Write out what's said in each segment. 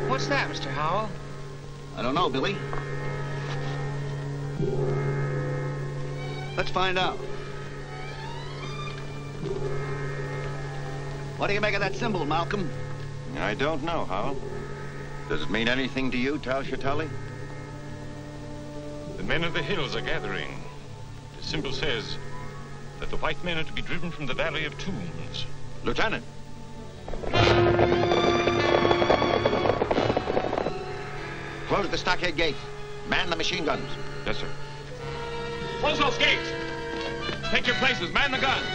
What's that, Mr. Howell? I don't know, Billy. Let's find out. What do you make of that symbol, Malcolm? I don't know, Howell. Does it mean anything to you, Tal Shatali? The men of the hills are gathering. The symbol says that the white men are to be driven from the Valley of Tombs. Lieutenant! Close the stockade gate. Man the machine guns. Yes, sir. Close those gates! Take your places. Man the guns.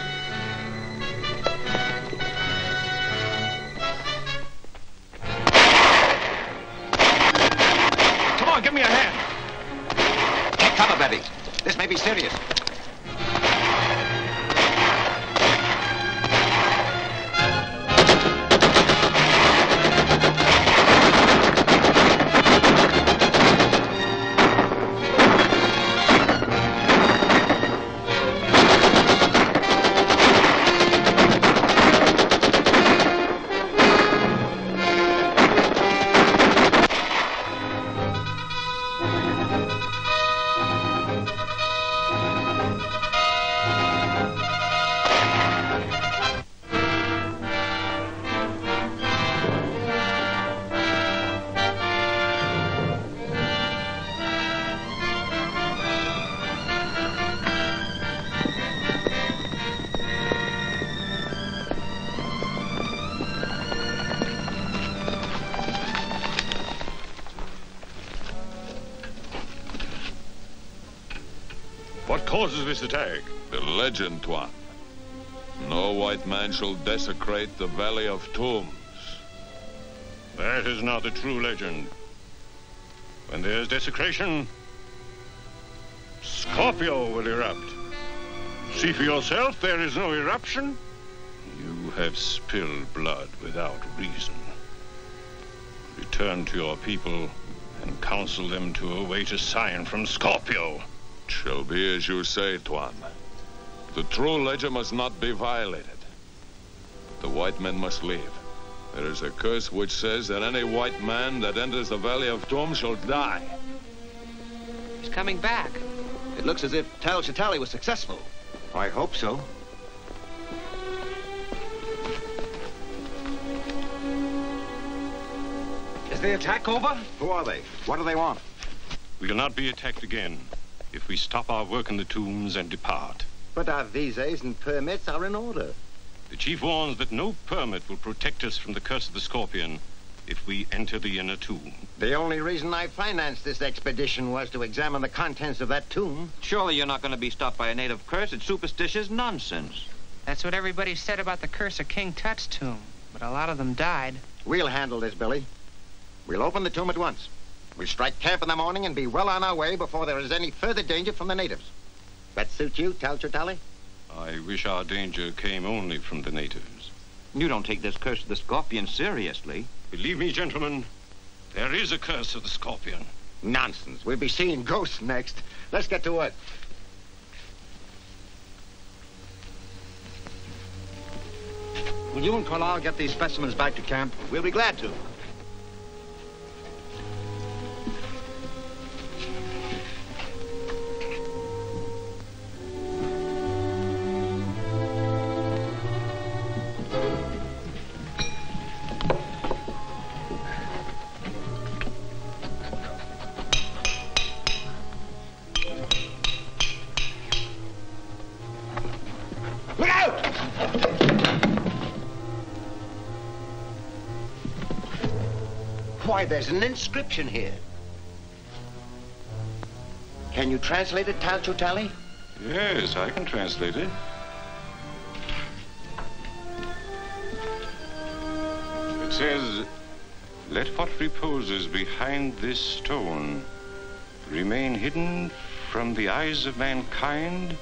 Come on, give me a hand. Take cover, Betty. This may be serious. What causes this attack? The legend, Tuan. No white man shall desecrate the Valley of Tombs. That is not the true legend. When there's desecration, Scorpio will erupt. See for yourself, there is no eruption. You have spilled blood without reason. Return to your people and counsel them to await a sign from Scorpio. It shall be as you say, Tuan. The true legend must not be violated. The white men must leave. There is a curse which says that any white man that enters the Valley of Tombs shall die. He's coming back. It looks as if Tal Shatali was successful. I hope so. Is the attack over? Who are they? What do they want? We will not be attacked again if we stop our work in the tombs and depart. But our visas and permits are in order. The chief warns that no permit will protect us from the curse of the Scorpion if we enter the inner tomb. The only reason I financed this expedition was to examine the contents of that tomb. Surely you're not going to be stopped by a native curse. It's superstitious nonsense. That's what everybody said about the curse of King Tut's tomb, but a lot of them died. We'll handle this, Billy. We'll open the tomb at once. We'll strike camp in the morning and be well on our way before there is any further danger from the natives. That suit you, Tal Shatali? I wish our danger came only from the natives. You don't take this curse of the Scorpion seriously. Believe me, gentlemen, there is a curse of the Scorpion. Nonsense. We'll be seeing ghosts next. Let's get to work. Will you and Carlisle get these specimens back to camp? We'll be glad to. Why, there's an inscription here. Can you translate it, Tal Shatali? Yes, I can translate it. It says, let what reposes behind this stone remain hidden from the eyes of mankind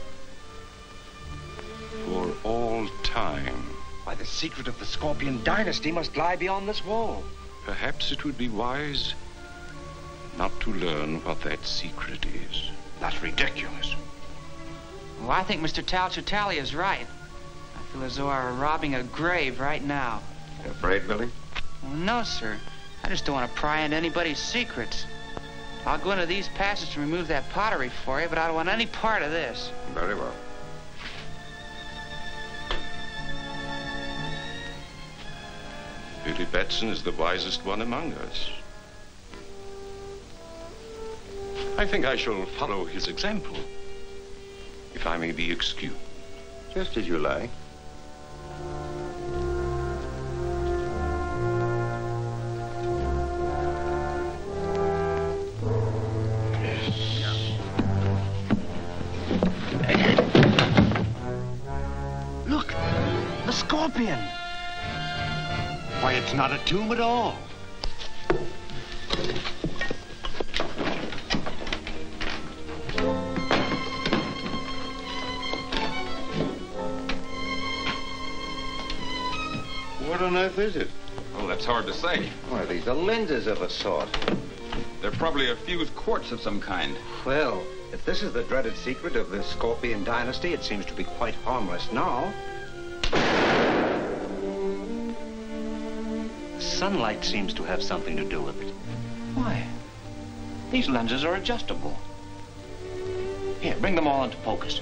for all time. Why, the secret of the Scorpion dynasty must lie beyond this wall. Perhaps it would be wise not to learn what that secret is. That's ridiculous. Well, I think Mr. Talchatali is right. I feel as though I were robbing a grave right now. You afraid, Billy? Well, no, sir. I just don't want to pry into anybody's secrets. I'll go into these passages and remove that pottery for you, but I don't want any part of this. Very well. Billy Batson is the wisest one among us. I think I shall follow his example, if I may be excused. Just as you like. Look, the Scorpion. Why, it's not a tomb at all. What on earth is it? Well, that's hard to say. Why, these are lenses of a sort. They're probably a fused quartz of some kind. Well, if this is the dreaded secret of the Scorpion dynasty, it seems to be quite harmless now. Sunlight seems to have something to do with it. Why? These lenses are adjustable. Here, bring them all into focus.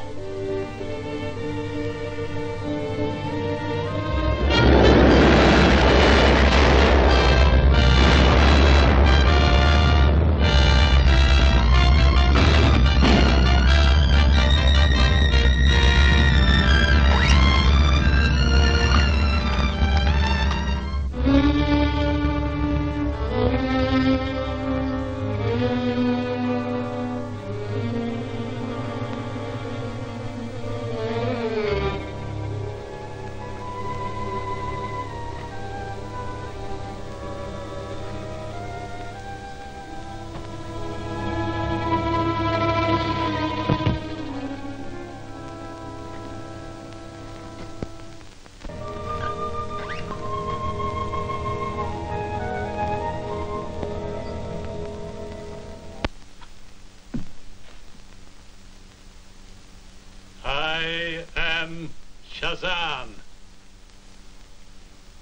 Shazam.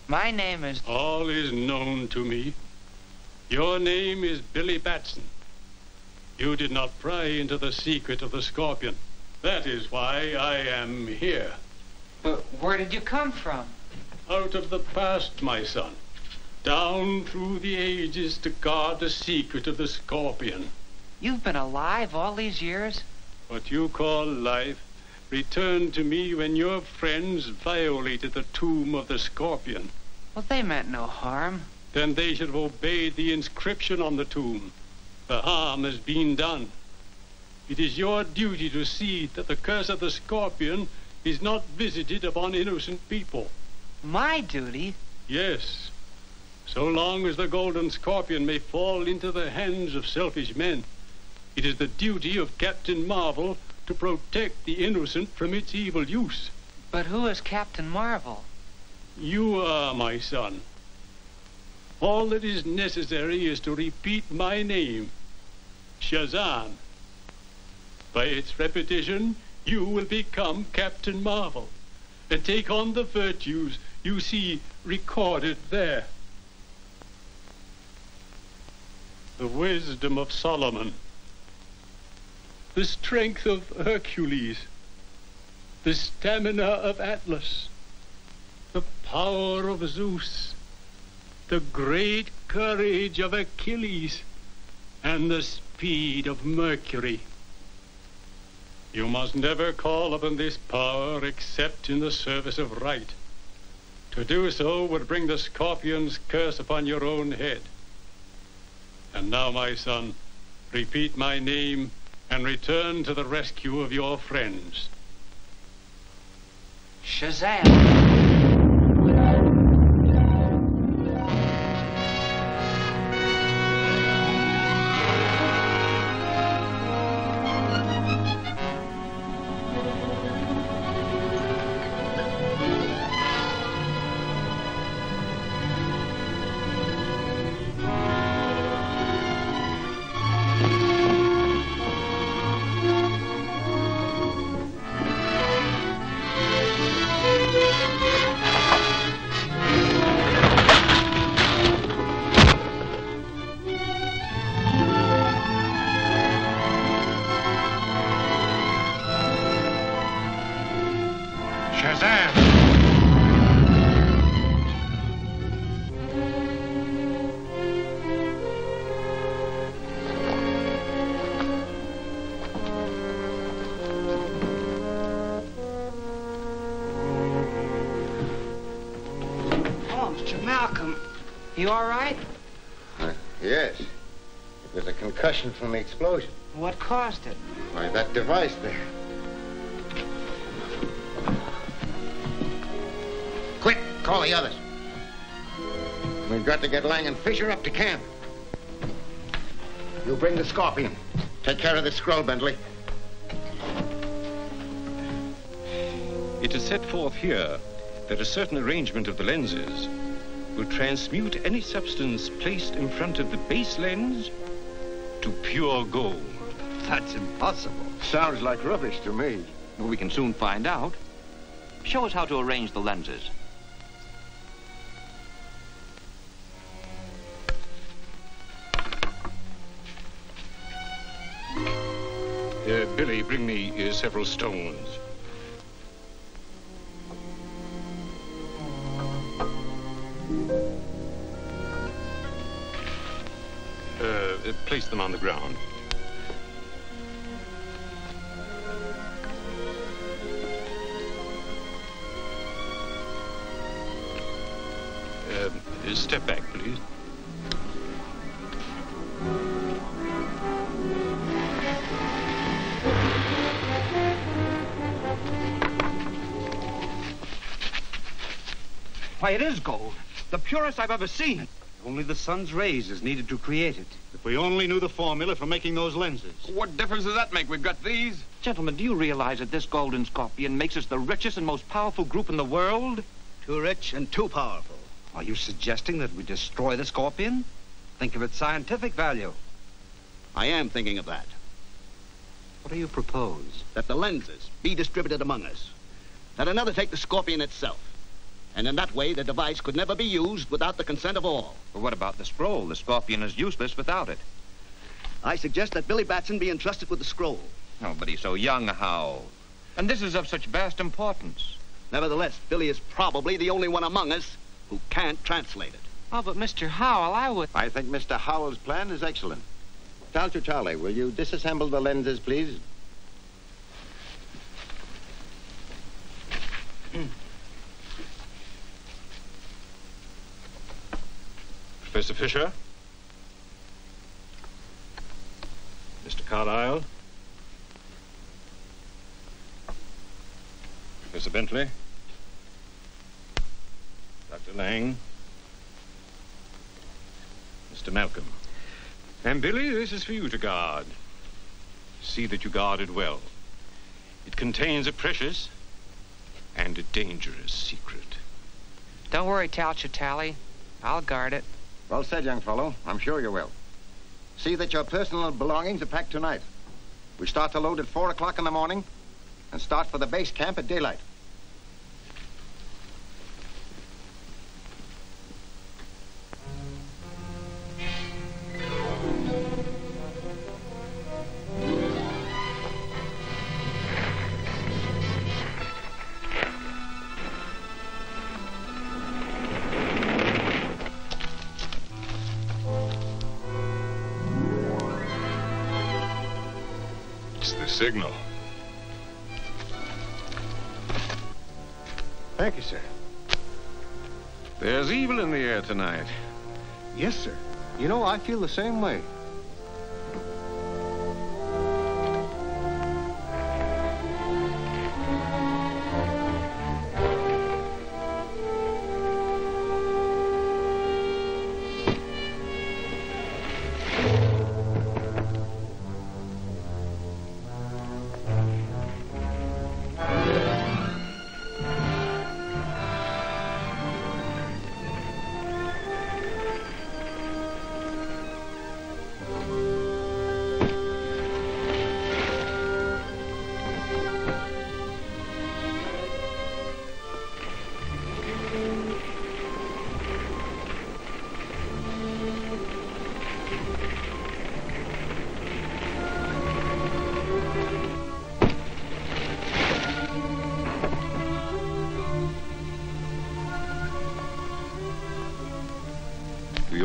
My name is... All is known to me. Your name is Billy Batson. You did not pry into the secret of the Scorpion. That is why I am here. But where did you come from? Out of the past, my son. Down through the ages to guard the secret of the Scorpion. You've been alive all these years? What you call life returned to me when your friends violated the tomb of the Scorpion. Well, they meant no harm. Then they should have obeyed the inscription on the tomb. The harm has been done. It is your duty to see that the curse of the Scorpion is not visited upon innocent people. My duty? Yes. So long as the Golden Scorpion may fall into the hands of selfish men, it is the duty of Captain Marvel to protect the innocent from its evil use. But who is Captain Marvel? You are, my son. All that is necessary is to repeat my name, Shazam. By its repetition, you will become Captain Marvel and take on the virtues you see recorded there. The wisdom of Solomon, the strength of Hercules, the stamina of Atlas, the power of Zeus, the great courage of Achilles, and the speed of Mercury. You must never call upon this power except in the service of right. To do so would bring the Scorpion's curse upon your own head. And now, my son, repeat my name, and return to the rescue of your friends. Shazam! You all right? Yes. It was a concussion from the explosion. What caused it? Why, that device there. Quick, call the others. We've got to get Lang and Fisher up to camp. You bring the Scorpion. Take care of the scroll, Bentley. It is set forth here that a certain arrangement of the lenses will transmute any substance placed in front of the base lens to pure gold. That's impossible. Sounds like rubbish to me. Well, we can soon find out. Show us how to arrange the lenses. Billy, bring me several stones. Place them on the ground. Step back, please. Why, it is gold. The purest I've ever seen. Only the sun's rays is needed to create it. If we only knew the formula for making those lenses. What difference does that make? We've got these. Gentlemen, do you realize that this golden scorpion makes us the richest and most powerful group in the world? Too rich and too powerful. Are you suggesting that we destroy the scorpion? Think of its scientific value. I am thinking of that. What do you propose? That the lenses be distributed among us. That another take the scorpion itself. And in that way, the device could never be used without the consent of all. But what about the scroll? The scorpion is useless without it. I suggest that Billy Batson be entrusted with the scroll. Oh, but he's so young, how? And this is of such vast importance. Nevertheless, Billy is probably the only one among us who can't translate it. Oh, but Mr. Howell, I think Mr. Howell's plan is excellent. Dr. Charlie, will you disassemble the lenses, please? Professor Fisher? Mr. Carlyle? Professor Bentley? Dr. Lang? Mr. Malcolm? And Billy, this is for you to guard. See that you guard it well. It contains a precious and a dangerous secret. don't worry, Tally. I'll guard it. Well said, young fellow. I'm sure you will. See that your personal belongings are packed tonight. We start to load at 4 o'clock in the morning and start for the base camp at daylight. Signal. Thank you, sir. There's evil in the air tonight. Yes, sir. You know, I feel the same way.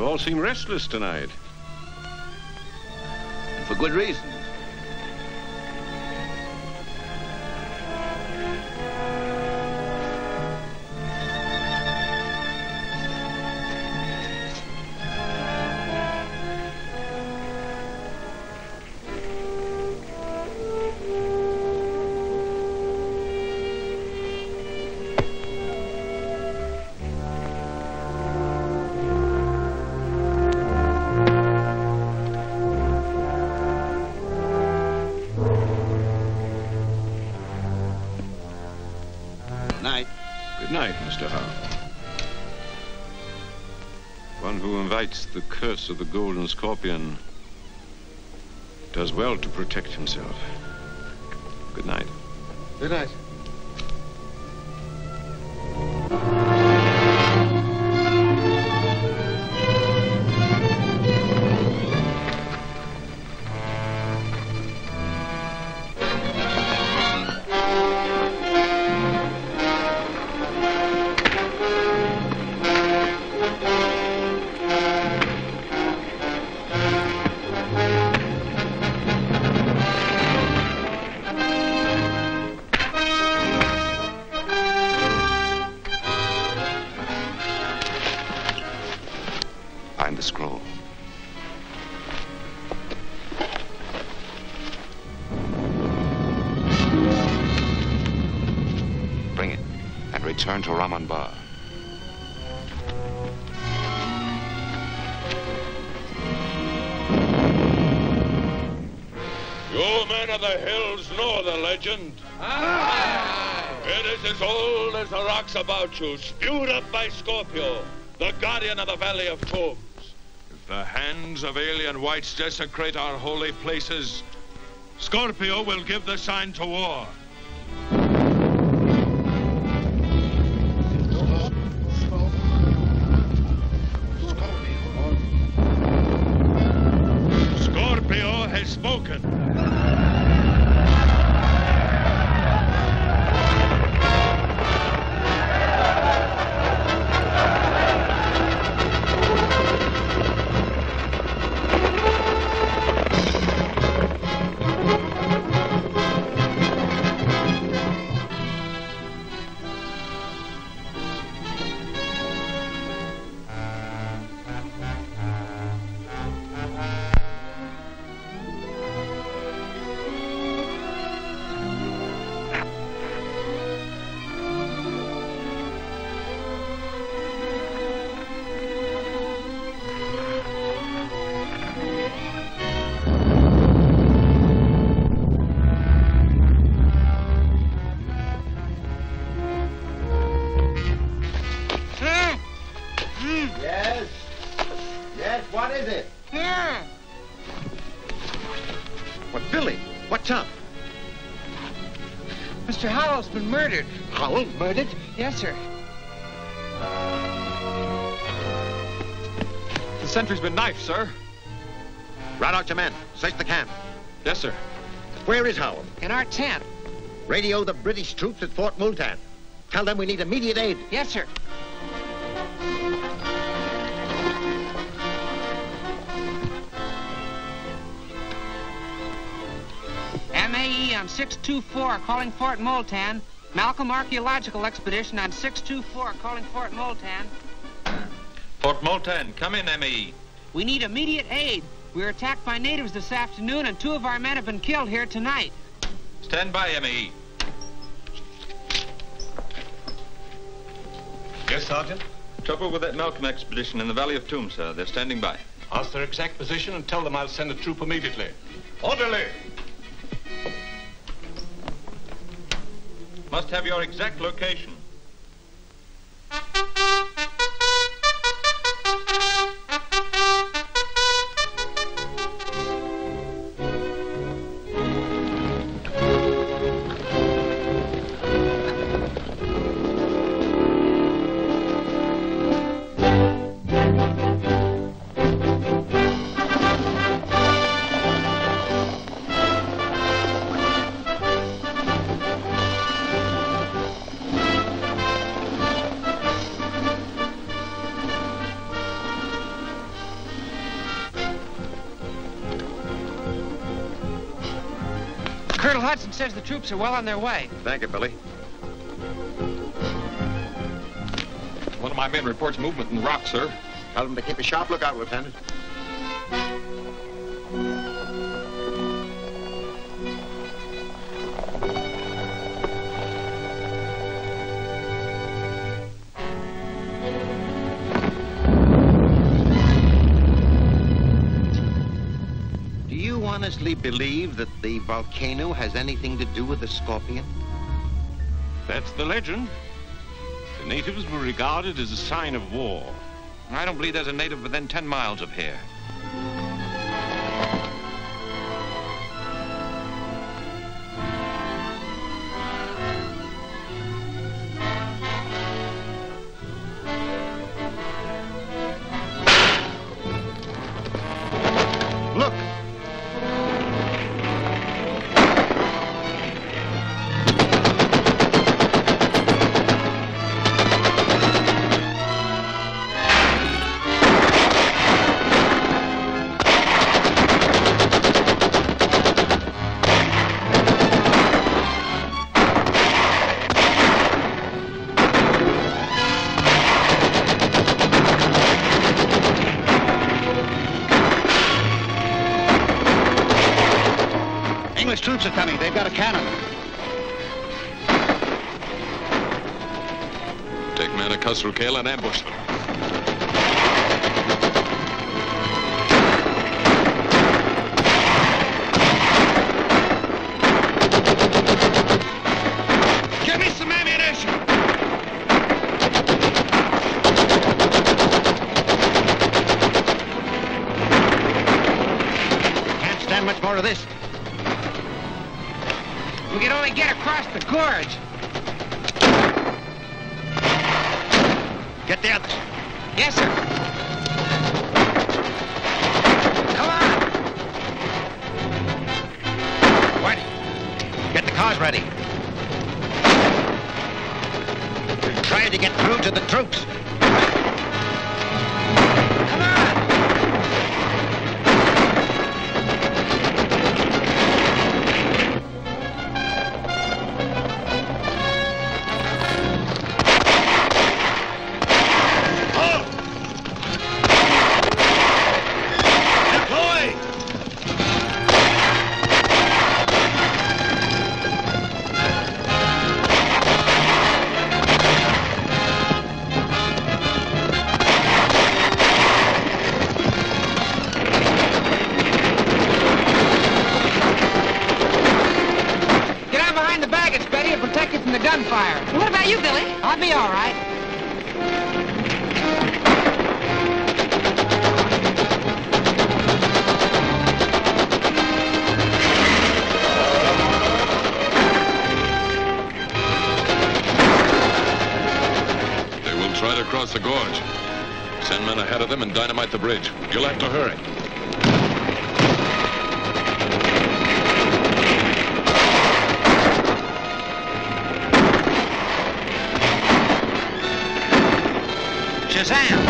You all seem restless tonight. And for good reason. The curse of the golden scorpion does well to protect himself. Good night. Good night. Return to Raman Bar. You men of the hills know the legend. Aye. It is as old as the rocks about you, spewed up by Scorpio, the guardian of the Valley of Tombs. If the hands of alien whites desecrate our holy places, Scorpio will give the sign to war. Scorpio has spoken. Been murdered. Howell murdered? Yes, sir. The sentry's been knifed, sir. Rout out your men. Search the camp. Yes, sir. Where is Howell? In our tent. Radio the British troops at Fort Multan. Tell them we need immediate aid. Yes, sir. MAE on 624, calling Fort Multan. Malcolm Archaeological Expedition on 624, calling Fort Multan. Fort Multan, come in, MAE. We need immediate aid. We were attacked by natives this afternoon, and 2 of our men have been killed here tonight. Stand by, MAE. Yes, Sergeant? Trouble with that Malcolm expedition in the Valley of Tombs, sir. They're standing by. Ask their exact position and tell them I'll send a troop immediately. Orderly! Must have your exact location. Colonel Hudson says the troops are well on their way. Thank you, Billy. One of my men reports movement in the rock, sir. Tell them to keep a sharp lookout, Lieutenant. Do you honestly believe that the volcano has anything to do with the scorpion? That's the legend. The natives were regarded as a sign of war. I don't believe there's a native within 10 miles of here. Look! English troops are coming. They've got a cannon. Take men across through Coghlan and ambush them. Give me some ammunition! Can't stand much more of this. We can only get across the gorge. Get the others. Yes, sir. Come on. Whitey, get the cars ready. We're trying to get through to the troops. Come on. Gunfire. What about you, Billy? I'll be all right. They will try to cross the gorge. Send men ahead of them and dynamite the bridge. You'll have to hurry. Shazam!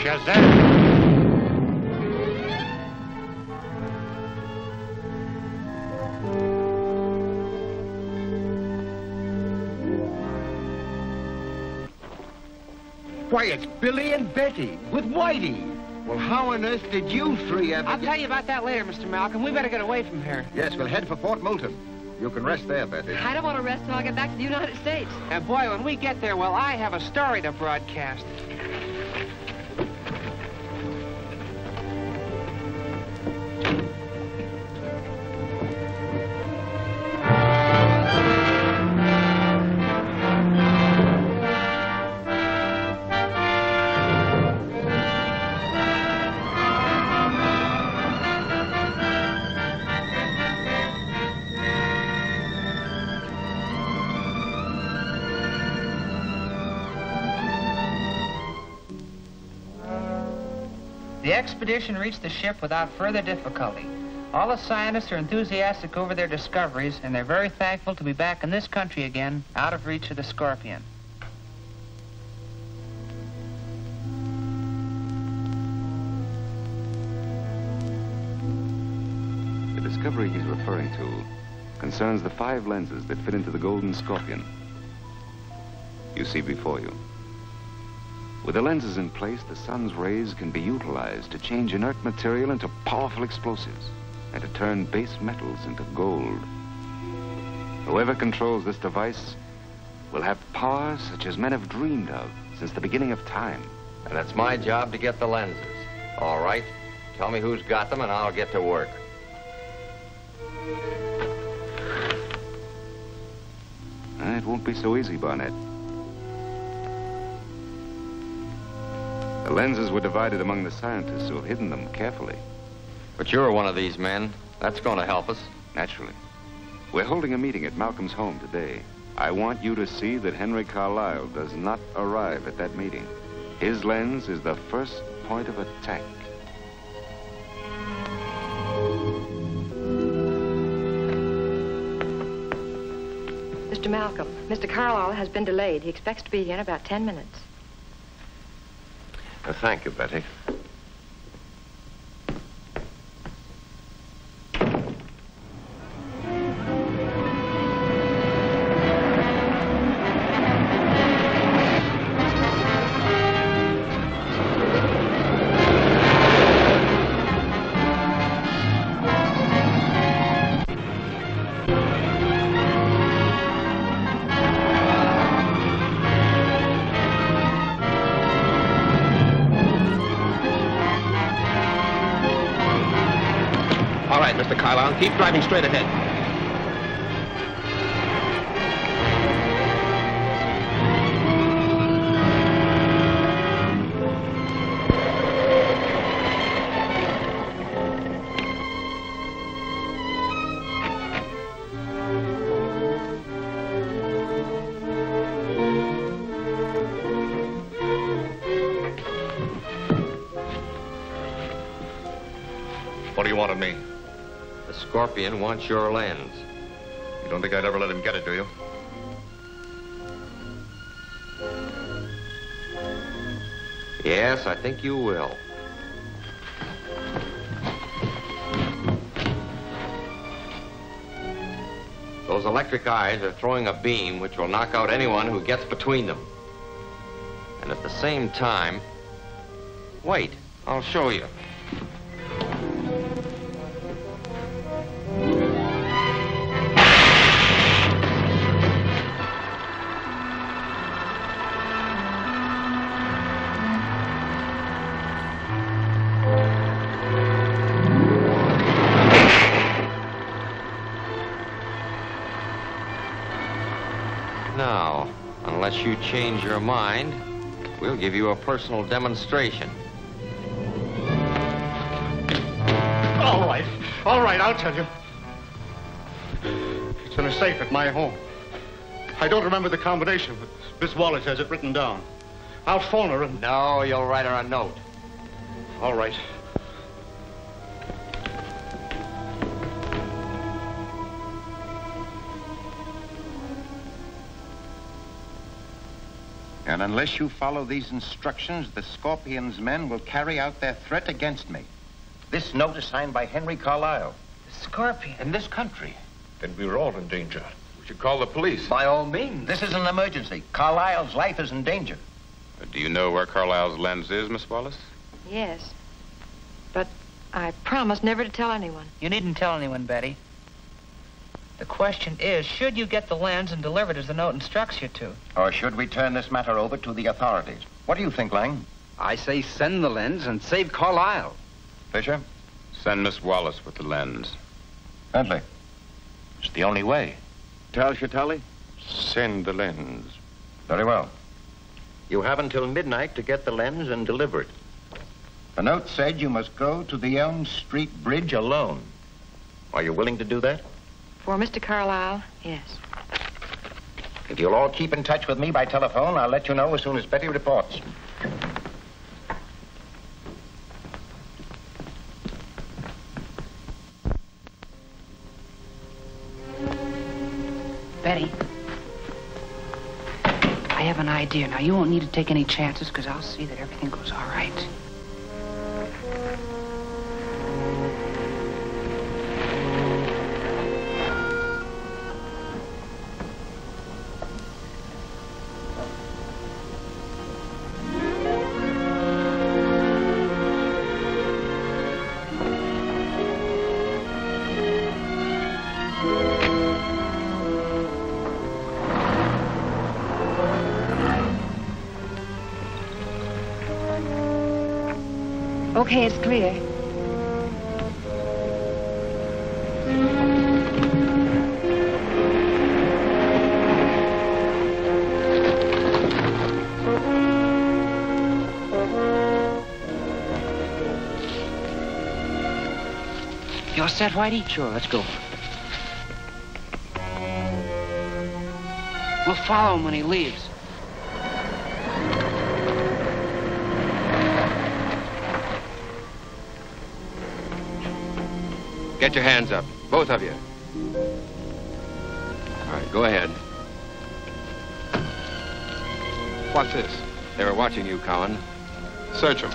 Shazam! Why, it's Billy and Betty with Whitey. Well, how on earth did you three ever I'll tell you about that later, Mr. Malcolm. We better get away from here. Yes, we'll head for Fort Moulton. You can rest there, Betty. I don't want to rest till I get back to the United States. And boy, when we get there, well, I have a story to broadcast. The expedition reached the ship without further difficulty. All the scientists are enthusiastic over their discoveries, and they're very thankful to be back in this country again, out of reach of the scorpion. The discovery he's referring to concerns the 5 lenses that fit into the golden scorpion you see before you. With the lenses in place, the sun's rays can be utilized to change inert material into powerful explosives and to turn base metals into gold. Whoever controls this device will have power such as men have dreamed of since the beginning of time. And it's my job to get the lenses. All right. Tell me who's got them and I'll get to work. It won't be so easy, Barnett. The lenses were divided among the scientists who have hidden them carefully. But you're one of these men. That's going to help us. Naturally. We're holding a meeting at Malcolm's home today. I want you to see that Henry Carlisle does not arrive at that meeting. His lens is the first point of attack. Mr. Malcolm, Mr. Carlisle has been delayed. He expects to be here in about 10 minutes. Thank you, Betty. Mr. Coghlan. Keep driving straight ahead. What do you want of me? The scorpion wants your lens. You don't think I'd ever let him get it, do you? Yes, I think you will. Those electric eyes are throwing a beam which will knock out anyone who gets between them. And at the same time... Wait, I'll show you. Now, unless you change your mind, we'll give you a personal demonstration. All right, I'll tell you. It's in a safe at my home. I don't remember the combination, but Miss Wallace has it written down. I'll phone her and... No, you'll write her a note. All right. And unless you follow these instructions, the Scorpion's men will carry out their threat against me. This note is signed by Henry Carlisle. The Scorpion? In this country. Then we're all in danger. We should call the police. By all means. This is an emergency. Carlisle's life is in danger. Do you know where Carlisle's lens is, Miss Wallace? Yes. But I promised never to tell anyone. You needn't tell anyone, Betty. The question is, should you get the lens and deliver it as the note instructs you to? Or should we turn this matter over to the authorities? What do you think, Lang? I say send the lens and save Carlisle. Fisher? Send Miss Wallace with the lens. Bentley. It's the only way. Tal Shatali? Send the lens. Very well. You have until midnight to get the lens and deliver it. The note said you must go to the Elm Street Bridge alone. Are you willing to do that? For Mr. Carlisle, yes. If you'll all keep in touch with me by telephone, I'll let you know as soon as Betty reports. Betty, I have an idea. Now, you won't need to take any chances because I'll see that everything goes all right. Okay, it's clear. You all set, Whitey? Sure, let's go. We'll follow him when he leaves. Get your hands up, both of you. All right, go ahead. What's this? They were watching you, Cowan. Search them.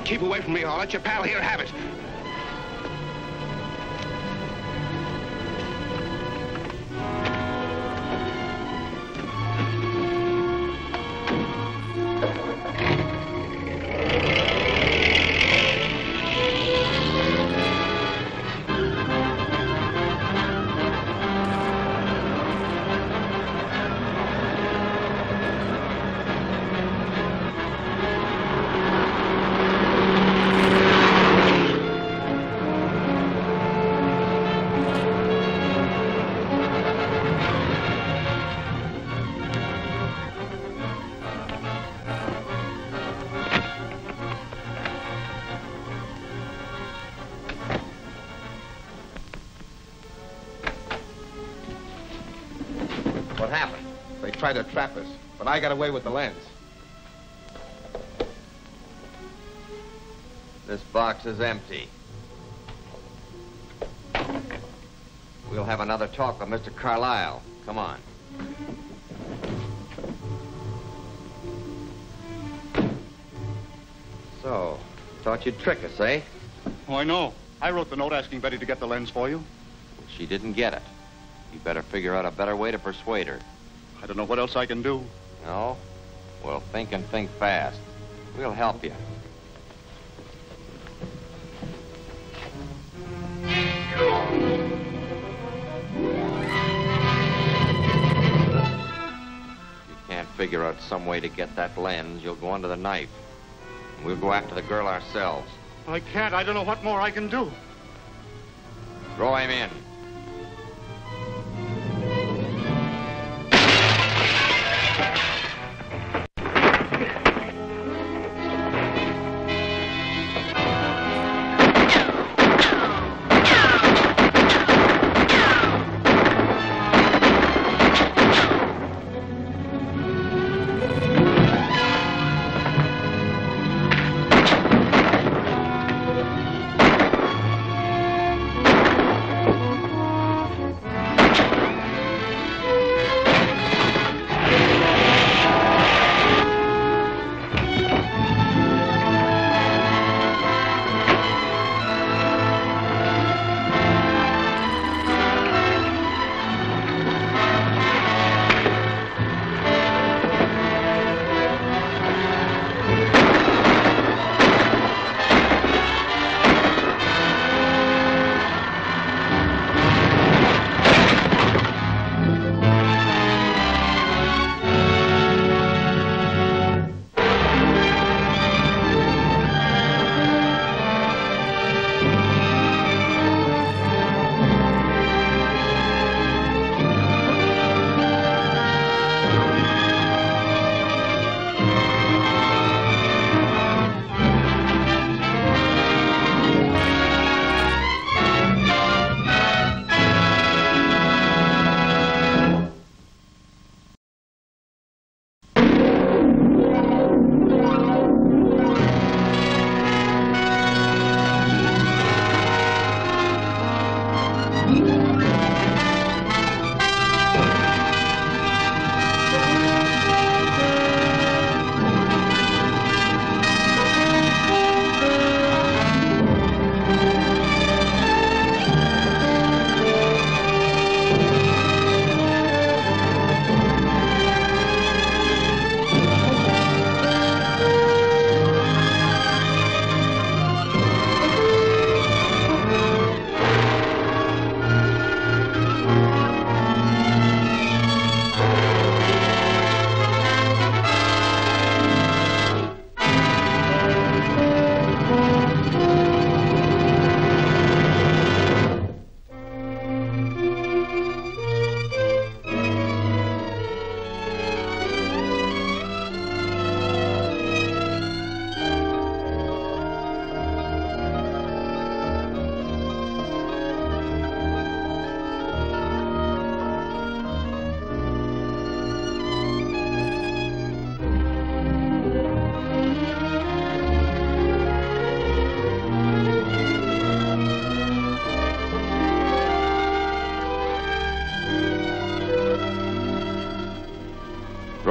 Keep away from me, or I'll let your pal here have it. tried to trap us, but I got away with the lens. This box is empty. We'll have another talk with Mr. Carlyle. Come on. So, thought you'd trick us, eh? Oh, I know. I wrote the note asking Betty to get the lens for you. She didn't get it. You better figure out a better way to persuade her. I don't know what else I can do. No? Well, think and think fast. We'll help you. Figure out some way to get that lens, you'll go under the knife. And we'll go after the girl ourselves. I can't. I don't know what more I can do. Throw him in.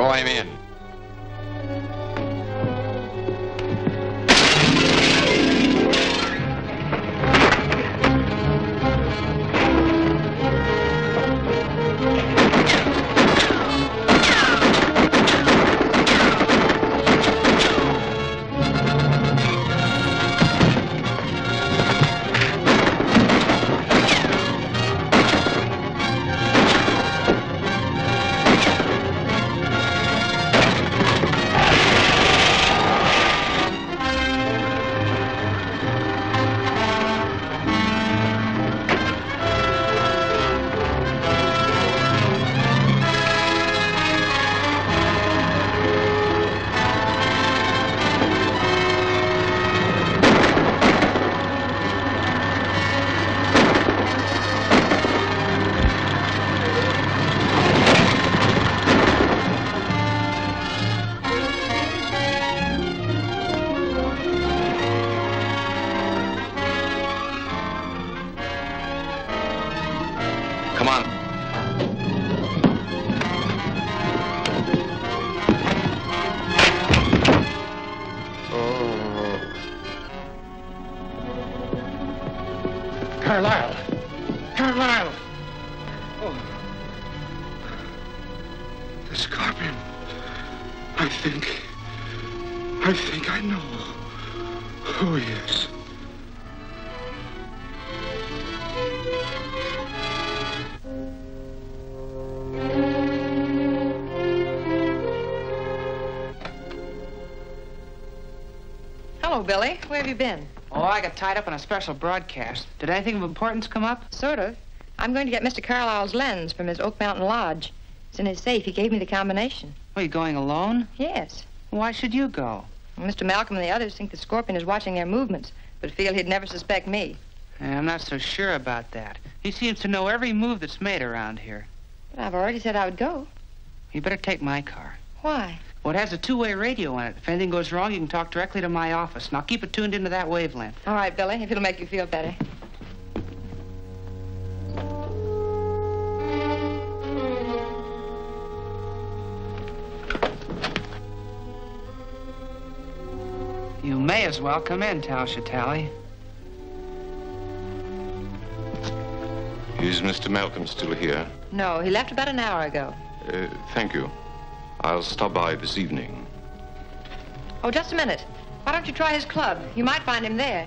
Throw him in. I think I know who he is. Hello, Billy. Where have you been? Oh, I got tied up in a special broadcast. Did anything of importance come up? Sort of. I'm going to get Mr. Carlisle's lens from his Oak Mountain Lodge. It's in his safe. He gave me the combination. Are you going alone? Yes. Why should you go? Well, Mr. Malcolm and the others think the Scorpion is watching their movements, but feel he'd never suspect me. I'm not so sure about that. He seems to know every move that's made around here. But I've already said I would go. You better take my car. Why? Well, it has a two-way radio on it. If anything goes wrong, you can talk directly to my office. And I'll keep it tuned into that wavelength. All right, Billy, if it'll make you feel better. You may as well come in, Tal Shatali. Is Mr. Malcolm still here? No, he left about an hour ago. Thank you. I'll stop by this evening. Oh, just a minute. Why don't you try his club? You might find him there.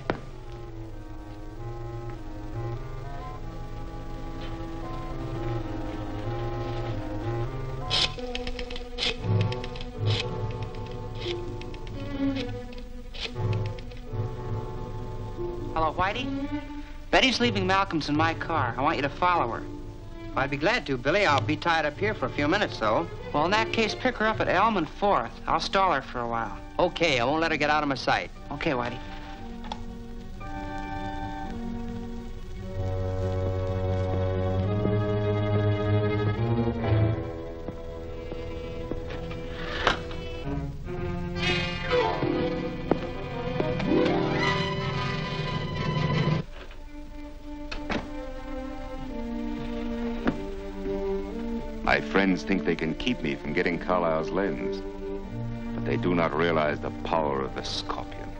Hello, Whitey? Betty's leaving Malcolm's in my car. I want you to follow her. I'd be glad to, Billy. I'll be tied up here for a few minutes, though. Well, in that case, pick her up at Elm and 4th. I'll stall her for a while. Okay, I won't let her get out of my sight. Okay, Whitey. My friends think they can keep me from getting Carlisle's lens, but they do not realize the power of the Scorpion.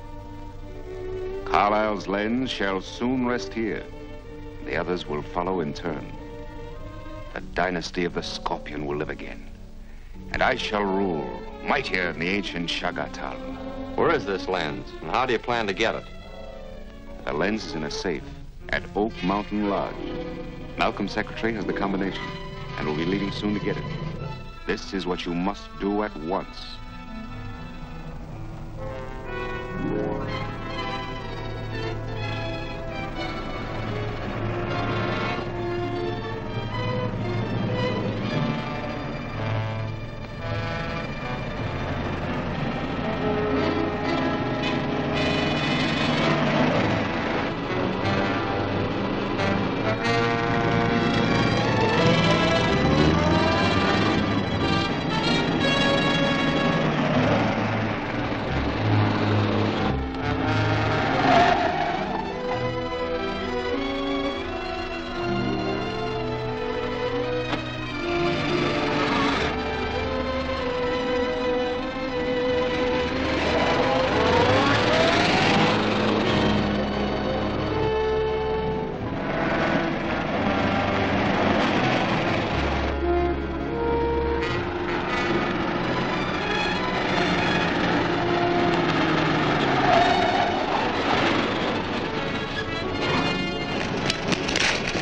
Carlisle's lens shall soon rest here. The others will follow in turn. The dynasty of the Scorpion will live again, and I shall rule, mightier than the ancient Shagatal. Where is this lens, and how do you plan to get it? The lens is in a safe at Oak Mountain Lodge. Malcolm's secretary has the combination and will be leaving soon to get it. This is what you must do at once.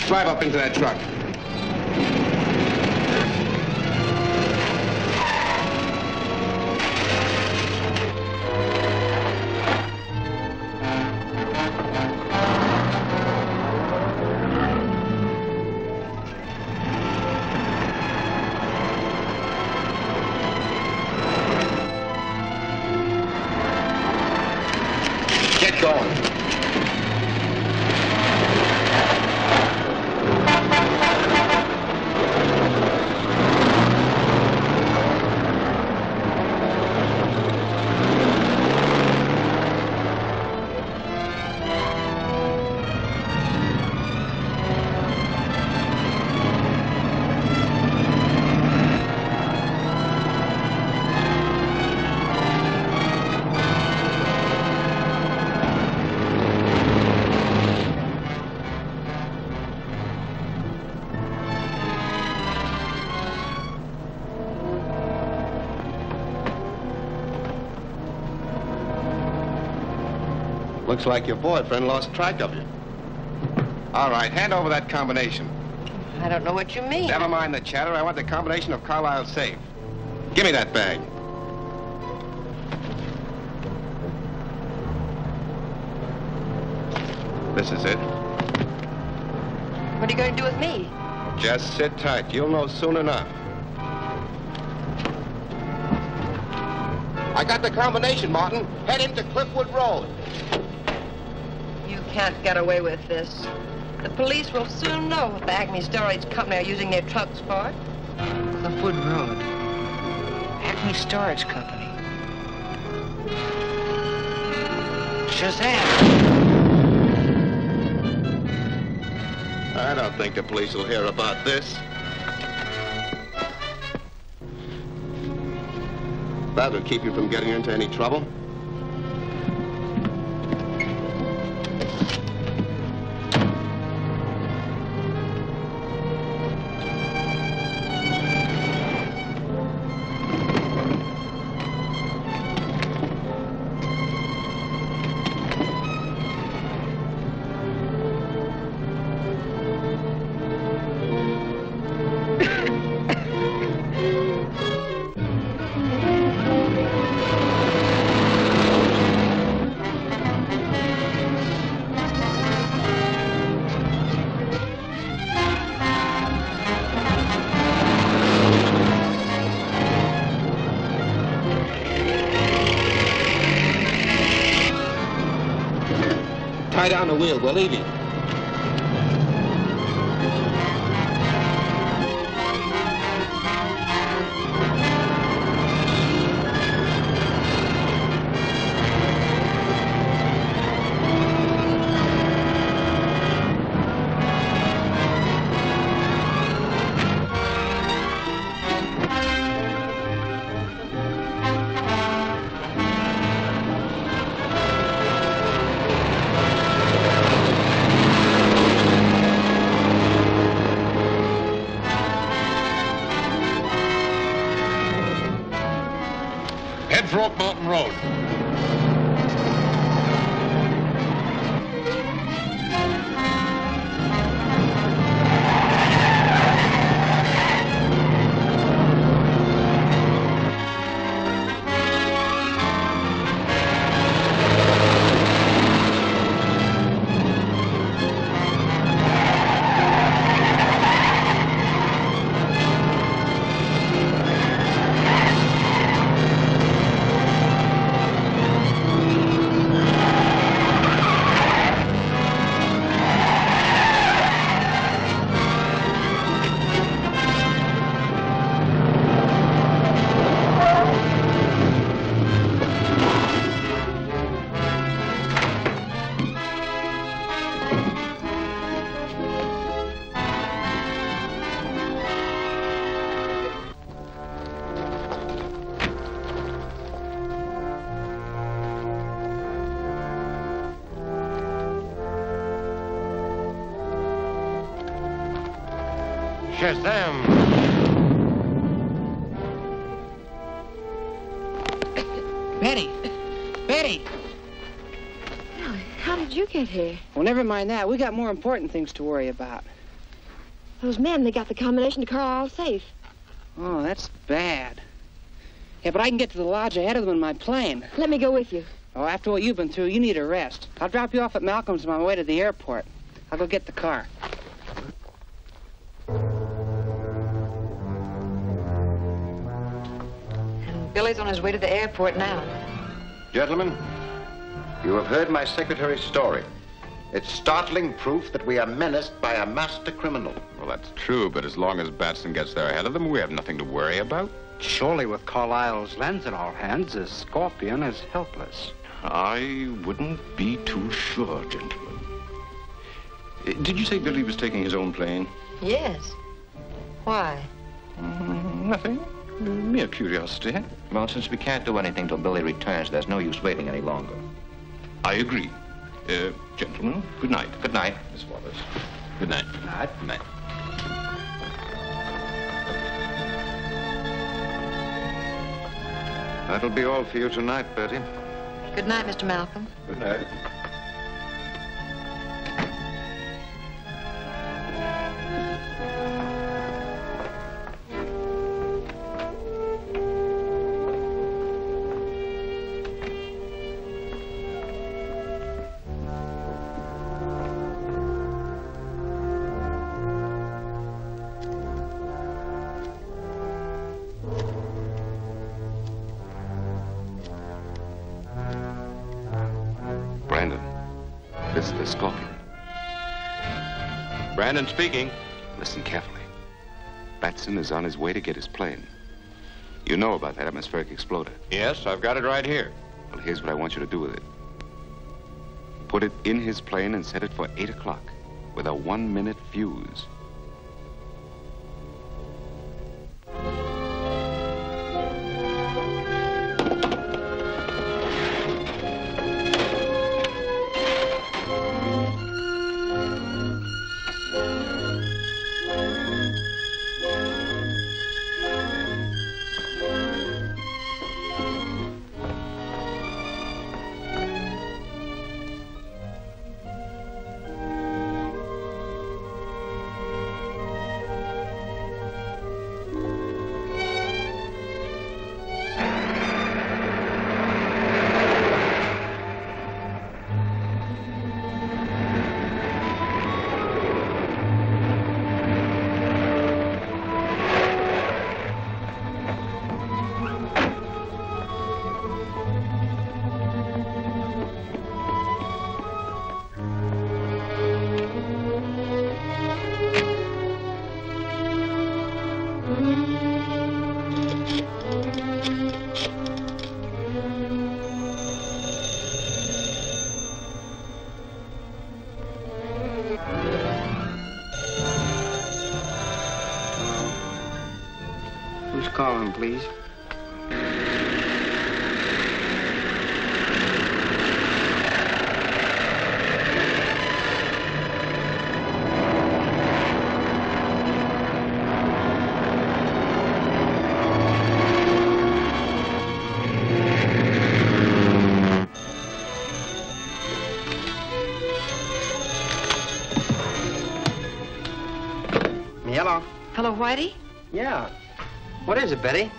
Drive up into that truck. Get going. Looks like your boyfriend lost track of you. All right, hand over that combination. I don't know what you mean. Never mind the chatter. I want the combination of Carlisle's safe. Give me that bag. This is it. What are you going to do with me? Just sit tight. You'll know soon enough. I got the combination, Martin. Head into Cliffwood Road. You can't get away with this. The police will soon know what the Acme Storage Company are using their trucks for. Cliffwood Road. Acme Storage Company. Shazam! I don't think the police will hear about this. That'll keep you from getting into any trouble. Tie down the wheel. We're leaving. Head for Oak Mountain Road. Shazam! Betty! Betty! How did you get here? Well, never mind that. We got more important things to worry about. Those men, they got the combination to Carlisle's safe. Oh, that's bad. Yeah, but I can get to the lodge ahead of them in my plane. Let me go with you. Oh, after what you've been through, you need a rest. I'll drop you off at Malcolm's on my way to the airport. I'll go get the car. And Billy's on his way to the airport now. Gentlemen, you have heard my secretary's story. It's startling proof that we are menaced by a master criminal. Well, that's true, but as long as Batson gets there ahead of them, we have nothing to worry about. Surely with Carlisle's lens in our hands, this scorpion is helpless. I wouldn't be too sure, gentlemen. Did you say Billy was taking his own plane? Yes. Why? Nothing. Mere curiosity. Well, since we can't do anything till Billy returns, there's no use waiting any longer. I agree. Gentlemen, good night. Good night. Miss Wallace. Good night. Good night. Good night. That'll be all for you tonight, Betty. Good night, Mr. Malcolm. Good night. This is the Scorpion. Brandon speaking. Listen carefully. Batson is on his way to get his plane. You know about that atmospheric exploder. Yes, I've got it right here. Well, here's what I want you to do with it. Put it in his plane and set it for 8 o'clock with a 1-minute fuse. Who's calling, please? Hello? Hello, Whitey? Yeah. What is it, Betty?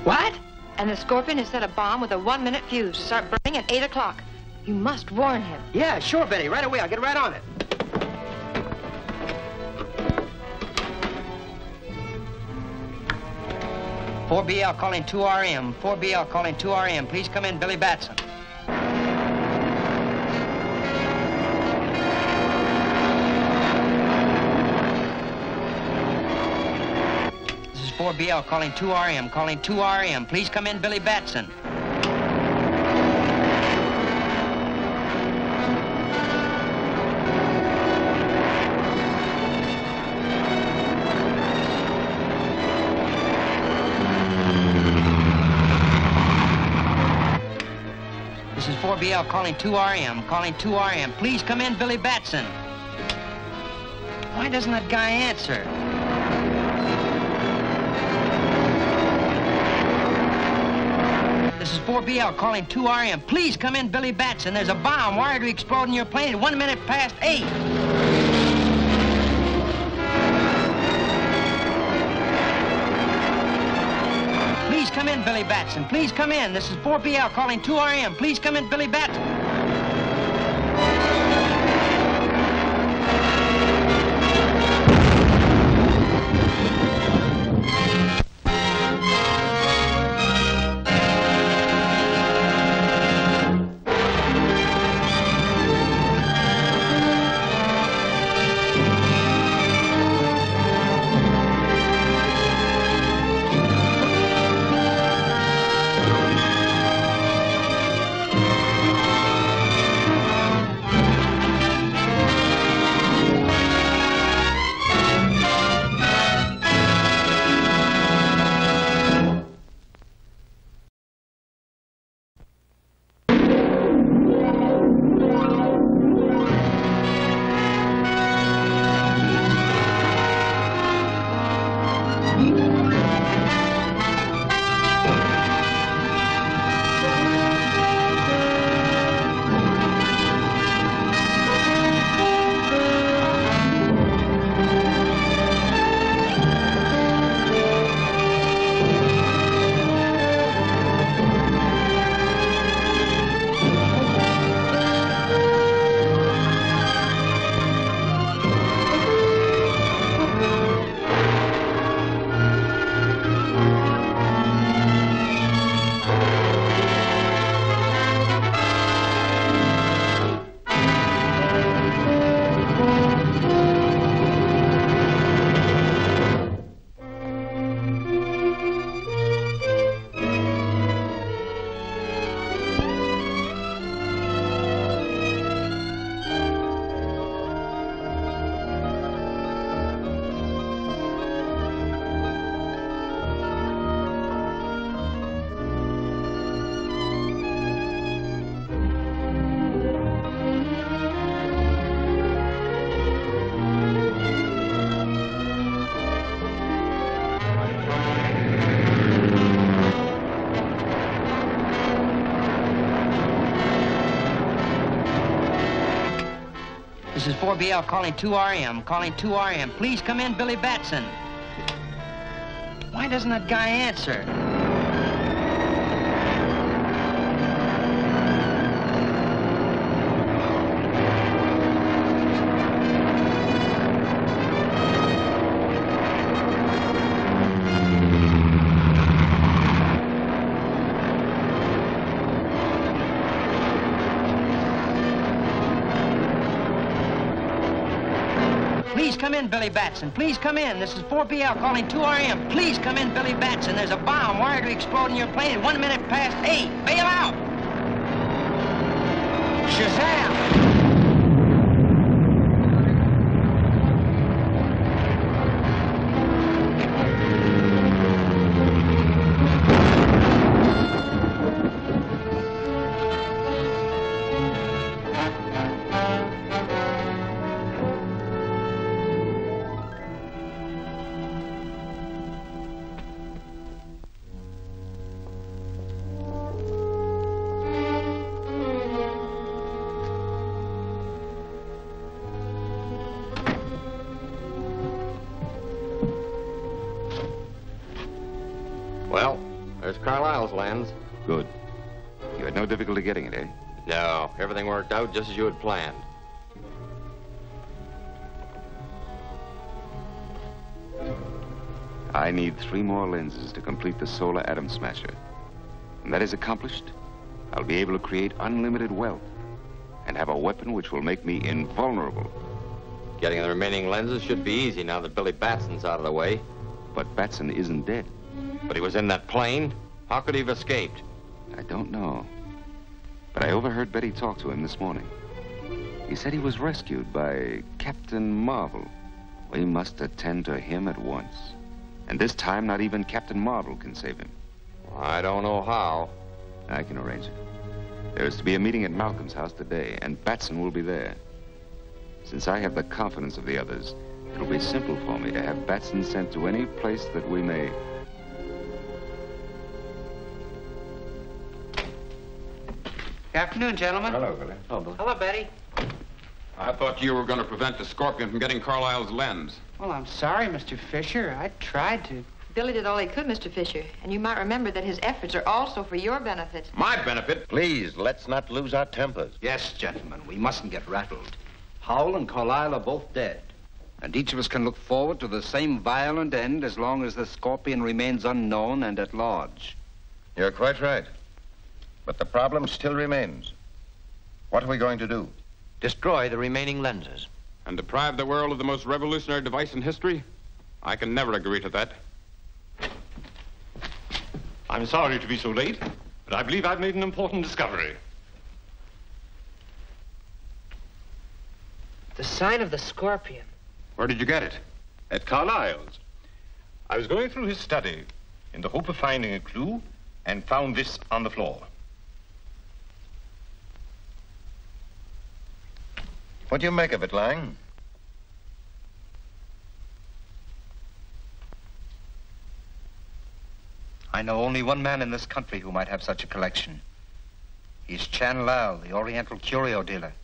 What? And the Scorpion has set a bomb with a 1-minute fuse to start burning at 8 o'clock. You must warn him. Yeah, sure, Betty. Right away. I'll get right on it. "4BL calling 2RM. 4BL calling 2RM. Please come in, Billy Batson." This is 4BL calling 2RM. Calling 2RM. Please come in, Billy Batson. This is 4BL calling 2RM. Calling 2RM. Please come in, Billy Batson. Why doesn't that guy answer? This is 4BL calling 2RM. Please come in, Billy Batson. There's a bomb wired to explode in your plane at 1 minute past 8. Please come in, Billy Batson. Please come in. This is 4BL calling 2RM. Please come in, Billy Batson. This is 4BL calling 2RM, calling 2RM. Please come in, Billy Batson. Why doesn't that guy answer? Please come in, Billy Batson. Please come in. This is 4BL calling 2RM. Please come in, Billy Batson. There's a bomb wired to explode in your plane at 1 minute past 8. Bail out! Shazam! Well, there's Carlisle's lens. Good. You had no difficulty getting it, eh? No, everything worked out just as you had planned. I need 3 more lenses to complete the solar atom smasher. When that is accomplished, I'll be able to create unlimited wealth and have a weapon which will make me invulnerable. Getting the remaining lenses should be easy now that Billy Batson's out of the way. But Batson isn't dead. But he was in that plane. How could he have escaped? I don't know. But I overheard Betty talk to him this morning. He said he was rescued by Captain Marvel. We must attend to him at once. And this time, not even Captain Marvel can save him. I don't know how. I can arrange it. There is to be a meeting at Malcolm's house today, and Batson will be there. Since I have the confidence of the others, it'll be simple for me to have Batson sent to any place that we may. Good afternoon, gentlemen. Hello, Billy. Oh, Billy. Hello, Betty. I thought you were going to prevent the Scorpion from getting Carlisle's lens. Well, I'm sorry, Mr. Fisher. I tried to. Billy did all he could, Mr. Fisher, and you might remember that his efforts are also for your benefit. My benefit? Please, let's not lose our tempers. Yes, gentlemen, we mustn't get rattled. Howell and Carlisle are both dead. And each of us can look forward to the same violent end as long as the Scorpion remains unknown and at large. You're quite right. But the problem still remains. What are we going to do? Destroy the remaining lenses. And deprive the world of the most revolutionary device in history? I can never agree to that. I'm sorry to be so late, but I believe I've made an important discovery. The sign of the Scorpion. Where did you get it? At Carlisle's. I was going through his study in the hope of finding a clue and found this on the floor. What do you make of it, Lang? I know only one man in this country who might have such a collection. He's Chan Lal, the Oriental curio dealer.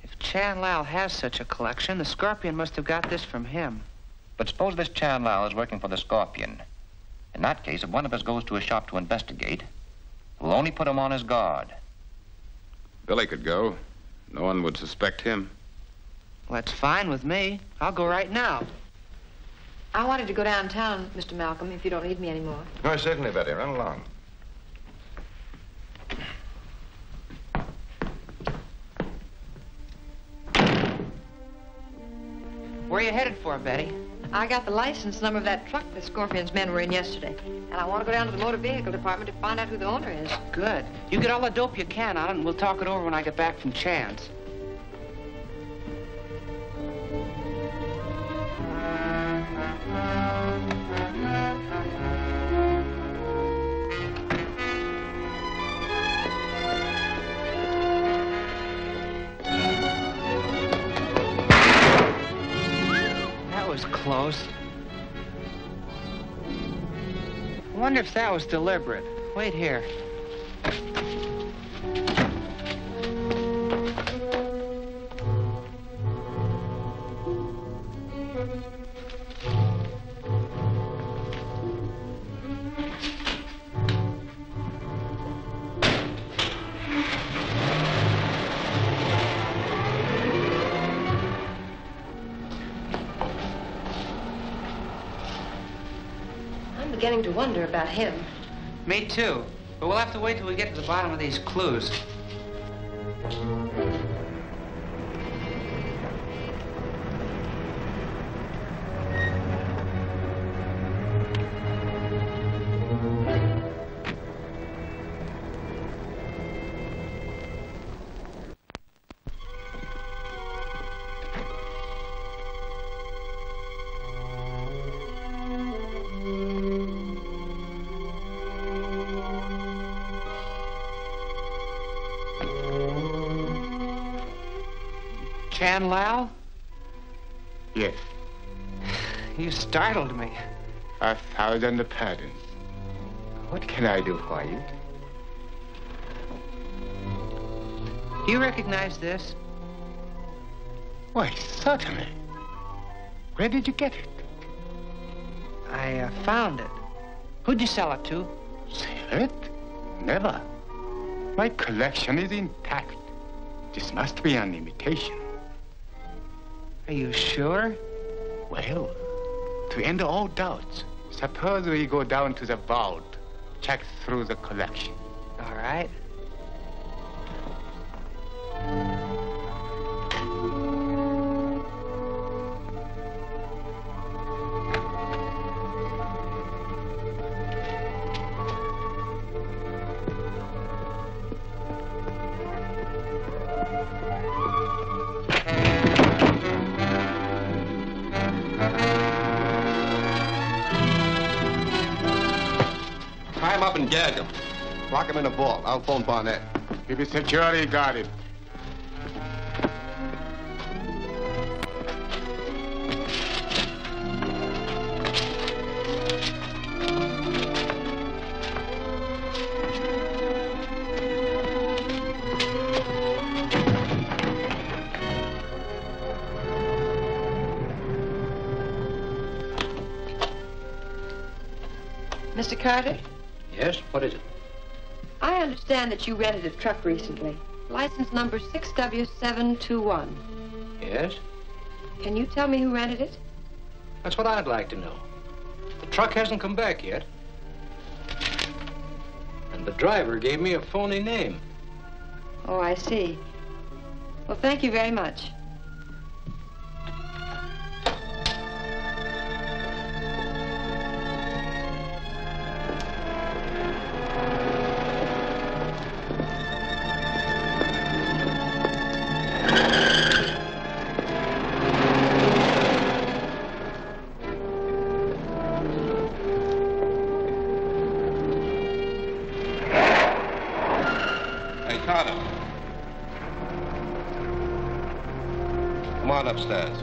If Chan Lal has such a collection, the Scorpion must have got this from him. But suppose this Chan Lal is working for the Scorpion. In that case, if one of us goes to his shop to investigate, we'll only put him on his guard. Billy could go. No one would suspect him. Well, that's fine with me. I'll go right now. I wanted to go downtown, Mr. Malcolm, if you don't need me anymore. Oh, certainly, Betty. Run along. Where are you headed for, Betty? I got the license number of that truck the Scorpion's men were in yesterday. And I want to go down to the motor vehicle department to find out who the owner is. Good. You get all the dope you can on it, and we'll talk it over when I get back from Chan's. Close. I wonder if that was deliberate. Wait here. I'm beginning to wonder about him. Me too. But we'll have to wait till we get to the bottom of these clues. Chan Lao? Yes. You startled me. 1,000 pardons. What can I do for you? Do you recognize this? Why, certainly. Where did you get it? I found it. Who'd you sell it to? Sell it? Never. My collection is intact. This must be an imitation. Are you sure? Well, to end all doubts, suppose we go down to the vault, check through the collection. All right. Tie him up and gag him. Lock him in a vault. I'll phone Barnett. Keep it securely guarded. Mr. Carter, Yes? What is it? I understand that you rented a truck recently. License number 6W721. Yes? Can you tell me who rented it? That's what I'd like to know. The truck hasn't come back yet. And the driver gave me a phony name. Oh, I see. Well, thank you very much. Come on upstairs.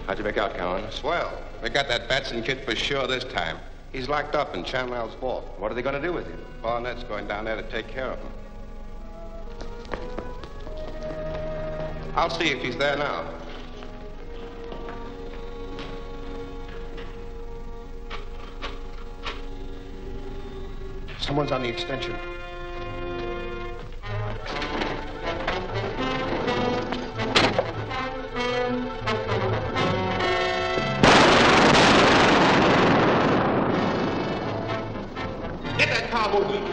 How'd you make out, Coghlan? Swell. They got that Batson kid for sure this time. He's locked up in Chan Lao's vault. What are they going to do with him? Barnett's going down there to take care of him. I'll see if he's there now. Someone's on the extension. Get that car moving.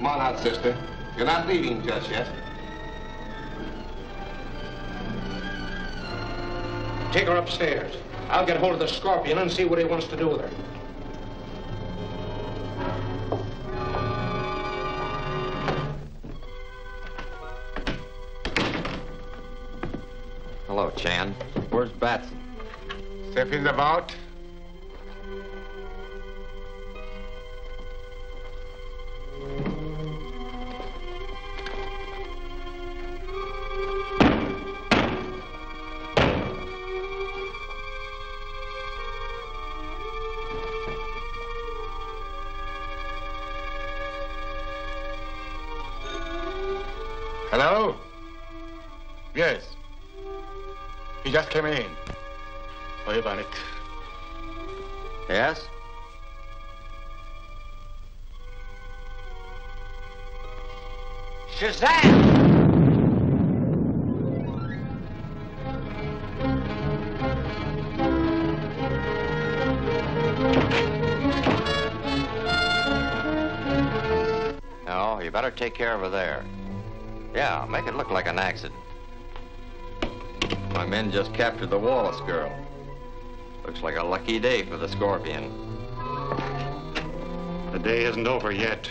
Come on out, sister. You're not leaving just yet. Take her upstairs. I'll get hold of the Scorpion and see what he wants to do with her. Hello, Chan. Where's Batson? Step in the vault. Hello? Yes. He just came in. Sorry about it. Yes? Shazam! No, you better take care of her there. Yeah, make it look like an accident. My men just captured the Wallace girl. Looks like a lucky day for the Scorpion. The day isn't over yet.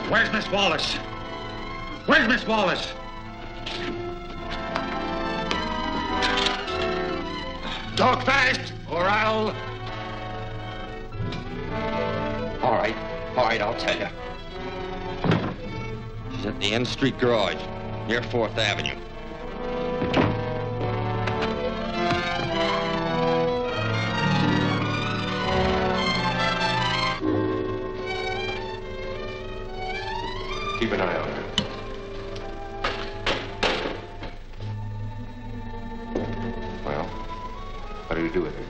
Where's Miss Wallace? Where's Miss Wallace? Talk fast, or I'll... All right, I'll tell you. She's at the N Street garage, near 4th Avenue. Keep an eye on her. Well, what do you do with her?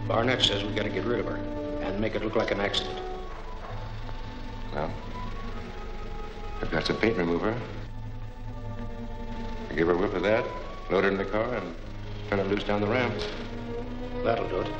Barnett says we gotta get rid of her and make it look like an accident. Well, I've got some paint remover. I give her a whiff of that, load her in the car, and turn her loose down the ramp. That'll do it.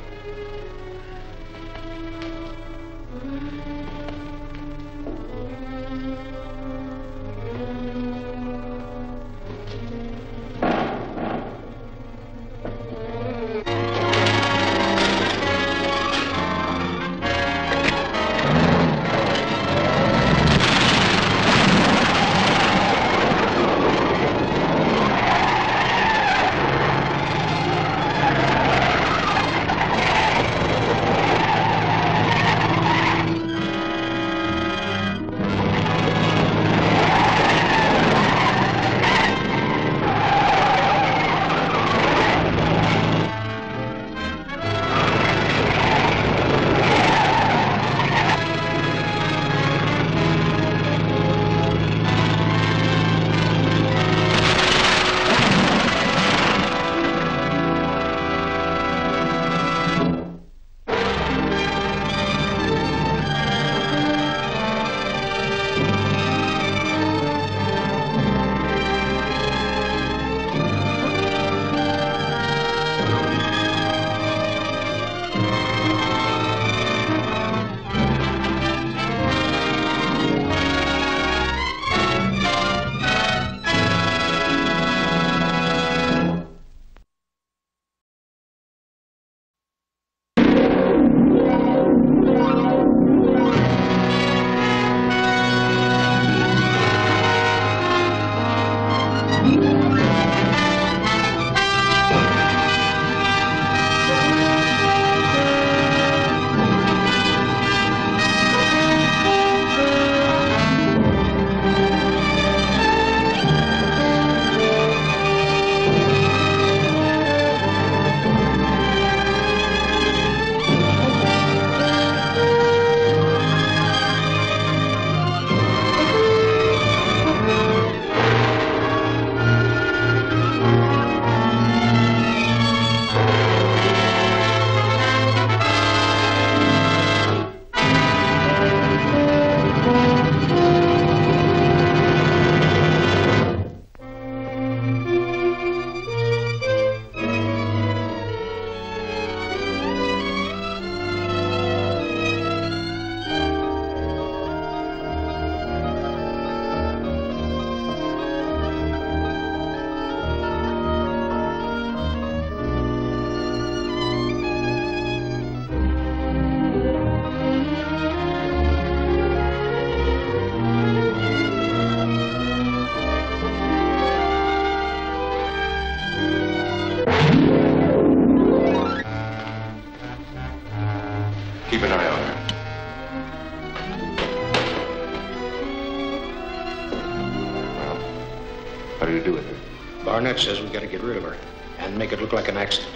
want you to do with her? Barnett says we got to get rid of her and make it look like an accident.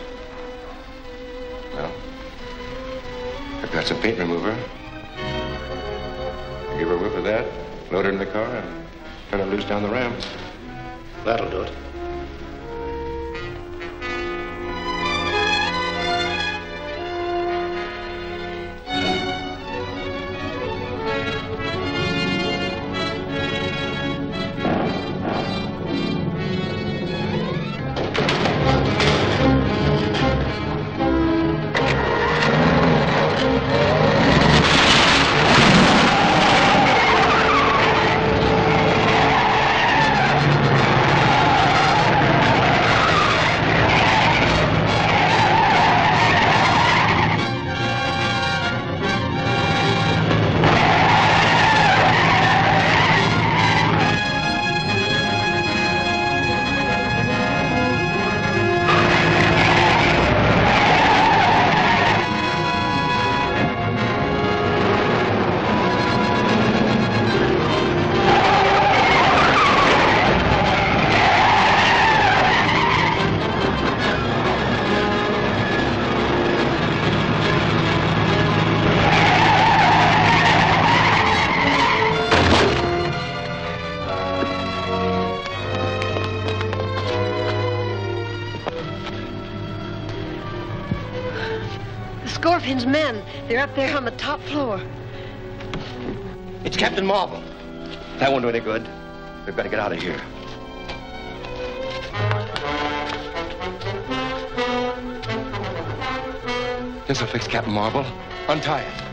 Well, I've got some paint remover. I'll give her a whiff of that, load her in the car, and turn her loose down the ramp. That'll do it. Scorpion's men. They're up there on the top floor. It's Captain Marvel. That won't do any good. We've got to get out of here. This'll fix Captain Marvel. Untie it.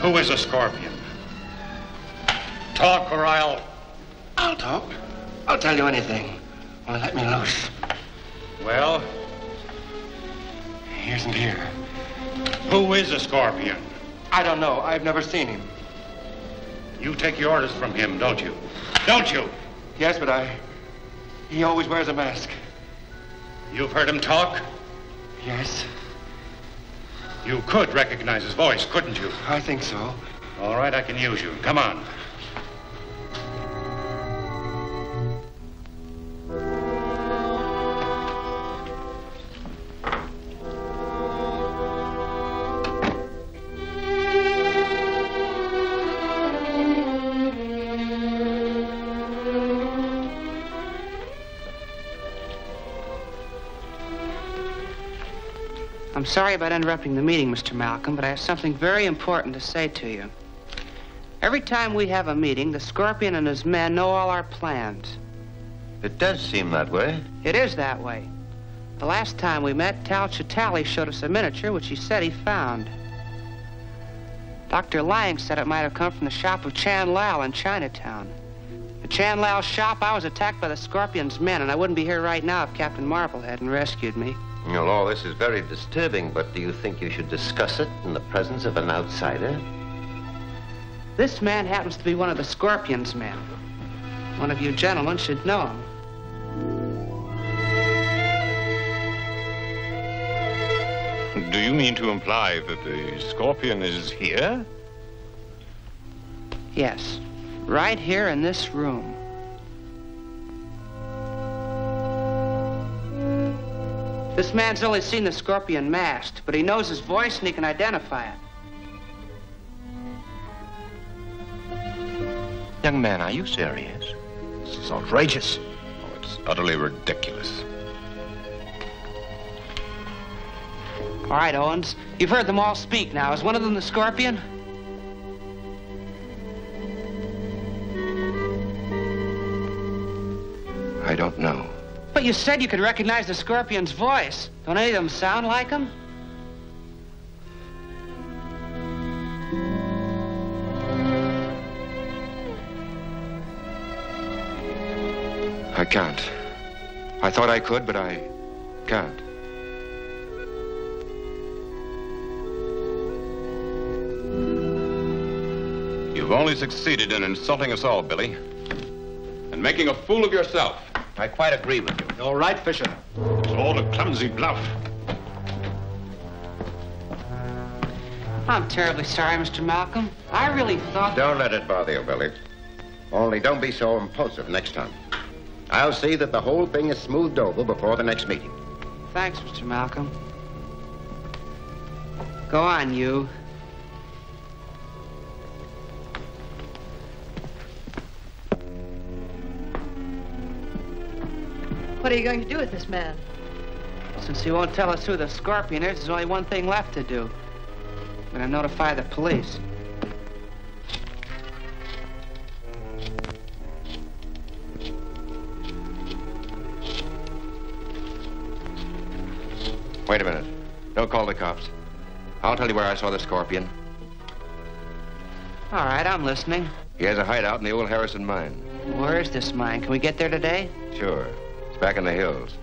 Who is a Scorpion? Talk or I'll talk. I'll tell you anything. Well, let me loose. Well, He isn't here. who is a Scorpion? I don't know. I've never seen him. You take your orders from him, don't you? Don't you? Yes, but he always wears a mask. You've heard him talk? Yes. You could recognize his voice, couldn't you? I think so. All right, I can use you. Come on. I'm sorry about interrupting the meeting, Mr. Malcolm, but I have something very important to say to you. Every time we have a meeting, the Scorpion and his men know all our plans. It does seem that way. It is that way. The last time we met, Tal Chitali showed us a miniature which he said he found. Dr. Lang said it might have come from the shop of Chan Lao in Chinatown. At Chan Lao's shop, I was attacked by the Scorpion's men, and I wouldn't be here right now if Captain Marvel hadn't rescued me. Well, all this is very disturbing, but do you think you should discuss it in the presence of an outsider? This man happens to be one of the Scorpion's men. One of you gentlemen should know him. Do you mean to imply that the Scorpion is here? Yes, right here in this room. This man's only seen the Scorpion masked, but he knows his voice and he can identify it. Young man, are you serious? This is outrageous. Oh, it's utterly ridiculous. All right, Owens. You've heard them all speak now. Is one of them the Scorpion? I don't know. But you said you could recognize the Scorpion's voice. Don't any of them sound like him? I can't. I thought I could, but I can't. You've only succeeded in insulting us all, Billy. And making a fool of yourself. I quite agree with you. All right, Fisher. It's all a clumsy bluff. I'm terribly sorry, Mr. Malcolm. I really thought... Don't let it bother you, Billy. Only don't be so impulsive next time. I'll see that the whole thing is smoothed over before the next meeting. Thanks, Mr. Malcolm. Go on, you. What are you going to do with this man? Since he won't tell us who the Scorpion is, there's only one thing left to do. I'm going to notify the police. Wait a minute. Don't call the cops. I'll tell you where I saw the Scorpion. All right, I'm listening. He has a hideout in the old Harrison mine. Where is this mine? Can we get there today? Sure. It's back in the hills.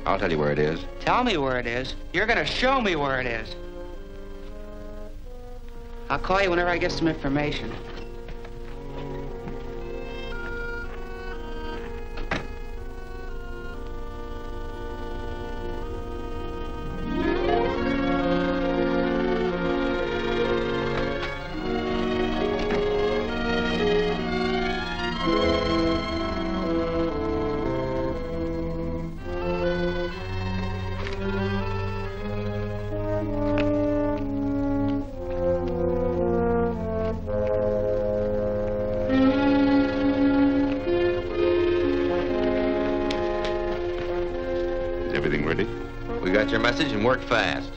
I'll tell you where it is. Tell me where it is. You're going to show me where it is. I'll call you whenever I get some information. Your message and worked fast.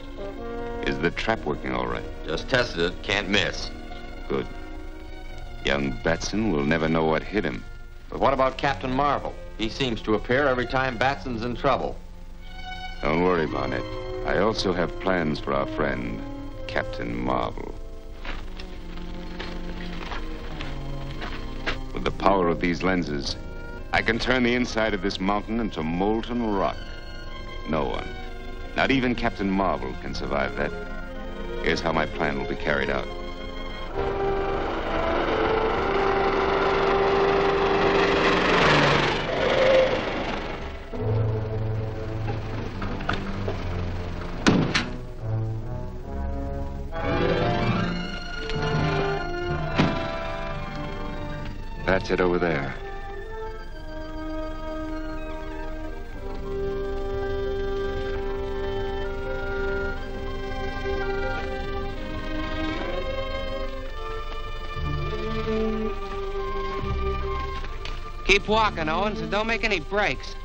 Is the trap working all right? Just tested it. Can't miss. Good. Young Batson will never know what hit him. But what about Captain Marvel? He seems to appear every time Batson's in trouble. Don't worry about it. I also have plans for our friend, Captain Marvel. With the power of these lenses, I can turn the inside of this mountain into molten rock. No one, not even Captain Marvel, can survive that. Here's how my plan will be carried out. That's it over there. Keep walking, Owens, and don't make any breaks.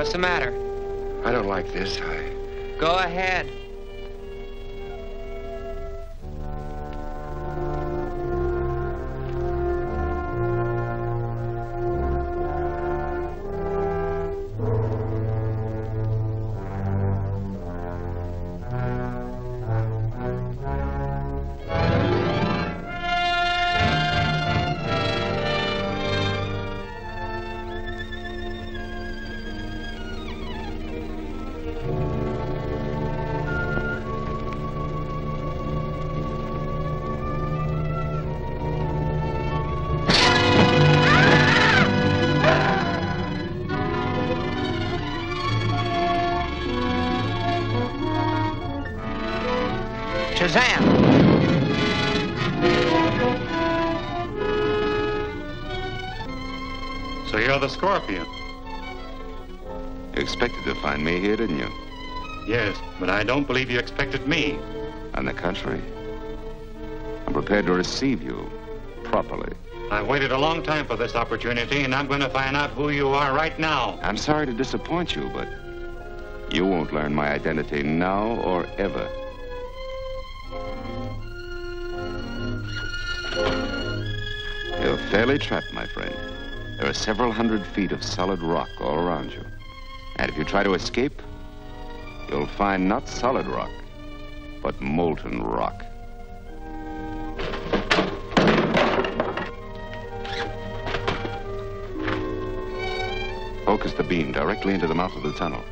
What's the matter? I don't like this. Go ahead. So you're the Scorpion? You expected to find me here, didn't you? Yes, but I don't believe you expected me. On the contrary, I'm prepared to receive you properly. I've waited a long time for this opportunity, and I'm going to find out who you are right now. I'm sorry to disappoint you, but you won't learn my identity now or ever. You're fairly trapped, my friend. There are several hundred feet of solid rock all around you. And if you try to escape, you'll find not solid rock, but molten rock. Focus the beam directly into the mouth of the tunnel.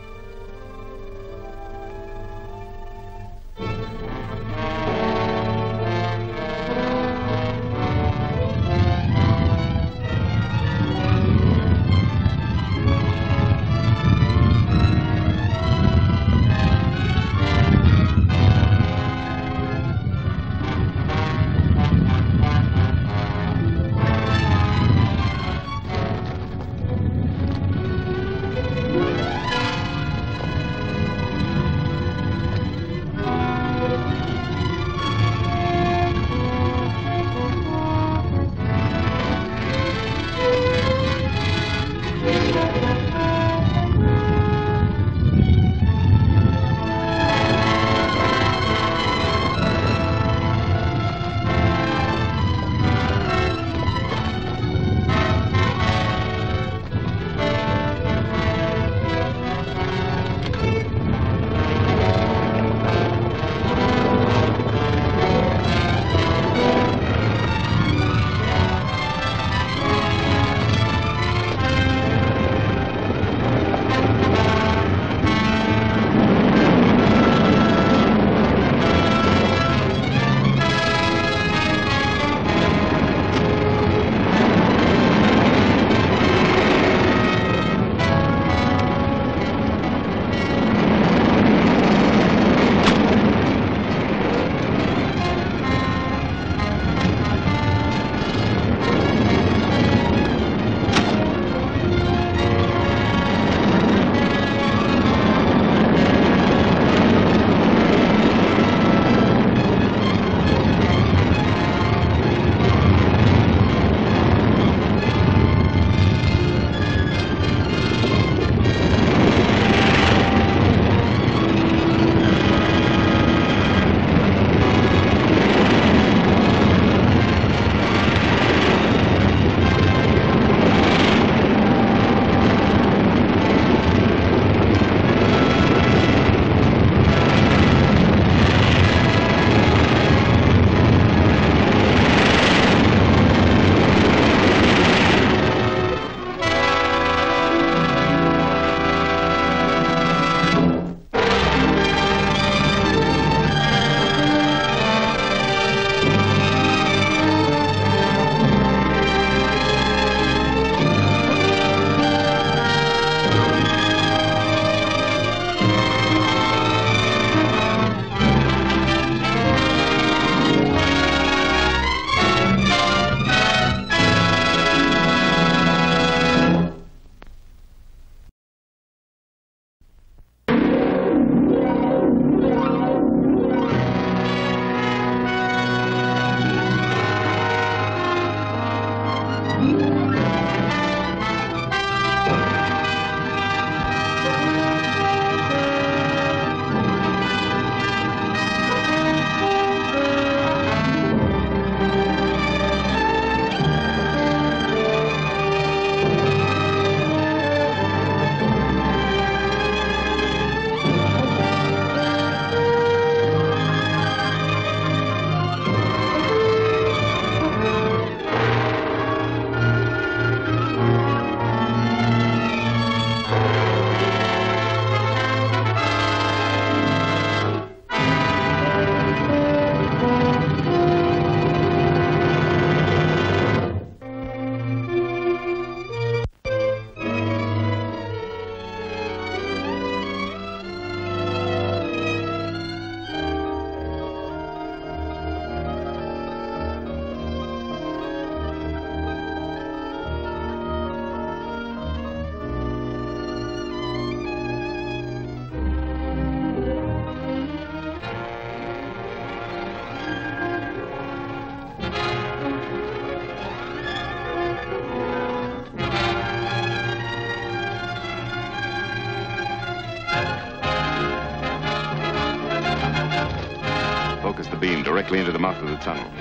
directly into the mouth of the tunnel.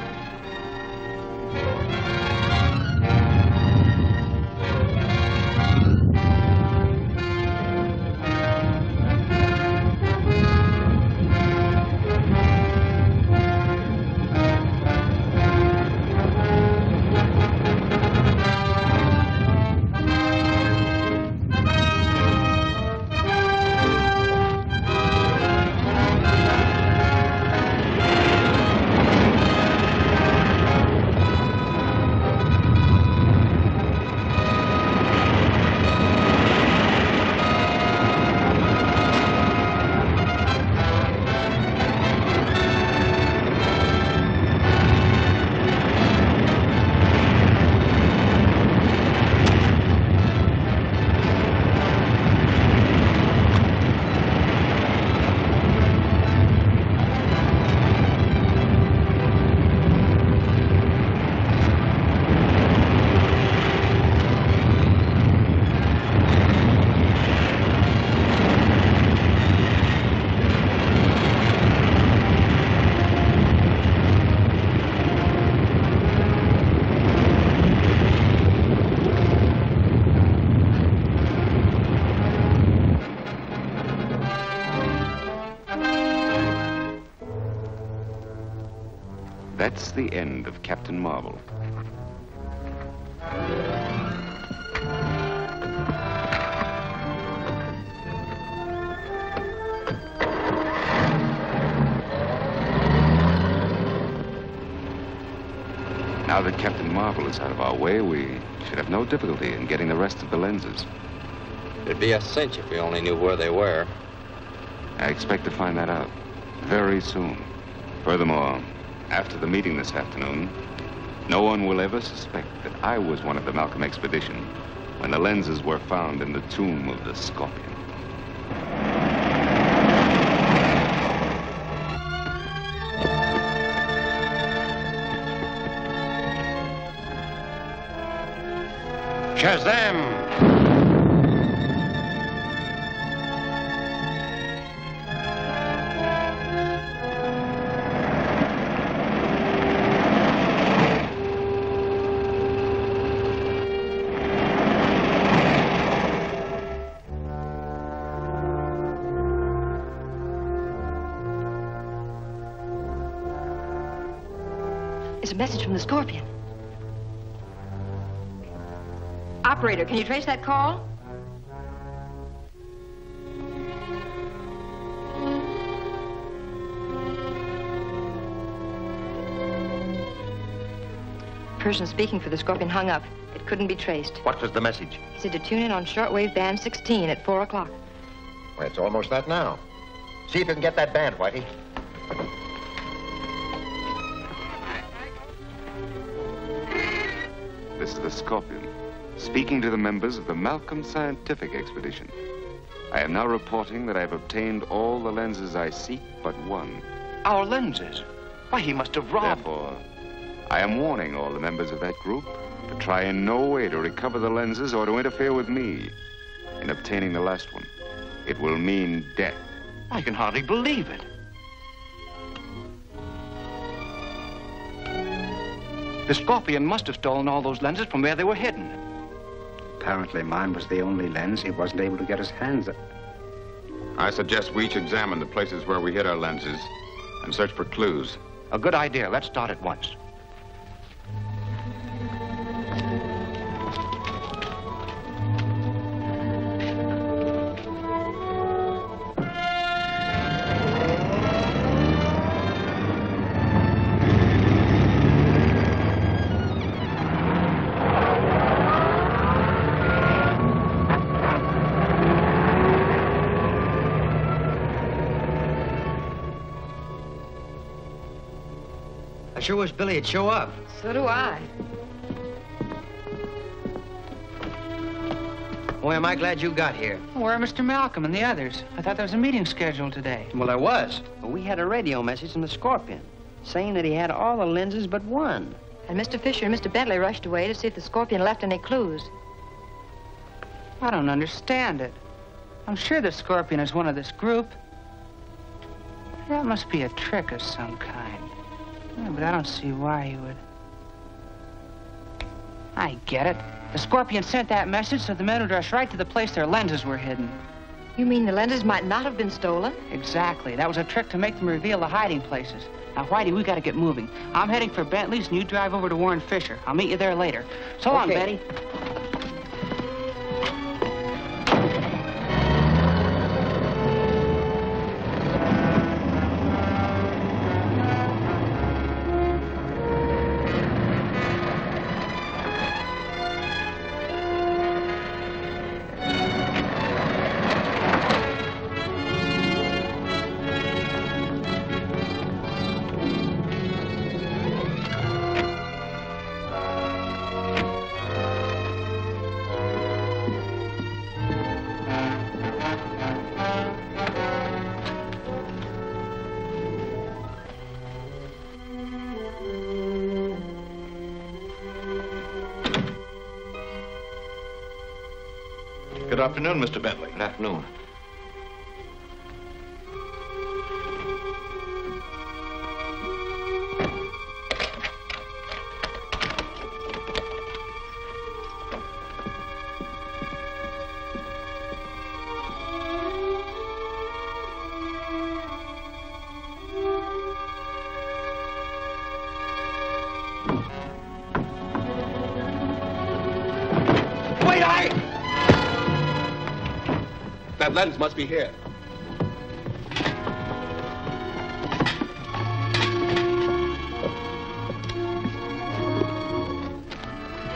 That's the end of Captain Marvel. Now that Captain Marvel is out of our way, we should have no difficulty in getting the rest of the lenses. It'd be a cinch if we only knew where they were. I expect to find that out very soon. Furthermore, after the meeting this afternoon, no one will ever suspect that I was one of the Malcolm expedition when the lenses were found in the tomb of the Scorpion. Shazam! It's a message from the Scorpion. Operator, can you trace that call? Person speaking for the Scorpion hung up. It couldn't be traced. What was the message? He said to tune in on shortwave band 16 at 4 o'clock. Well, it's almost that now. See if you can get that band, Whitey. This is the Scorpion, speaking to the members of the Malcolm Scientific Expedition. I am now reporting that I have obtained all the lenses I seek but one. Our lenses? Why, he must have robbed... Therefore, I am warning all the members of that group to try in no way to recover the lenses or to interfere with me in obtaining the last one. It will mean death. I can hardly believe it. The Scorpion must have stolen all those lenses from where they were hidden. Apparently mine was the only lens he wasn't able to get his hands on. I suggest we each examine the places where we hid our lenses and search for clues. A good idea. Let's start at once. I sure wish Billy would show up. So do I. Boy, am I glad you got here. Where are Mr. Malcolm and the others? I thought there was a meeting scheduled today. Well, there was. But we had a radio message from the Scorpion saying that he had all the lenses but one. And Mr. Fisher and Mr. Bentley rushed away to see if the Scorpion left any clues. I don't understand it. I'm sure the Scorpion is one of this group. That must be a trick of some kind. Yeah, but I don't see why he would. I get it. The Scorpion sent that message so the men would rush right to the place their lenses were hidden. You mean the lenses might not have been stolen? Exactly. That was a trick to make them reveal the hiding places. Now, Whitey, we got to get moving. I'm heading for Bentley's, and you drive over to Warren Fisher. I'll meet you there later. So long, Betty. Good afternoon, Mr. Bentley. Good afternoon. That lens must be here.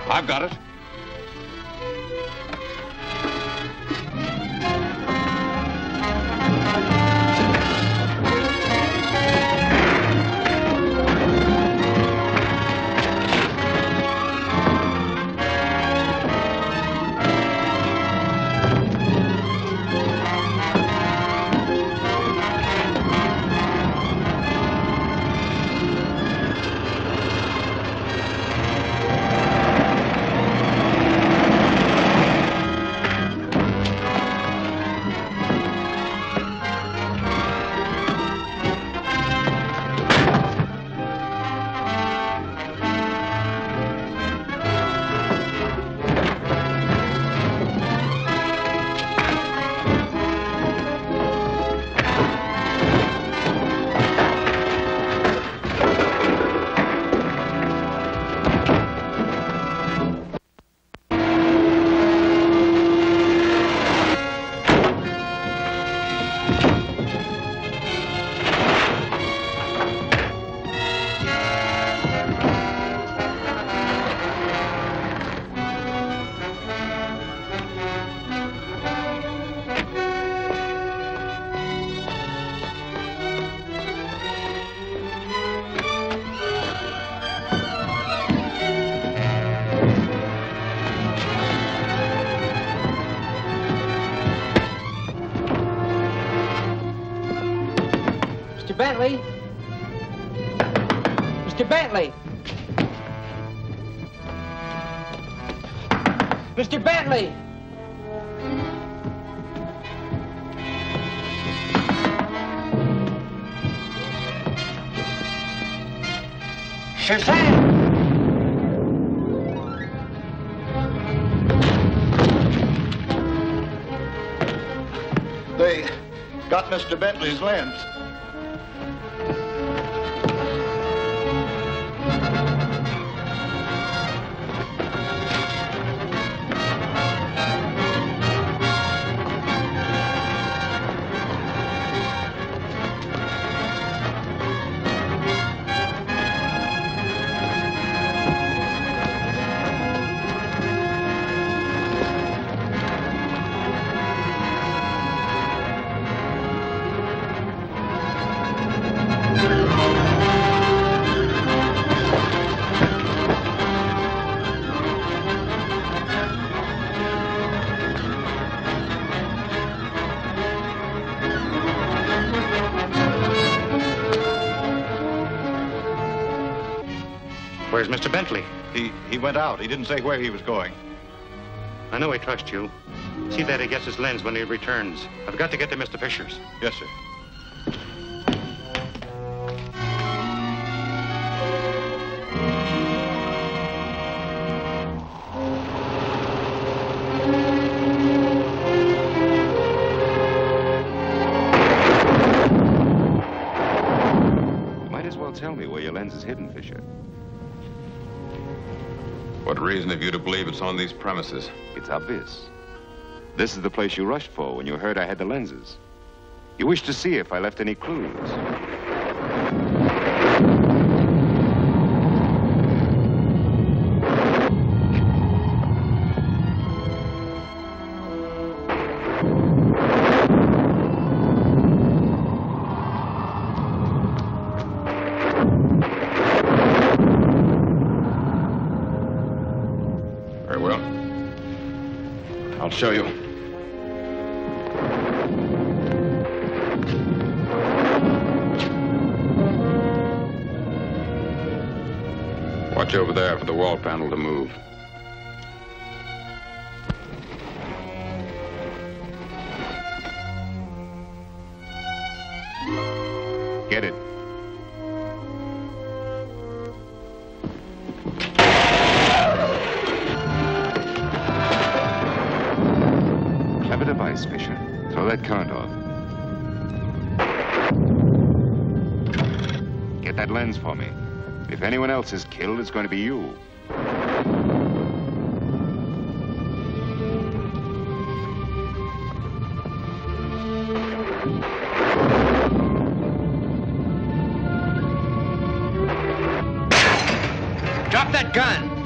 I've got it. Bentley? Mr. Bentley! Mr. Bentley! Shazam! They got Mr. Bentley's lens. Where's Mr. Bentley? He went out. He didn't say where he was going. I know I trust you. See that he gets his lens when he returns. I've got to get to Mr. Fisher's. Yes, sir. Fisher. What reason have you to believe it's on these premises? It's obvious. This is the place you rushed for when you heard I had the lenses. You wished to see if I left any clues. Very well. I'll show you. Watch over there for the wall panel to move. Get it. Clever device, Fisher. Throw that current off. Get that lens for me. If anyone else is killed, it's going to be you. Drop that gun!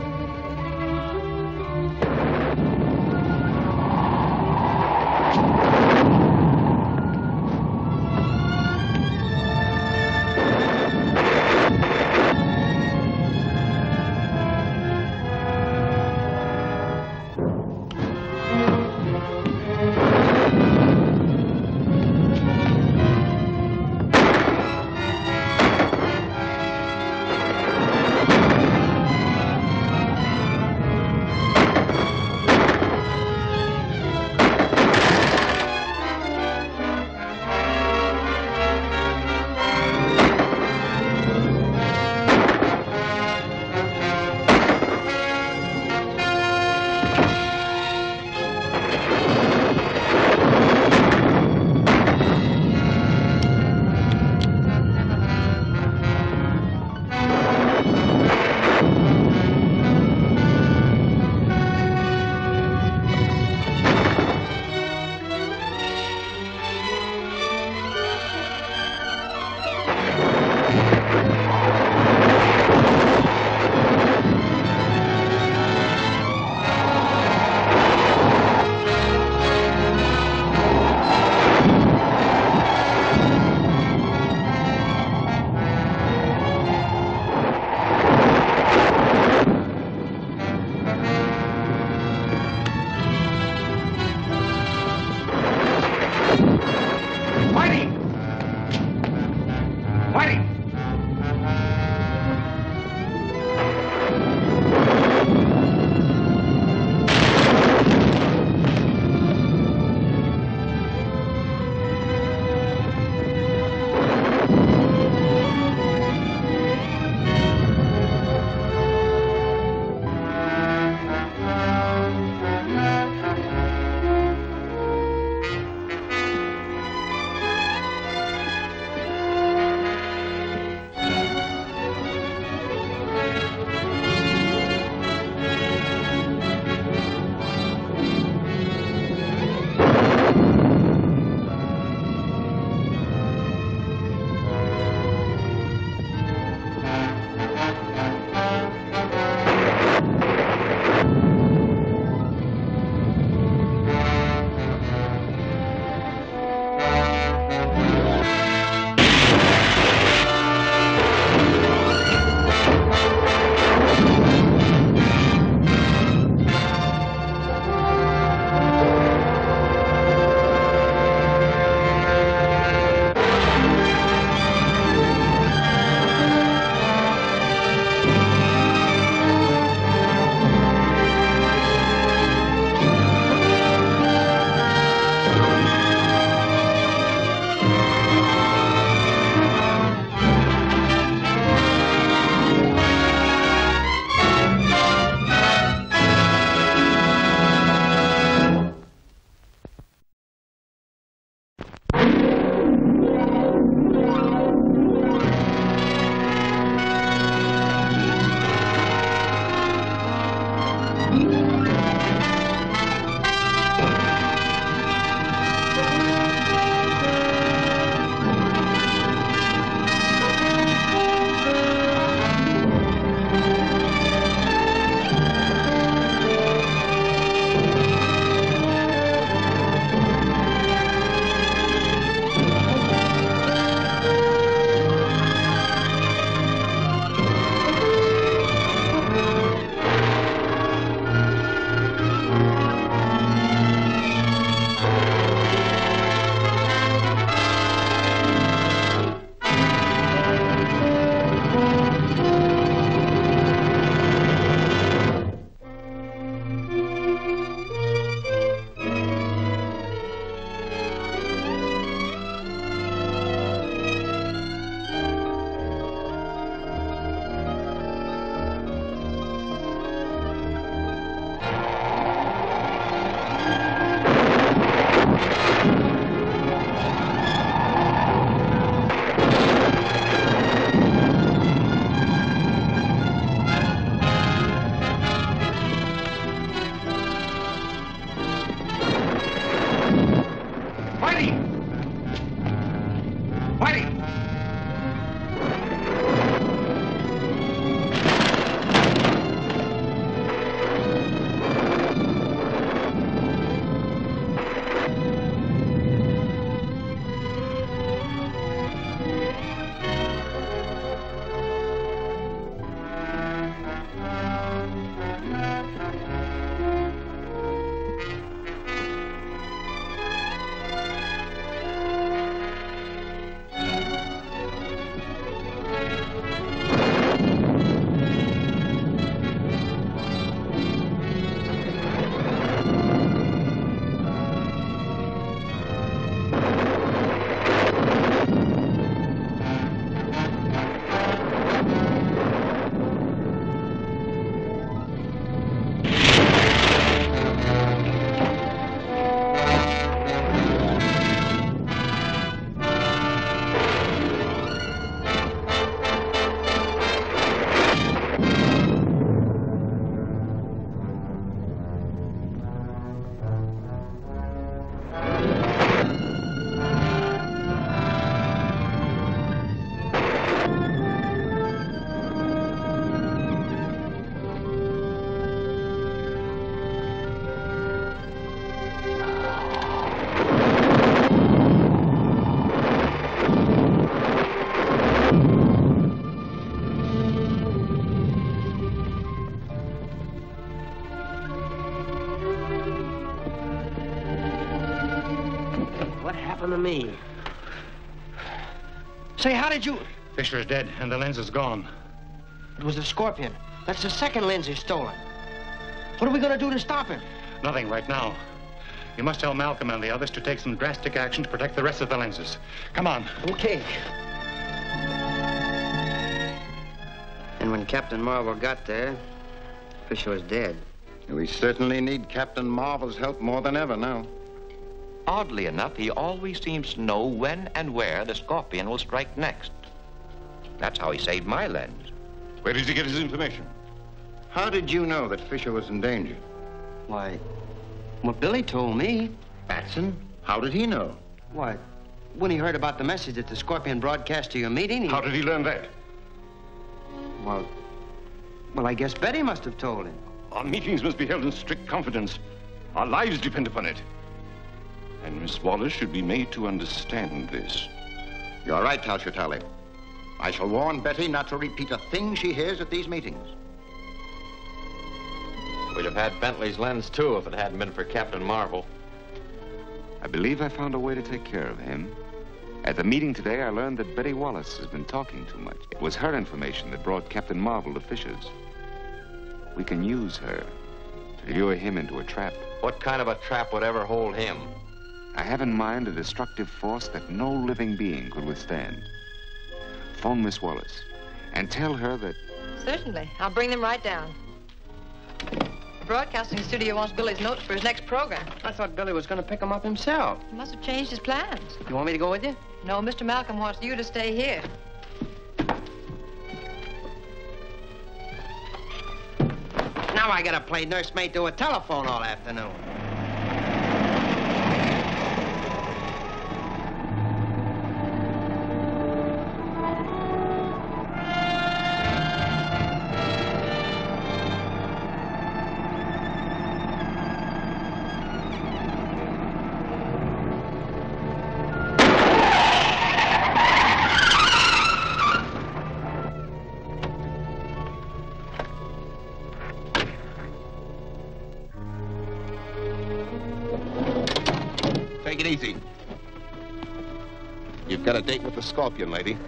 happened to me? Say, how did you... Fisher is dead, and the lens is gone. It was the Scorpion. That's the second lens he's stolen. What are we going to do to stop him? Nothing right now. You must tell Malcolm and the others to take some drastic action to protect the rest of the lenses. Come on. Okay. And when Captain Marvel got there, Fisher was dead. We certainly need Captain Marvel's help more than ever now. Oddly enough, he always seems to know when and where the Scorpion will strike next. That's how he saved my lens. Where did he get his information? How did you know that Fisher was in danger? Why, what Billy told me. Batson? How did he know? Why, when he heard about the message that the Scorpion broadcast to your meeting, he... How did he learn that? Well, I guess Betty must have told him. Our meetings must be held in strict confidence. Our lives depend upon it. And Miss Wallace should be made to understand this. You're right, Talchatali. I shall warn Betty not to repeat a thing she hears at these meetings. We'd have had Bentley's lens, too, if it hadn't been for Captain Marvel. I believe I found a way to take care of him. At the meeting today, I learned that Betty Wallace has been talking too much. It was her information that brought Captain Marvel to Fisher's. We can use her to lure him into a trap. What kind of a trap would ever hold him? I have in mind a destructive force that no living being could withstand. Phone Miss Wallace and tell her that... Certainly. I'll bring them right down. The broadcasting studio wants Billy's notes for his next program. I thought Billy was going to pick them up himself. He must have changed his plans. You want me to go with you? No, Mr. Malcolm wants you to stay here. Now I gotta play nursemaid to a telephone all afternoon. Take it easy. You've got a date with the Scorpion, lady.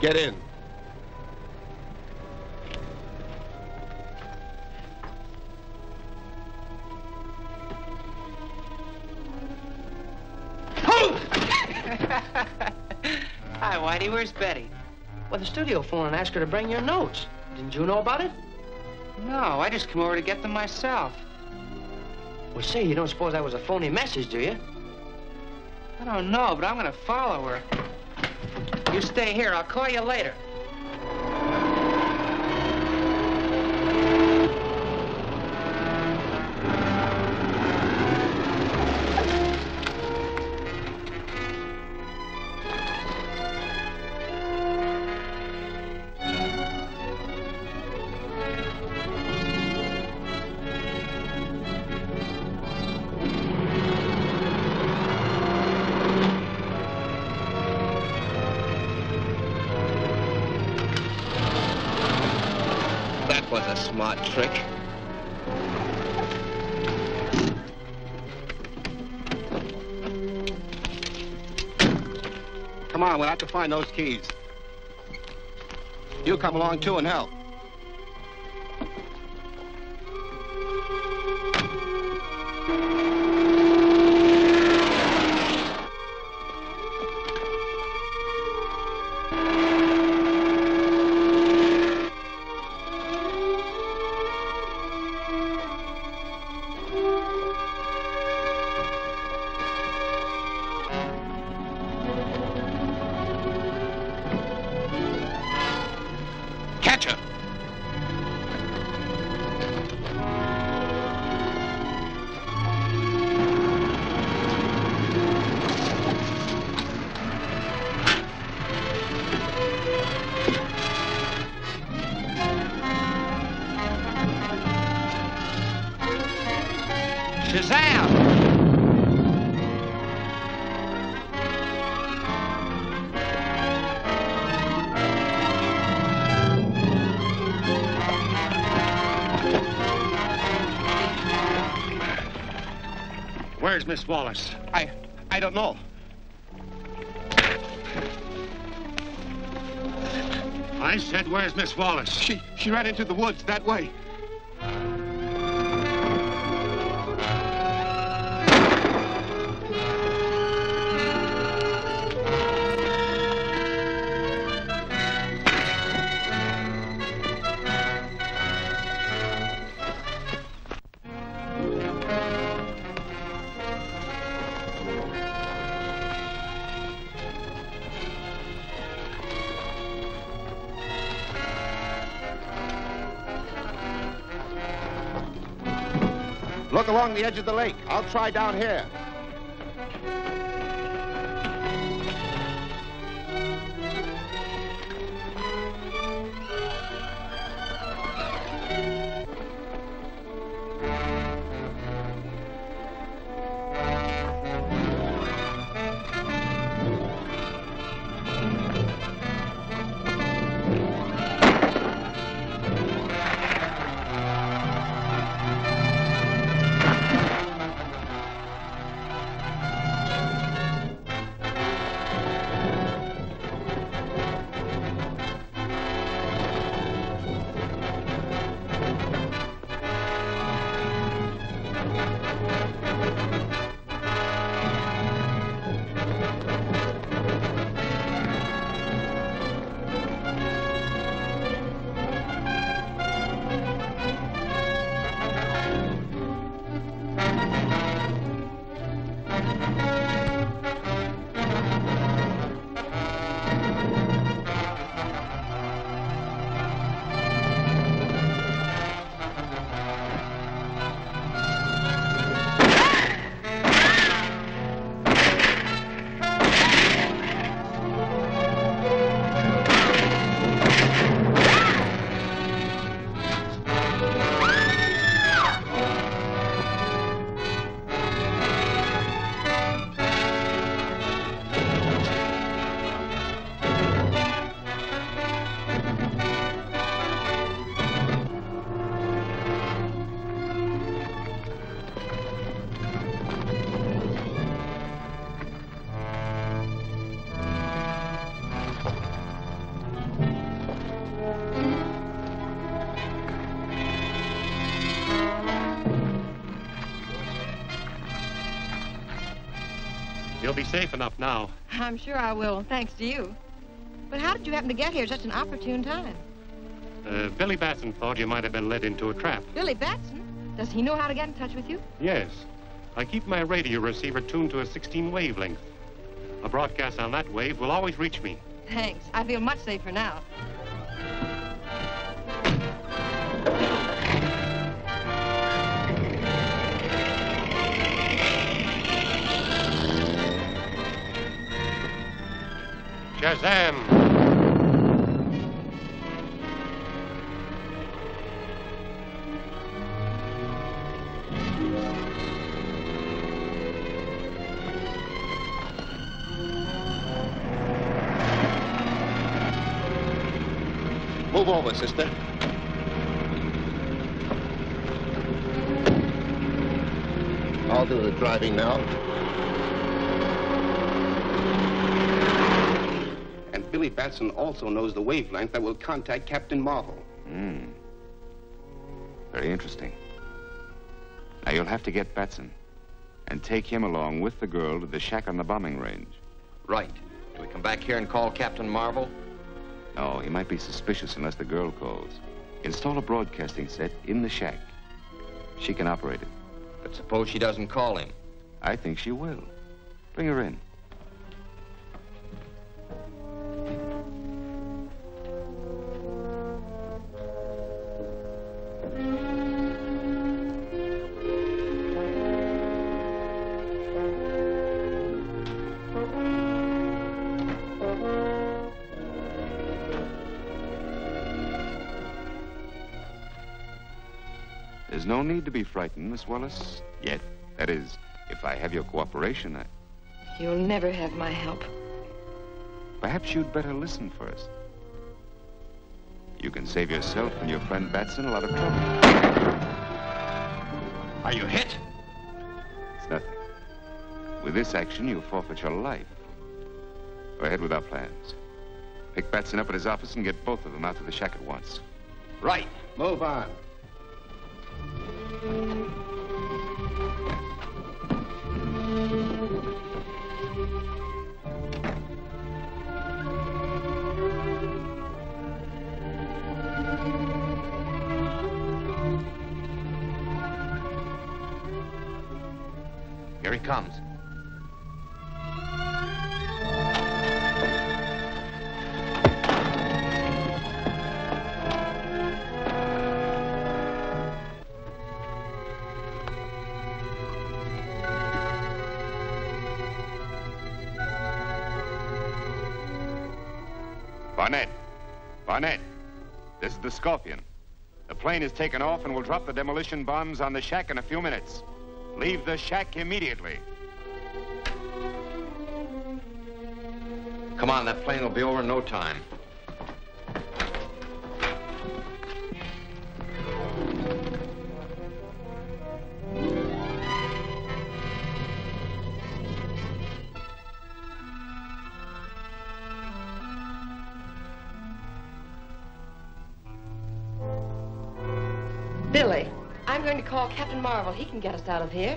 Get in. Hi, Whitey. Where's Betty? Well, the studio phoned and asked her to bring your notes. Didn't you know about it? No, I just came over to get them myself. Well, say, you don't suppose that was a phony message, do you? I don't know, but I'm gonna follow her. You stay here. I'll call you later. Was a smart trick. Come on, we'll have to find those keys. You come along, too, and help. Where's Miss Wallace? I don't know. I said, where's Miss Wallace? She ran into the woods that way. Look along the edge of the lake. I'll try down here. You'll be safe enough now. I'm sure I will, thanks to you. But how did you happen to get here at such an opportune time? Billy Batson thought you might have been led into a trap. Billy Batson? Does he know how to get in touch with you? Yes. I keep my radio receiver tuned to a 16 wavelength. A broadcast on that wave will always reach me. Thanks. I feel much safer now. Shazam! Move over, sister. I'll do the driving now. And Billy Batson also knows the wavelength that will contact Captain Marvel. Very interesting. Now, you'll have to get Batson and take him along with the girl to the shack on the bombing range. Right. Do we come back here and call Captain Marvel? No, he might be suspicious unless the girl calls. Install a broadcasting set in the shack. She can operate it. But suppose she doesn't call him? I think she will. Bring her in. There's no need to be frightened, Miss Wallace, yet. That is, if I have your cooperation, You'll never have my help. Perhaps you'd better listen first. You can save yourself and your friend Batson a lot of trouble. Are you hit? It's nothing. With this action, you forfeit your life. Go ahead with our plans. Pick Batson up at his office and get both of them out to the shack at once. Right. Move on. Here he comes. Barnett, this is the Scorpion. The plane is taken off and will drop the demolition bombs on the shack in a few minutes. Leave the shack immediately. Come on, that plane will be over in no time. Billy, I'm going to call Captain Marvel. He can get us out of here.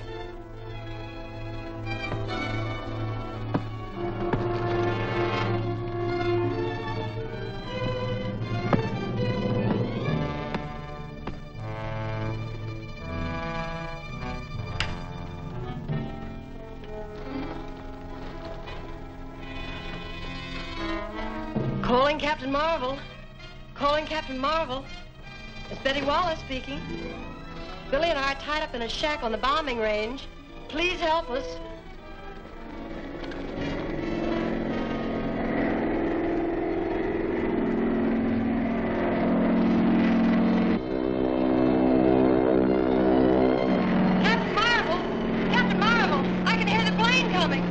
Calling Captain Marvel. Calling Captain Marvel. It's Betty Wallace speaking. Billy and I are tied up in a shack on the bombing range. Please help us. Captain Marvel! Captain Marvel! I can hear the plane coming.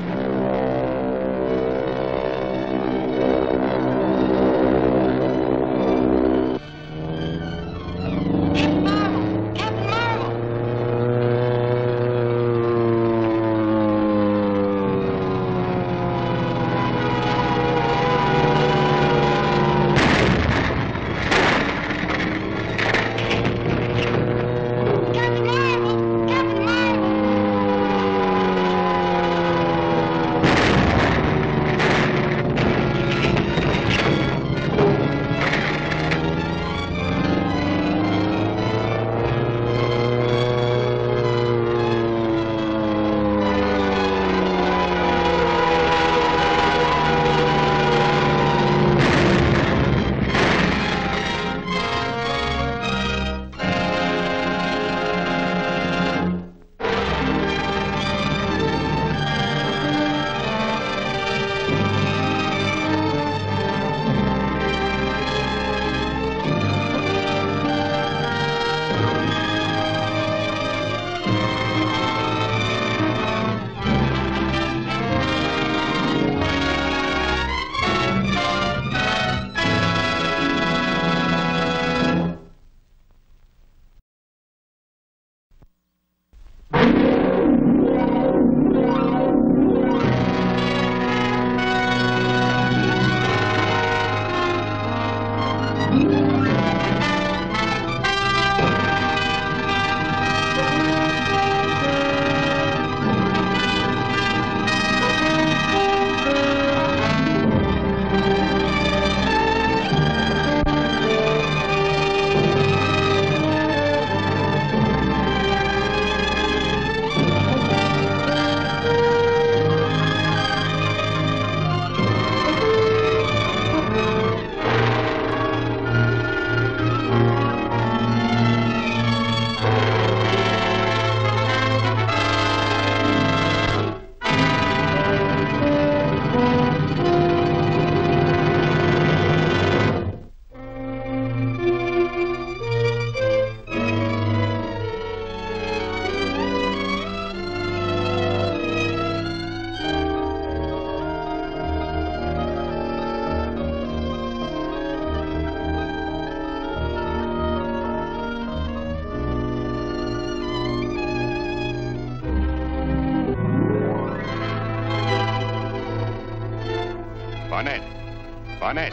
Barnett. Barnett,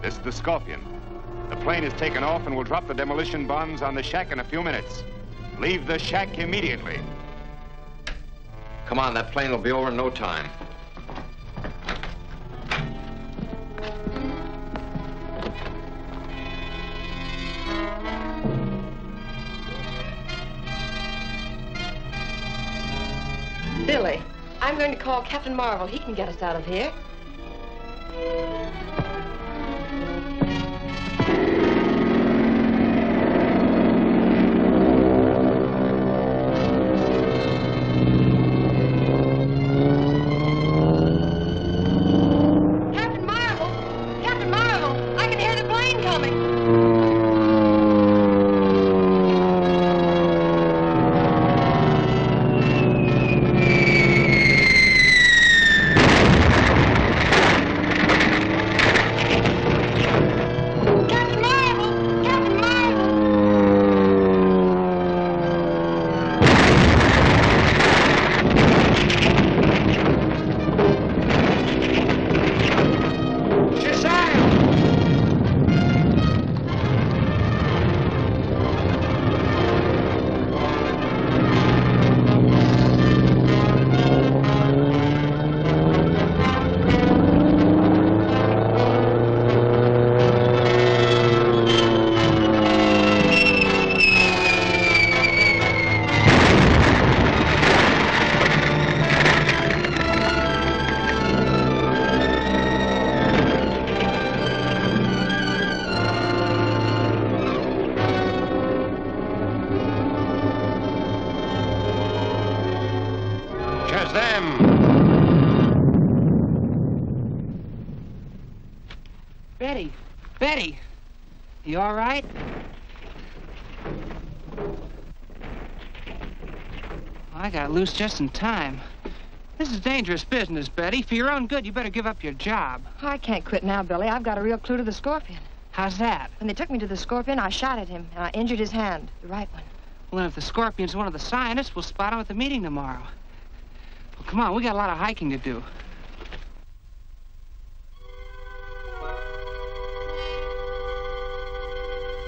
this is the Scorpion. The plane is taken off and will drop the demolition bombs on the shack in a few minutes. Leave the shack immediately. Come on, that plane will be over in no time. Billy, I'm going to call Captain Marvel. He can get us out of here. Captain Marvel! Captain Marvel! I can hear the plane coming! Betty! Betty! You all right? I got loose just in time. This is dangerous business, Betty. For your own good, you better give up your job. I can't quit now, Billy. I've got a real clue to the Scorpion. How's that? When they took me to the Scorpion, I shot at him, and I injured his hand, the right one. Well, then if the Scorpion's one of the scientists, we'll spot him at the meeting tomorrow. Well, come on, we got a lot of hiking to do.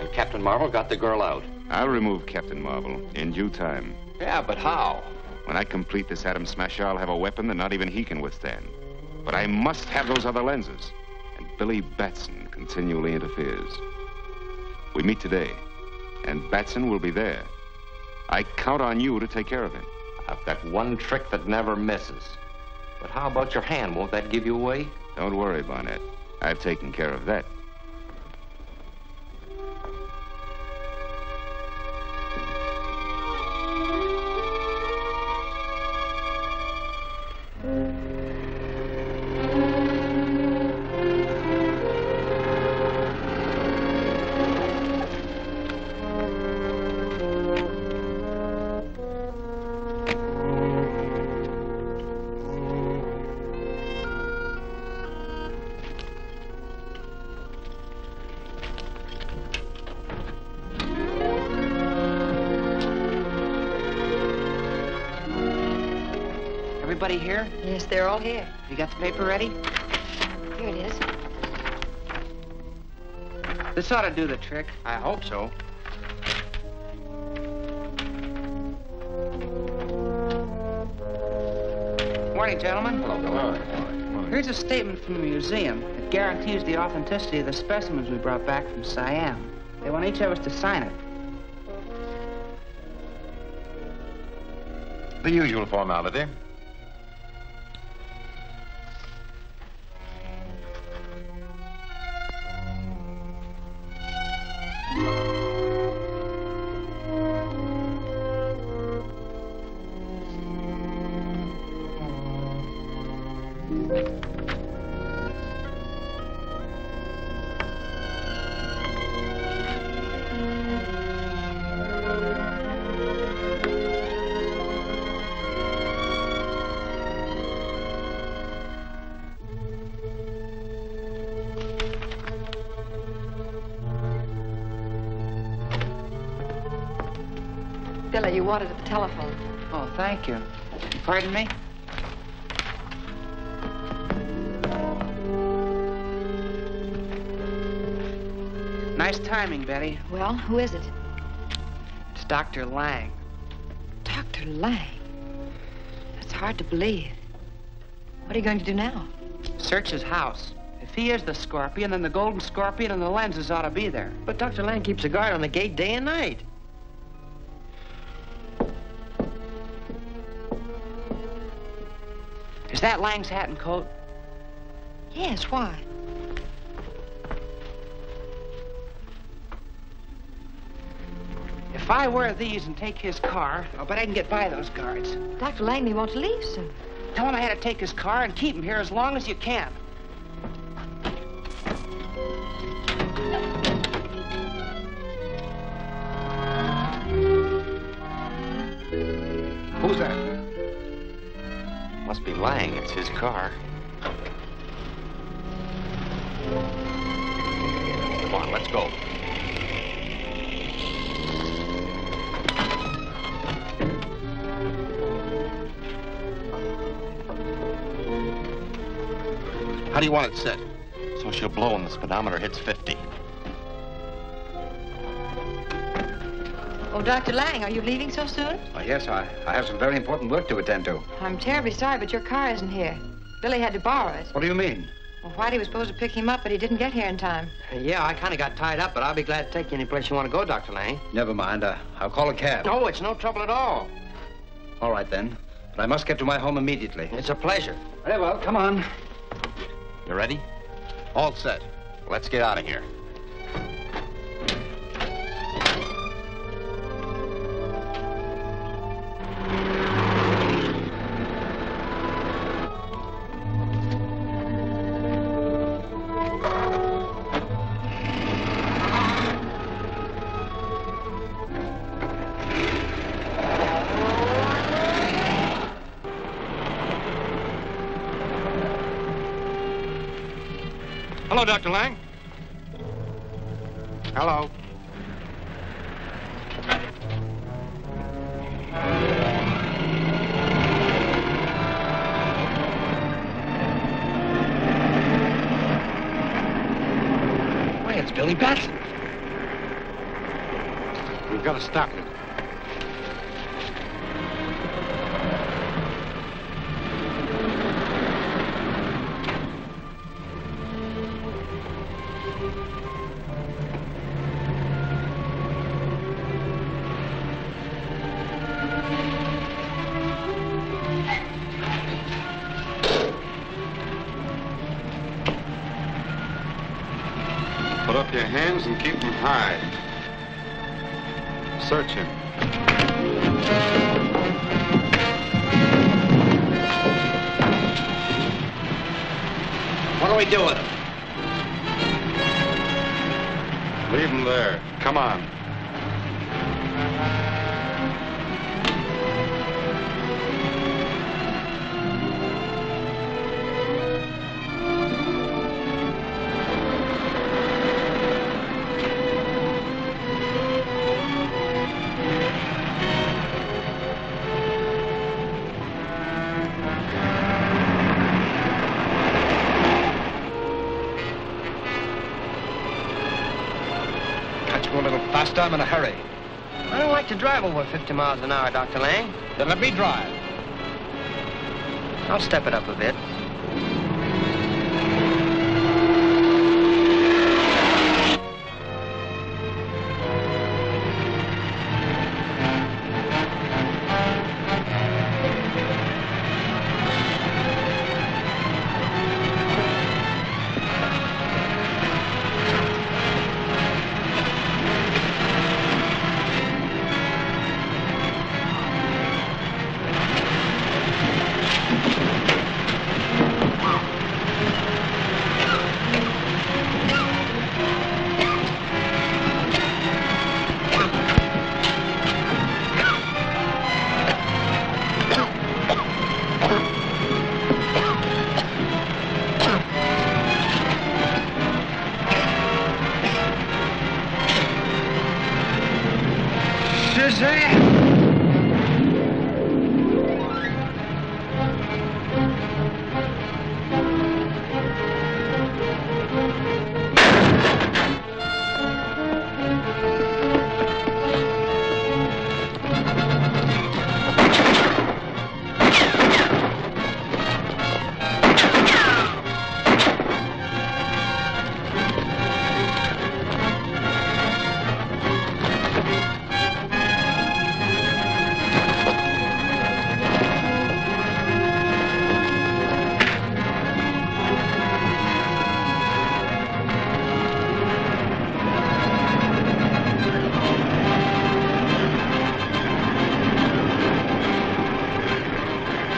And Captain Marvel got the girl out. I'll remove Captain Marvel in due time. Yeah, but how? When I complete this atom smasher, I'll have a weapon that not even he can withstand. But I must have those other lenses. And Billy Batson continually interferes. We meet today, and Batson will be there. I count on you to take care of him. I've got one trick that never misses. But how about your hand? Won't that give you away? Don't worry, Barnett. I've taken care of that. Everybody here? Yes, they're all here. You got the paper ready? Here it is. This ought to do the trick. I hope so. Morning, gentlemen. Hello. Here's a statement from the museum. It guarantees the authenticity of the specimens we brought back from Siam. They want each of us to sign it. The usual formality. Billy, you wanted at the telephone. Oh, thank you. Pardon me? Nice timing, Betty. Well, who is it? It's Dr. Lang. Dr. Lang? That's hard to believe. What are you going to do now? Search his house. If he is the Scorpion, then the Golden Scorpion and the lenses ought to be there. But Dr. Lang keeps a guard on the gate day and night. Is that Lang's hat and coat? Yes, why? If I wear these and take his car, I'll bet I can get by those guards. Dr. Lang may want to leave soon. Tell him I had to take his car and keep him here as long as you can. Who's that? Must be Lang. It's his car. Come on, let's go. How do you want it set? So she'll blow when the speedometer hits 50. Oh, Dr. Lang, are you leaving so soon? Yes, I have some very important work to attend to. I'm terribly sorry, but your car isn't here. Billy had to borrow it. What do you mean? Well, Whitey was supposed to pick him up, but he didn't get here in time. Yeah, I kind of got tied up, but I'll be glad to take you any place you want to go, Dr. Lang. Never mind. I'll call a cab. No, it's no trouble at all. All right, then. But I must get to my home immediately. It's a pleasure. Very well, come on. You ready? All set. Let's get out of here. Hello, Dr. Lang. Hello. Why, it's Billy Batson. We've got to stop him. Put up your hands and keep them high. Search him. What do we do with him? Leave him there. Come on. I'm in a hurry. I don't like to drive over 50 miles an hour, Dr. Lang. Then let me drive. I'll step it up a bit.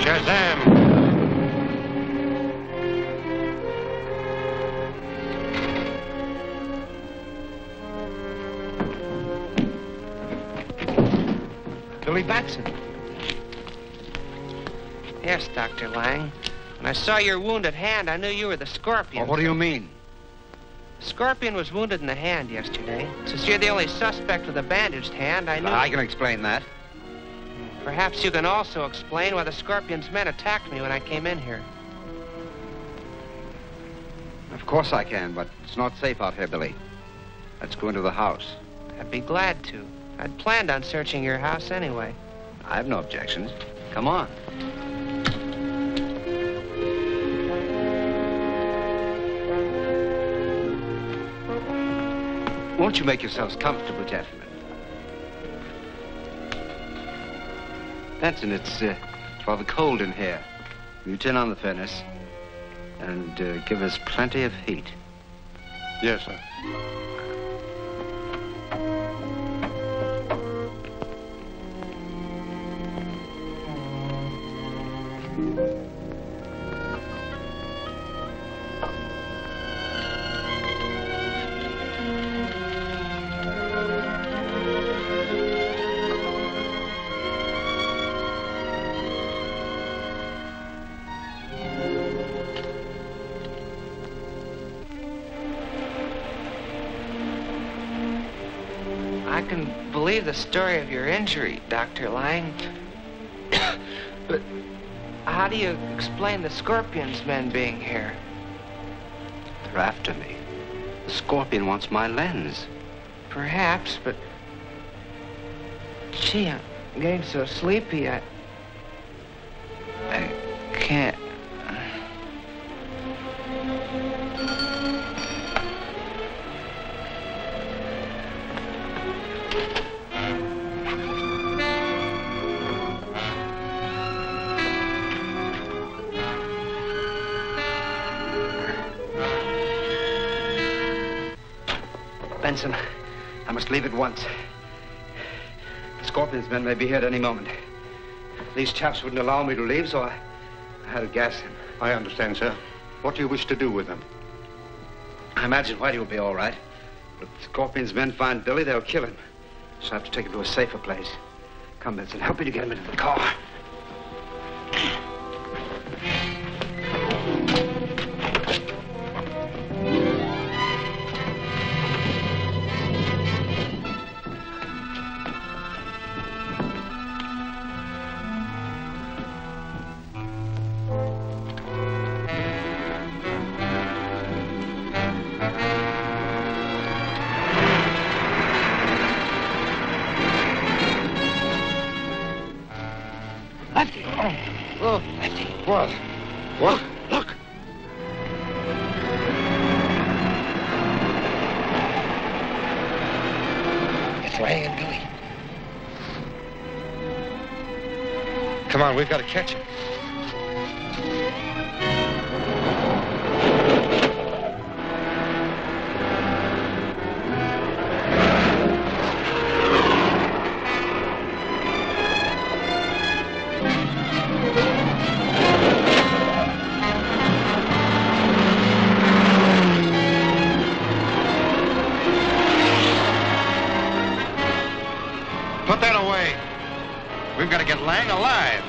Shazam! Billy Batson. Yes, Dr. Lang. When I saw your wounded hand, I knew you were the Scorpion. Oh, what do you mean? Scorpion was wounded in the hand yesterday. Since you're the only suspect with a bandaged hand, I knew... I can explain that. Perhaps you can also explain why the Scorpion's men attacked me when I came in here. Of course I can, but it's not safe out here, Billy. Let's go into the house. I'd be glad to. I'd planned on searching your house anyway. I have no objections. Come on. Won't you make yourselves comfortable, gentlemen? Benson, it's rather cold in here. You turn on the furnace and give us plenty of heat. Yes, sir. I can believe the story of your injury, Dr. Lang. But how do you explain the Scorpion's men being here? They're after me. The Scorpion wants my lens. Perhaps, but... Gee, I'm getting so sleepy, I can't... Benson, I must leave at once. The Scorpion's men may be here at any moment. These chaps wouldn't allow me to leave, so I had to gas them. I understand, sir. What do you wish to do with them? I imagine Whitey will be all right. But if the Scorpion's men find Billy, they'll kill him. So I have to take him to a safer place. Come, Benson, help me to get him into the car. What? What? Look! It's Lang and Billy. Come on, we've got to catch him. Put that away. We've got to get Lang alive.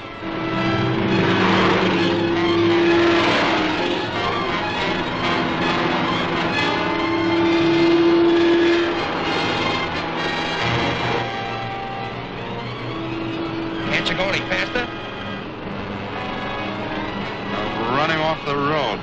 Can't you go any faster? I'm running off the road.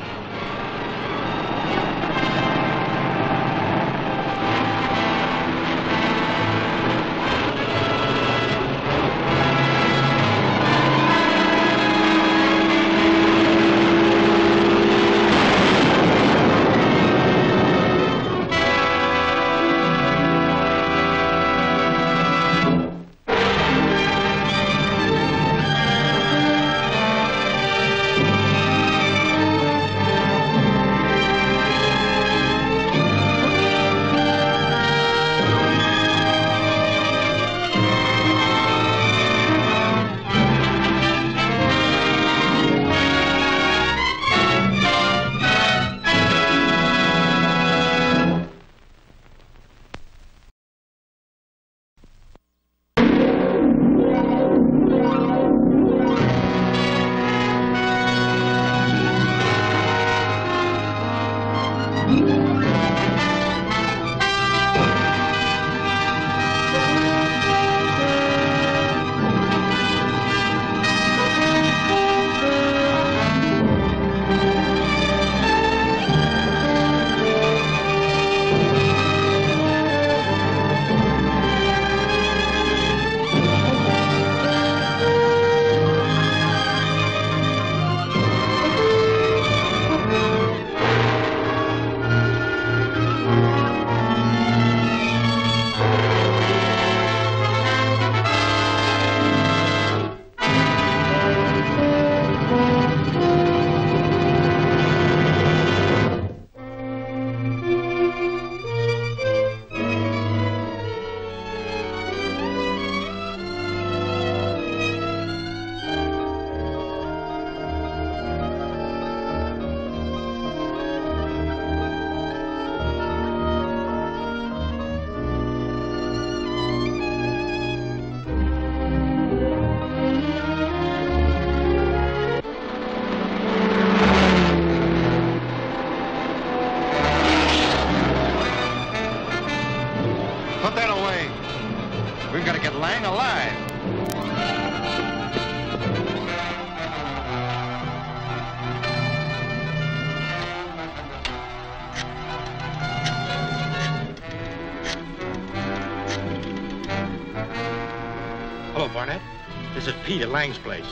This is Pete at Lang's place.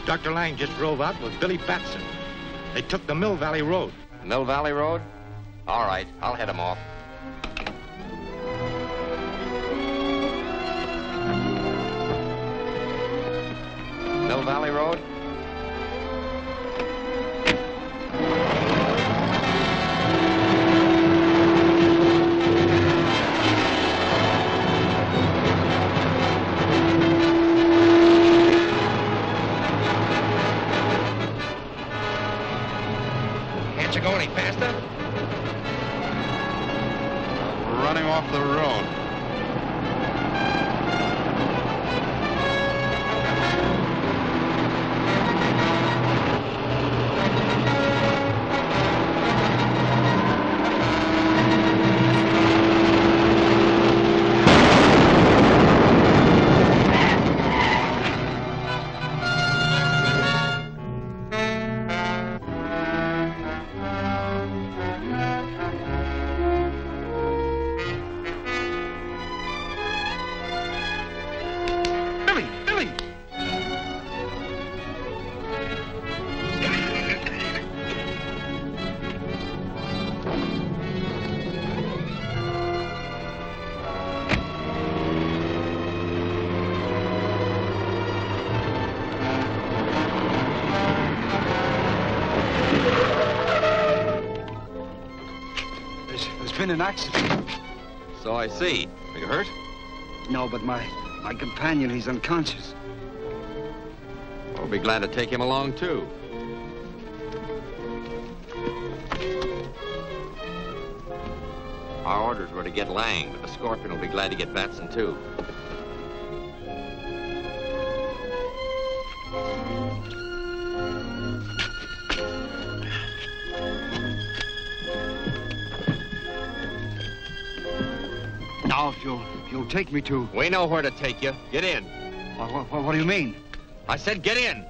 Dr. Lang just drove out with Billy Batson. They took the Mill Valley Road. Mill Valley Road? All right, I'll head them off. Mill Valley Road? Can't you go any faster? I'm running off the road. Been an accident. So I see. Are you hurt? No, but my companion, he's unconscious. We'll be glad to take him along, too. Our orders were to get Lang, but the Scorpion will be glad to get Batson, too. Now, if you'll take me to... We know where to take you. Get in. What do you mean? I said get in.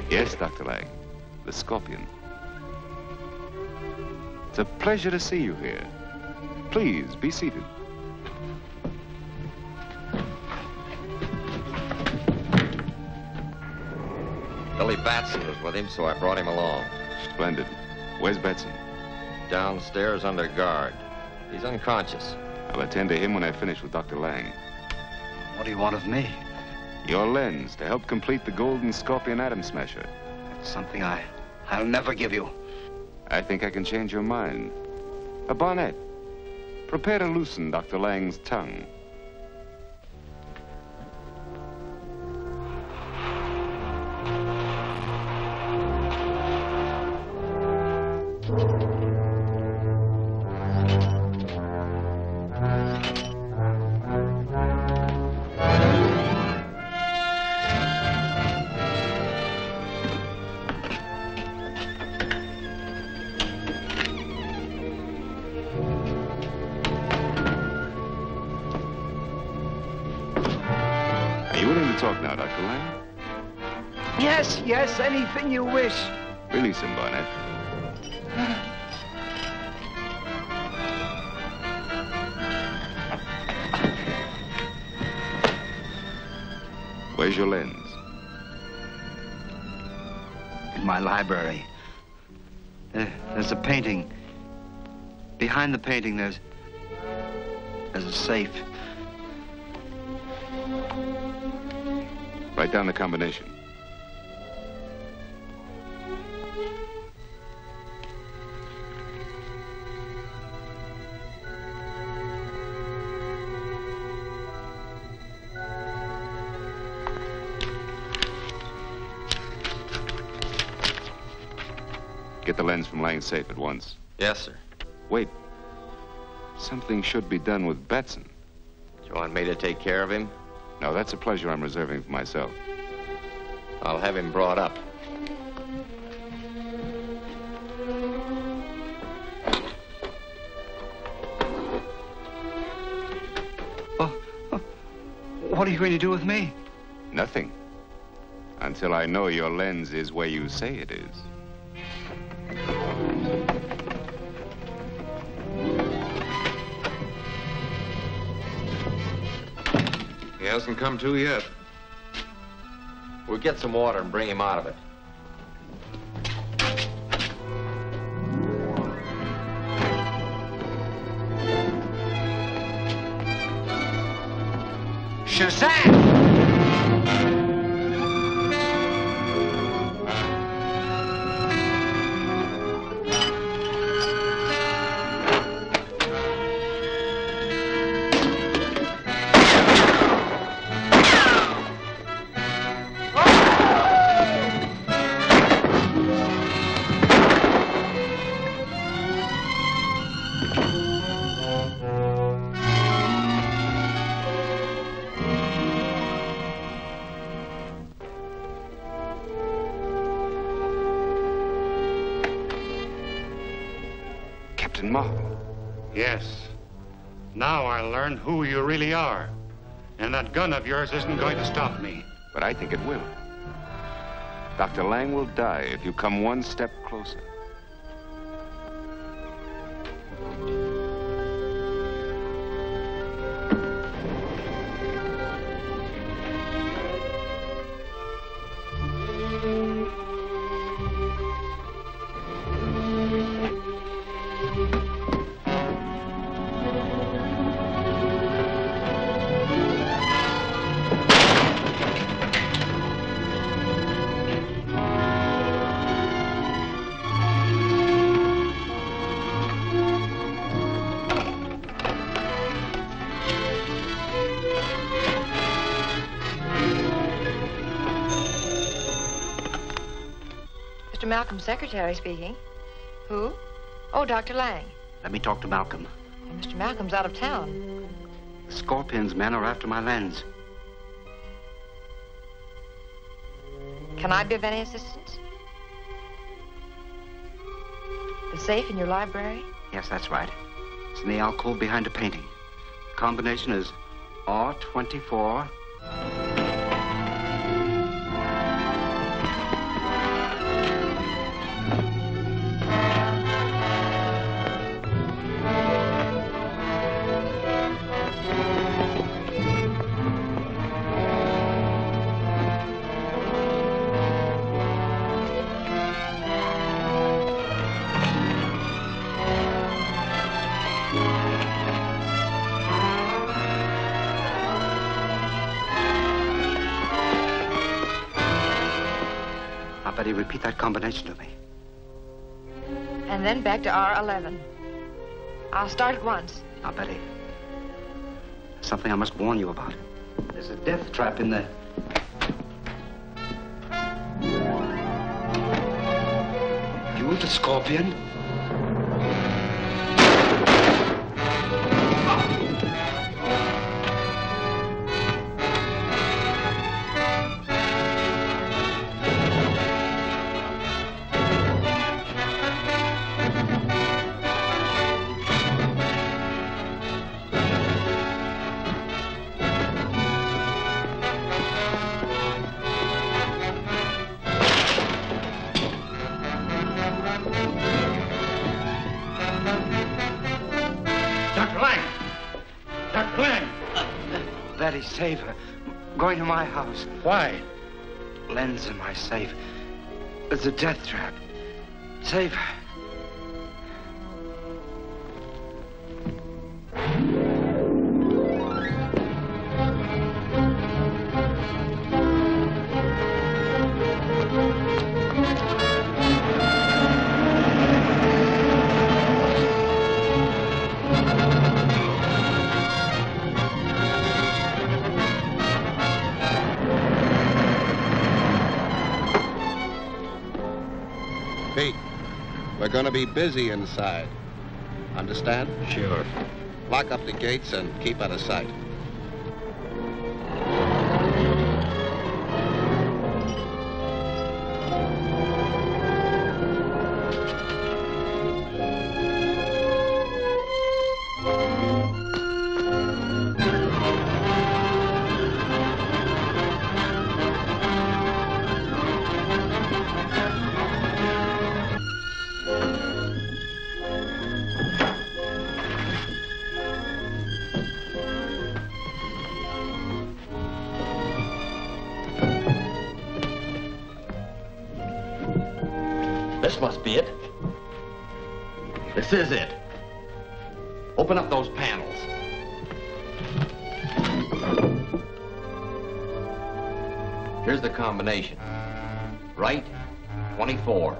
Yes, Dr. Lang. The Scorpion. It's a pleasure to see you here. Please, be seated. Billy Batson was with him, so I brought him along. Splendid. Where's Batson? Downstairs under guard. He's unconscious. I'll attend to him when I finish with Dr. Lang. What do you want of me? Your lens to help complete the Golden Scorpion Atom Smasher. That's something I'll never give you. I think I can change your mind. A Barnett. Prepare to loosen Dr. Lang's tongue. Talk now, Dr. Lang. Yes, anything you wish. Release him, Barnett. Where's your lens? In my library. There's a painting. Behind the painting, there's a safe. Write down the combination. Get the lens from Lang's safe at once. Yes, sir. Wait. Something should be done with Batson. Do you want me to take care of him? No, that's a pleasure I'm reserving for myself. I'll have him brought up. What are you going to do with me? Nothing. Until I know your lens is where you say it is. He hasn't come to yet. We'll get some water and bring him out of it. Shazam! Yes. Now I'll learn who you really are. And that gun of yours isn't going to stop me. But I think it will. Dr. Lang will die if you come one step closer. Malcolm's secretary speaking. Who? Oh, Dr. Lang. Let me talk to Malcolm. Well, Mr. Malcolm's out of town. The Scorpion's men are after my lens. Can I be of any assistance? The safe in your library? Yes, that's right. It's in the alcove behind a painting. The combination is R24. Repeat that combination to me. And then back to R11. I'll start at once. Now, Betty, there's something I must warn you about. There's a death trap in there. You the Scorpion? Save her. I'm going to my house. Why? Lens in my safe. There's a death trap. Save her. We're going to be busy inside. Understand? Sure. Lock up the gates and keep out of sight. This must be it. This is it. Open up those panels. Here's the combination. Right, 24.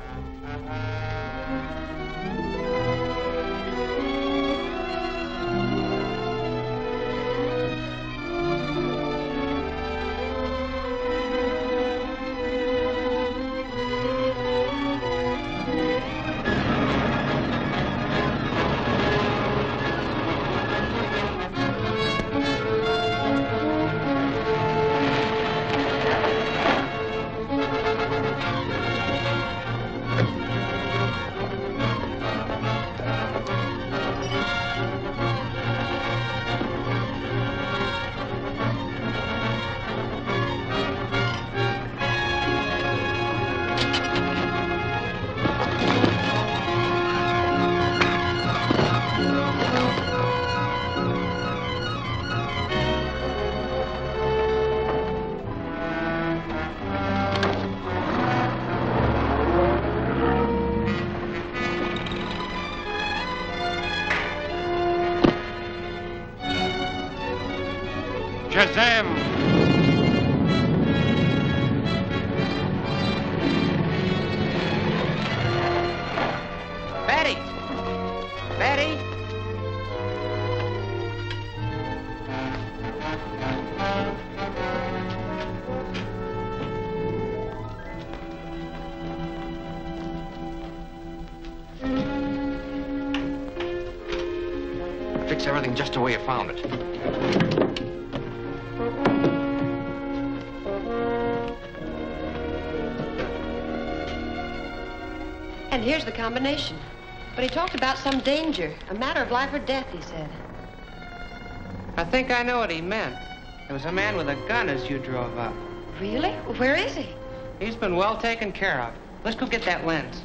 Shazam! Betty! Betty! Fix everything just the way you found it. And here's the combination. But he talked about some danger, a matter of life or death, he said. I think I know what he meant. It was a man with a gun as you drove up. Really? Where is he? He's been well taken care of. Let's go get that lens.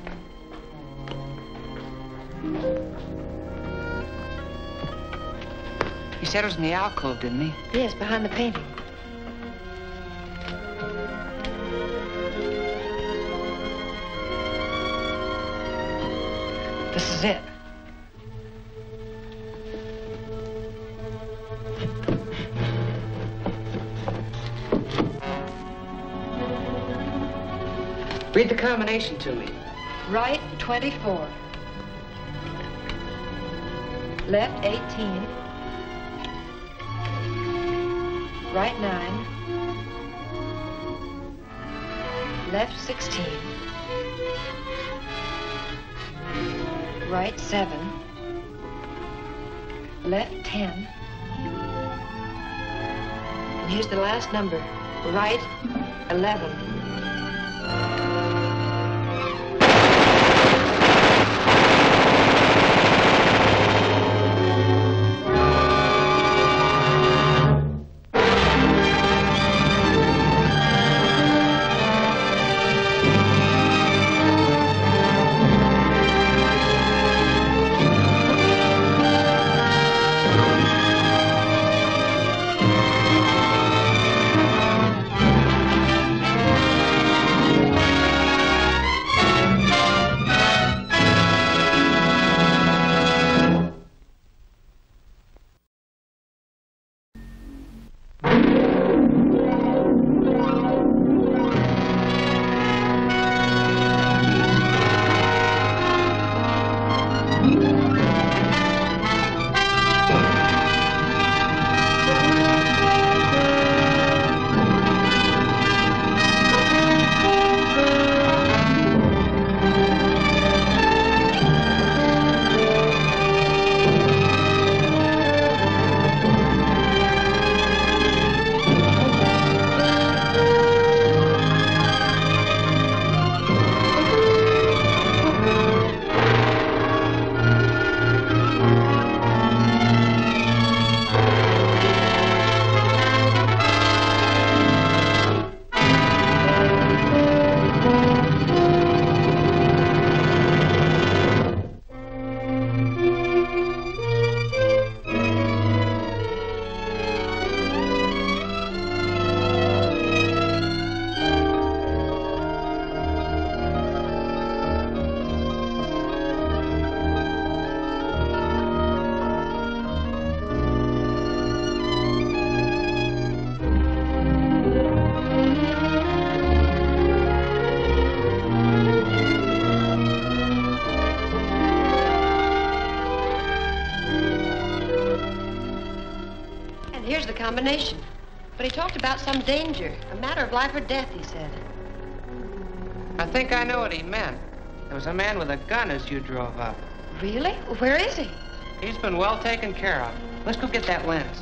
He said it was in the alcove, didn't he? Yes, behind the painting. This is it. Read the combination to me. Right, 24. Left, 18. Right, 9. Left, 16. Right, 7. Left, 10. And here's the last number. Right, 11. combination. But he talked about some danger, a matter of life or death, he said. I think I know what he meant. There was a man with a gun as you drove up. Really? Where is he? He's been well taken care of. Let's go get that lens.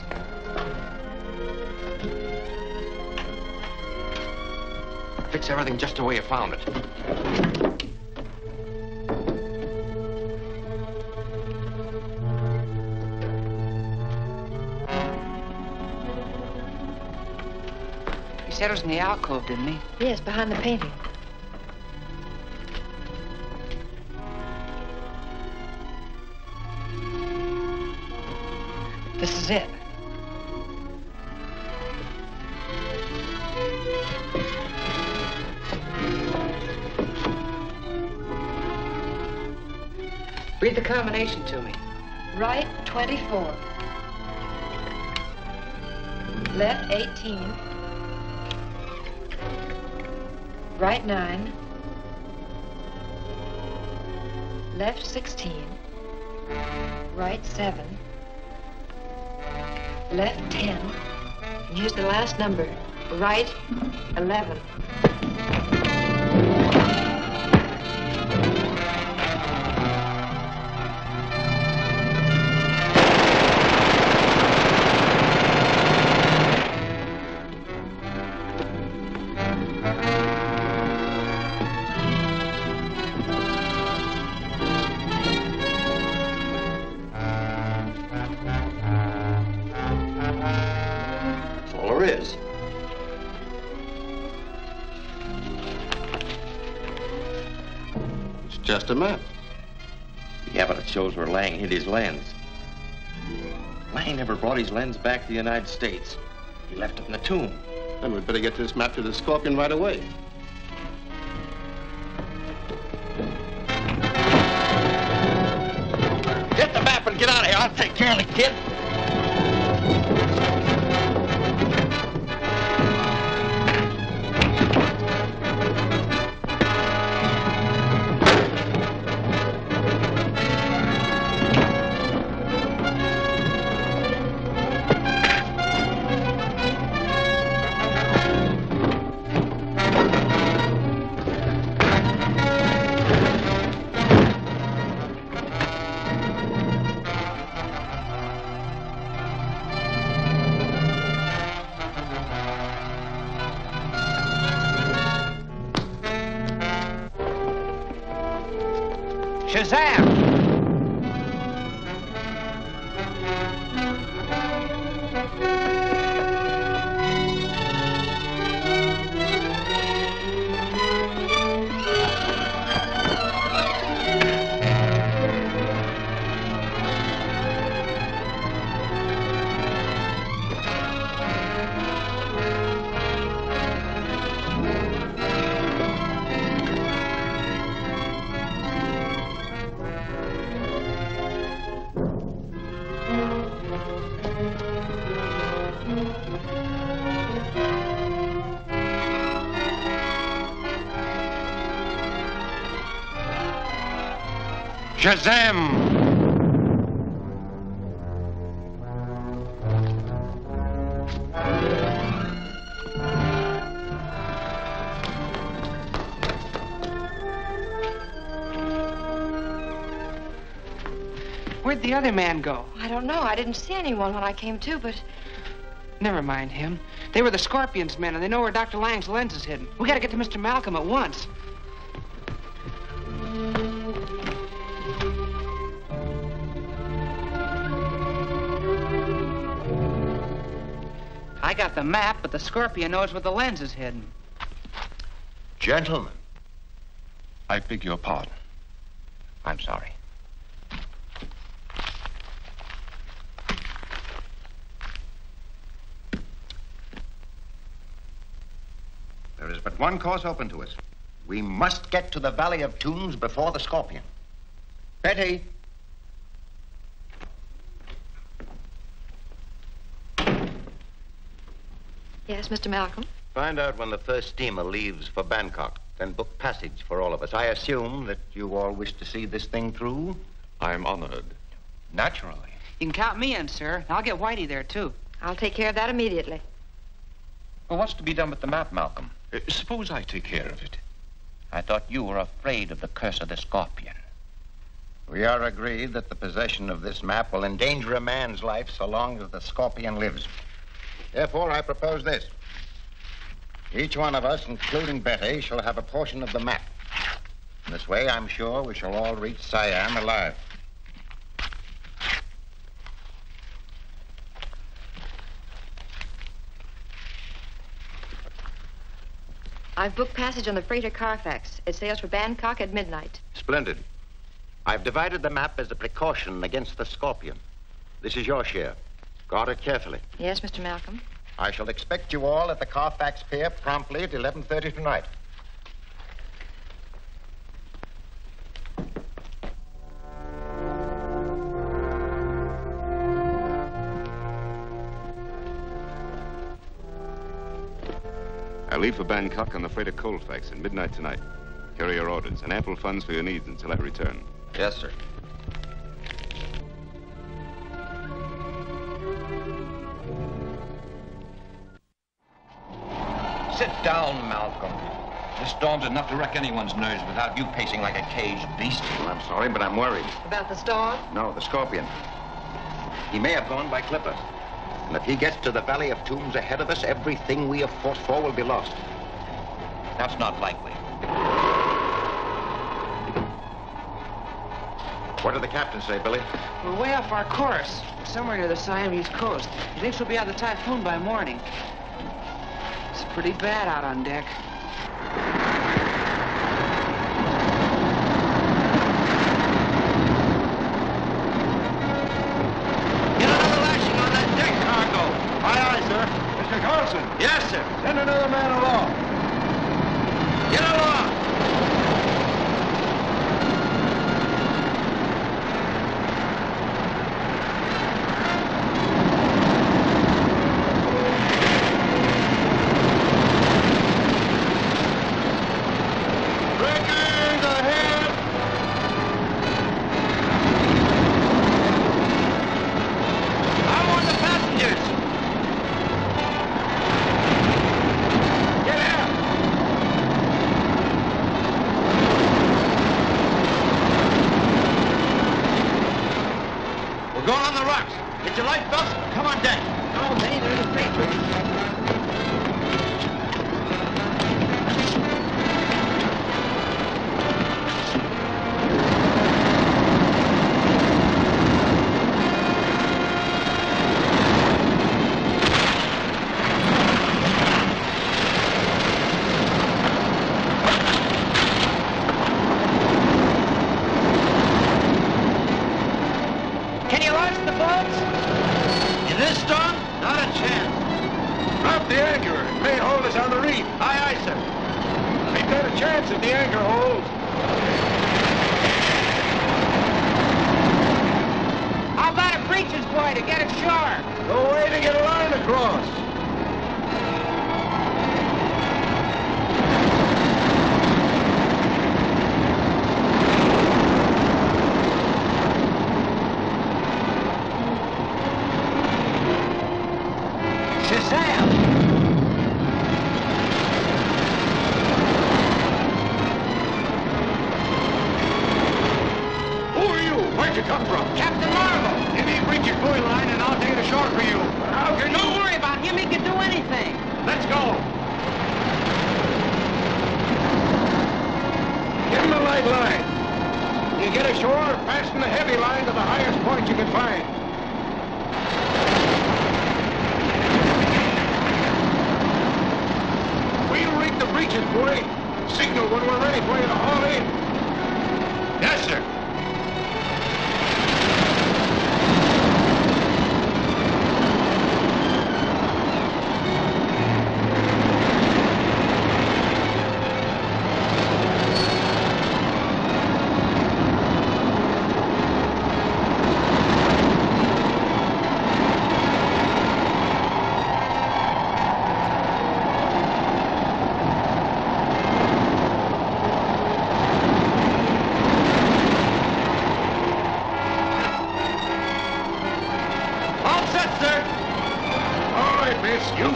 Fix everything just the way you found it. He said it was in the alcove, didn't he? Yes, behind the painting. This is it. Read the combination to me. Right 24. Left 18. Right 9. Left 16. Right 7. Left 10. And here's the last number. Right 11. Just a map. Yeah, but it shows where Lang hid his lens. Lang never brought his lens back to the United States. He left it in the tomb. Then we'd better get this map to the Scorpion right away. Get the map and get out of here. I'll take care of the kid. Shazam! Shazam! Where'd the other man go? I don't know. I didn't see anyone when I came to, but... Never mind him. They were the Scorpion's men, and they know where Dr. Lang's lens is hidden. We gotta get to Mr. Malcolm at once. I got the map, but the Scorpion knows where the lens is hidden. Gentlemen. I beg your pardon. I'm sorry. There is but one course open to us. We must get to the Valley of Tombs before the Scorpion. Betty. Yes, Mr. Malcolm? Find out when the first steamer leaves for Bangkok, then book passage for all of us. I assume that you all wish to see this thing through? I'm honored. Naturally. You can count me in, sir. I'll get Whitey there, too. I'll take care of that immediately. Well, what's to be done with the map, Malcolm? Suppose I take care of it. I thought you were afraid of the curse of the scorpion. We are agreed that the possession of this map will endanger a man's life so long as the scorpion lives. Therefore, I propose this. Each one of us, including Betty, shall have a portion of the map. In this way, I'm sure we shall all reach Siam alive. I've booked passage on the freighter Carfax. It sails for Bangkok at midnight. Splendid. I've divided the map as a precaution against the scorpion. This is your share. Guard it carefully. Yes, Mr. Malcolm. I shall expect you all at the Carfax Pier promptly at 11:30 tonight. I leave for Bangkok on the freighter Colfax at midnight tonight. Here are your orders and ample funds for your needs until I return. Yes, sir. Sit down, Malcolm. This storm's enough to wreck anyone's nerves without you pacing like a caged beast. Well, I'm sorry, but I'm worried. About the storm? No, the scorpion. He may have gone by clipper. And if he gets to the Valley of Tombs ahead of us, everything we have fought for will be lost. That's not likely. What did the captain say, Billy? We're way off our course, somewhere near the Siamese coast. He thinks we'll be out of the typhoon by morning. It's pretty bad out on deck. Get another lashing on that deck cargo. Aye, aye, sir. Mr. Carlson. Yes, sir. Send another man along. Get along.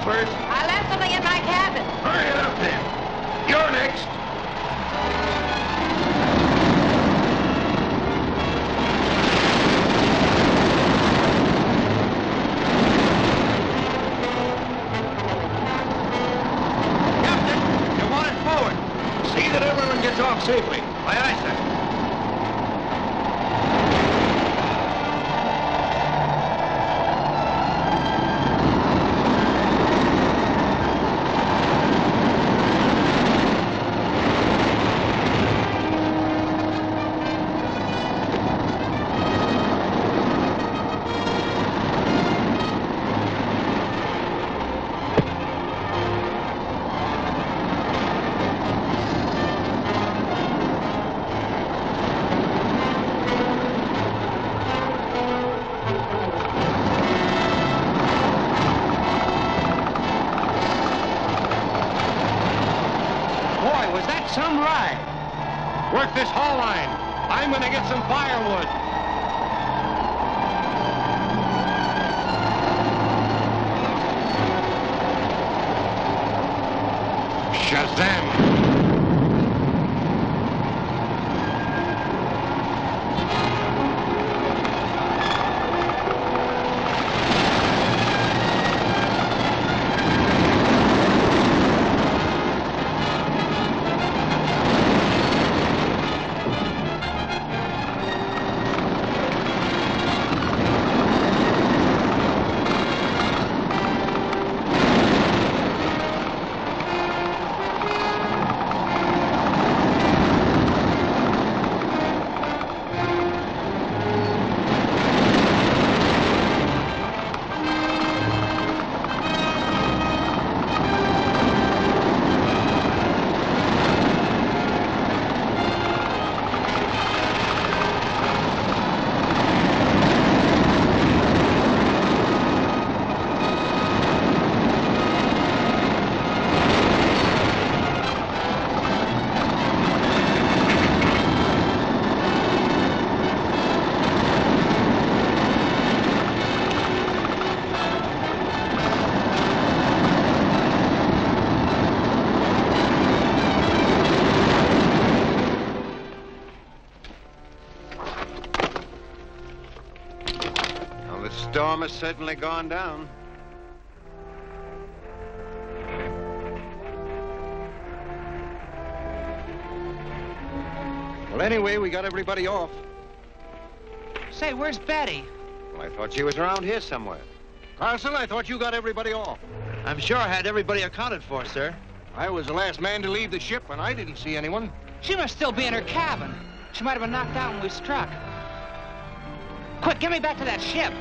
first? I left something in my cabin. Hurry it up, then. You're next. Captain, you want it forward. See that everyone gets off safely. Aye, aye, sir. Some ride. Work this haul line. I'm going to get some firewood. Shazam! The storm has certainly gone down. Well, anyway, we got everybody off. Say, where's Betty? Well, I thought she was around here somewhere. Carlson, I thought you got everybody off. I'm sure I had everybody accounted for, sir. I was the last man to leave the ship, and I didn't see anyone. She must still be in her cabin. She might have been knocked out when we struck. Quick, get me back to that ship.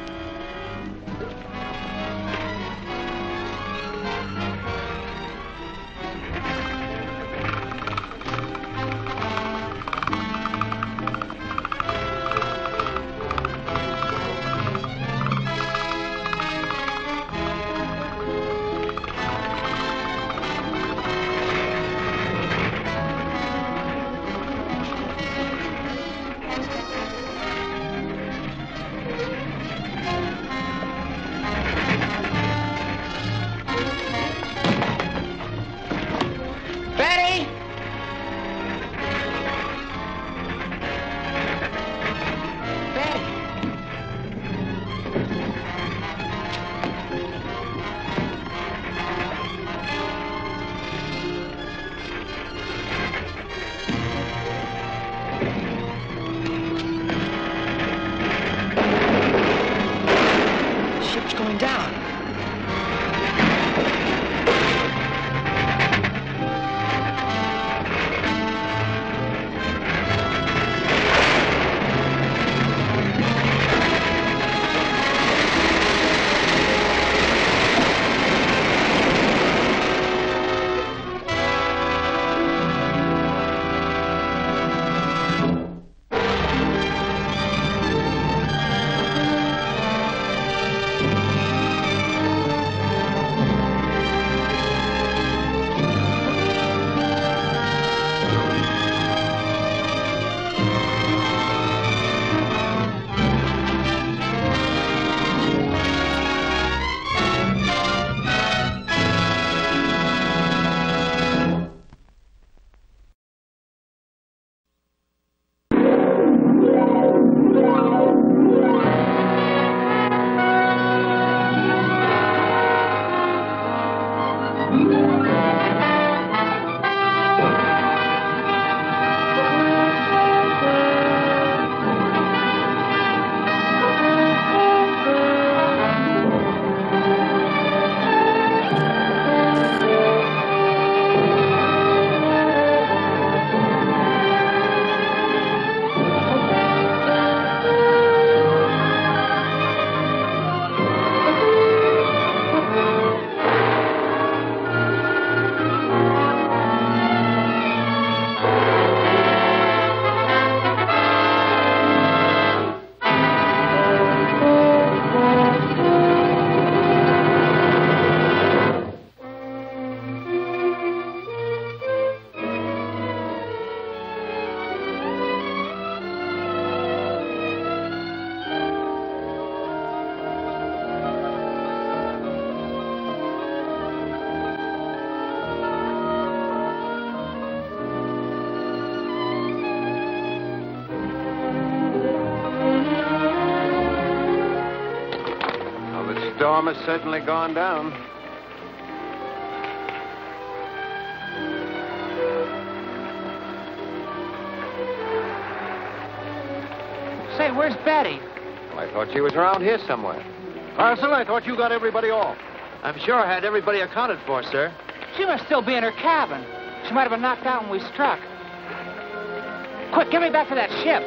storm has certainly gone down. Say, where's Betty? Well, I thought she was around here somewhere. Parson, I thought you got everybody off. I'm sure I had everybody accounted for, sir. She must still be in her cabin. She might have been knocked out when we struck. Quick, get me back to that ship.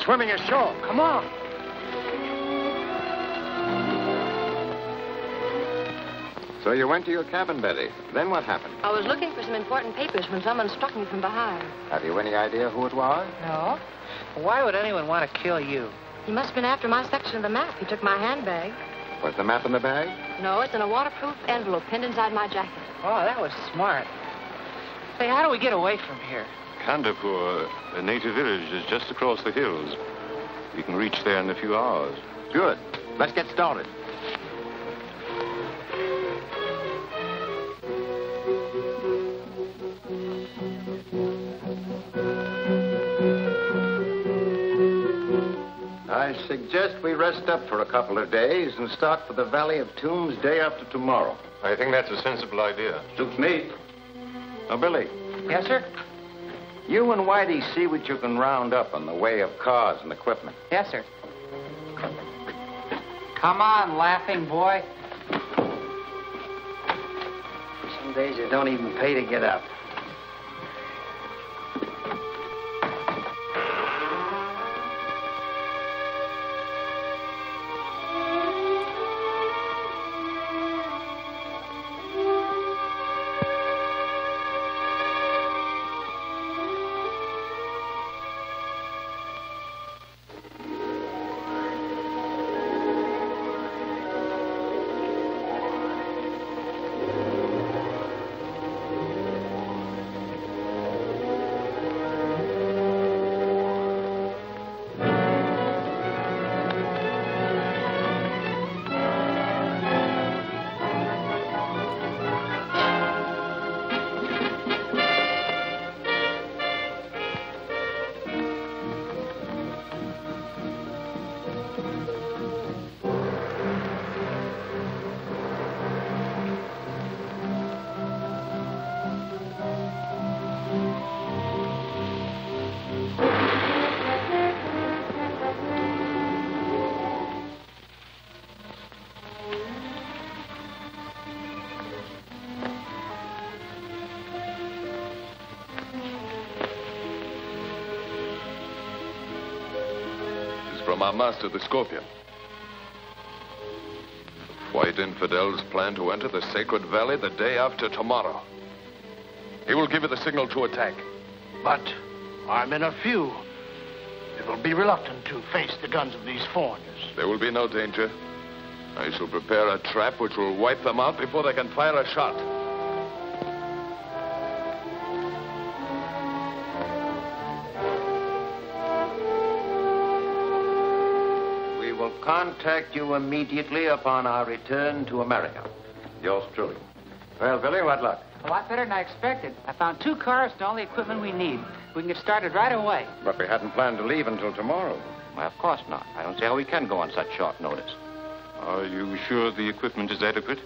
Swimming ashore. Come on. So you went to your cabin, Betty. Then what happened? I was looking for some important papers when someone struck me from behind. Have you any idea who it was? No. Why would anyone want to kill you? He must have been after my section of the map. He took my handbag. Was the map in the bag? No, it's in a waterproof envelope pinned inside my jacket. Oh, that was smart. Say, how do we get away from here? Kandapur, a native village, is just across the hills. We can reach there in a few hours. Good. Let's get started. I suggest we rest up for a couple of days and start for the Valley of Tombs day after tomorrow. I think that's a sensible idea. Suits me. Now, Billy. Yes, sir? You and Whitey see what you can round up in the way of cars and equipment. Yes, sir. Come on, laughing boy. Some days it don't even pay to get up. From our master, the Scorpion. White infidels plan to enter the sacred valley the day after tomorrow. He will give you the signal to attack. But our men are few. They will be reluctant to face the guns of these foreigners. There will be no danger. I shall prepare a trap which will wipe them out before they can fire a shot. Contact you immediately upon our return to America. Yours truly. Well, Billy, what luck? A lot better than I expected. I found 2 cars and all the equipment we need. We can get started right away. But we hadn't planned to leave until tomorrow. Well, of course not. I don't see how we can go on such short notice. Are you sure the equipment is adequate?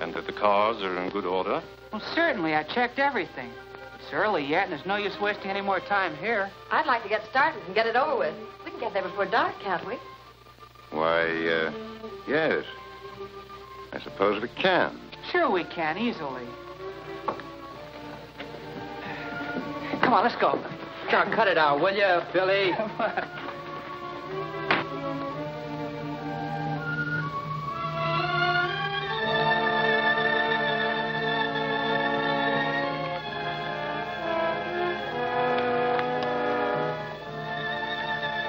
And that the cars are in good order? Well, certainly. I checked everything. It's early yet, and there's no use wasting any more time here. I'd like to get started and get it over with. We can get there before dark, can't we? Why, yes. I suppose we can. Sure we can, easily. Come on, let's go. Come on, cut it out, will you, Billy? Come on.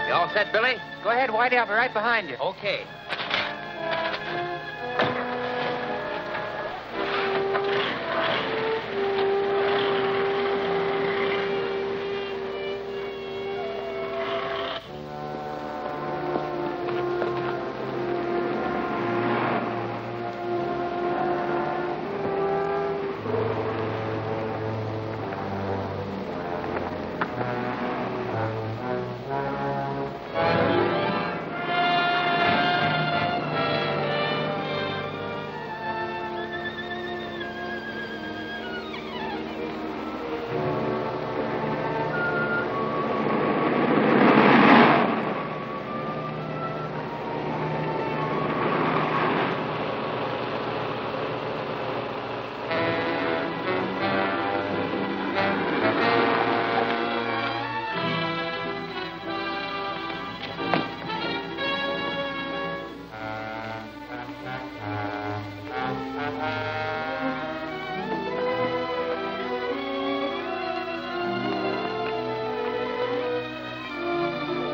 You all set, Billy? Go ahead, Whitey. I'll be right behind you. Okay.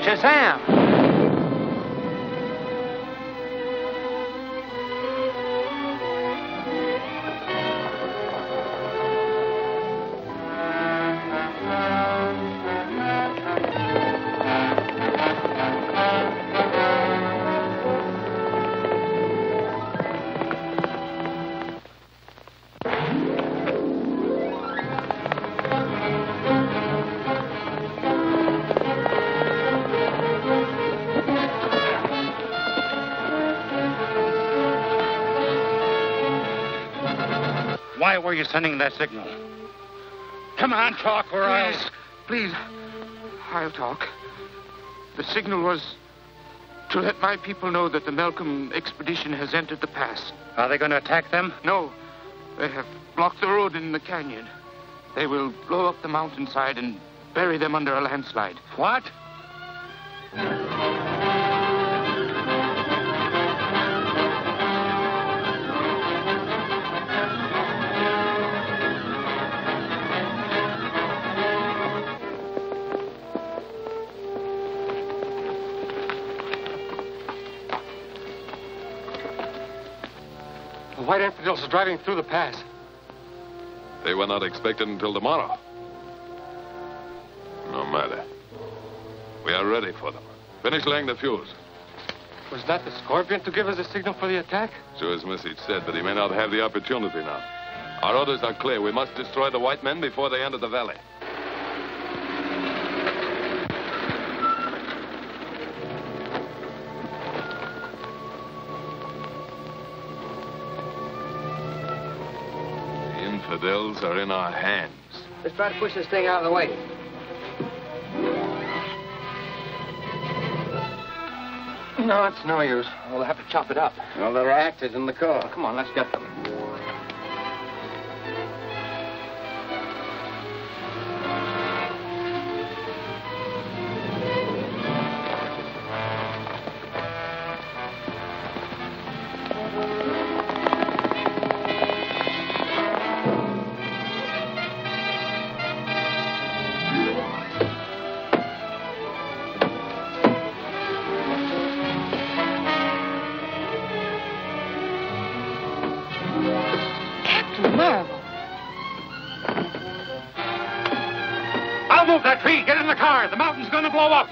Shazam! Why were you sending that signal? Come on, talk, or I'll... Please, I'll talk. The signal was to let my people know that the Malcolm expedition has entered the pass. Are they going to attack them? No. They have blocked the road in the canyon. They will blow up the mountainside and bury them under a landslide. What? The White Infidels are driving through the pass. They were not expected until tomorrow. No matter. We are ready for them. Finish laying the fuse. Was that the Scorpion to give us a signal for the attack? So his message said, but he may not have the opportunity now. Our orders are clear. We must destroy the white men before they enter the valley. The infidels are in our hands. Let's try to push this thing out of the way. No, it's no use. We'll have to chop it up. Well, there are actors in the car. Come on, let's get them. I'll move that tree. Get in the car. The mountain's going to blow up.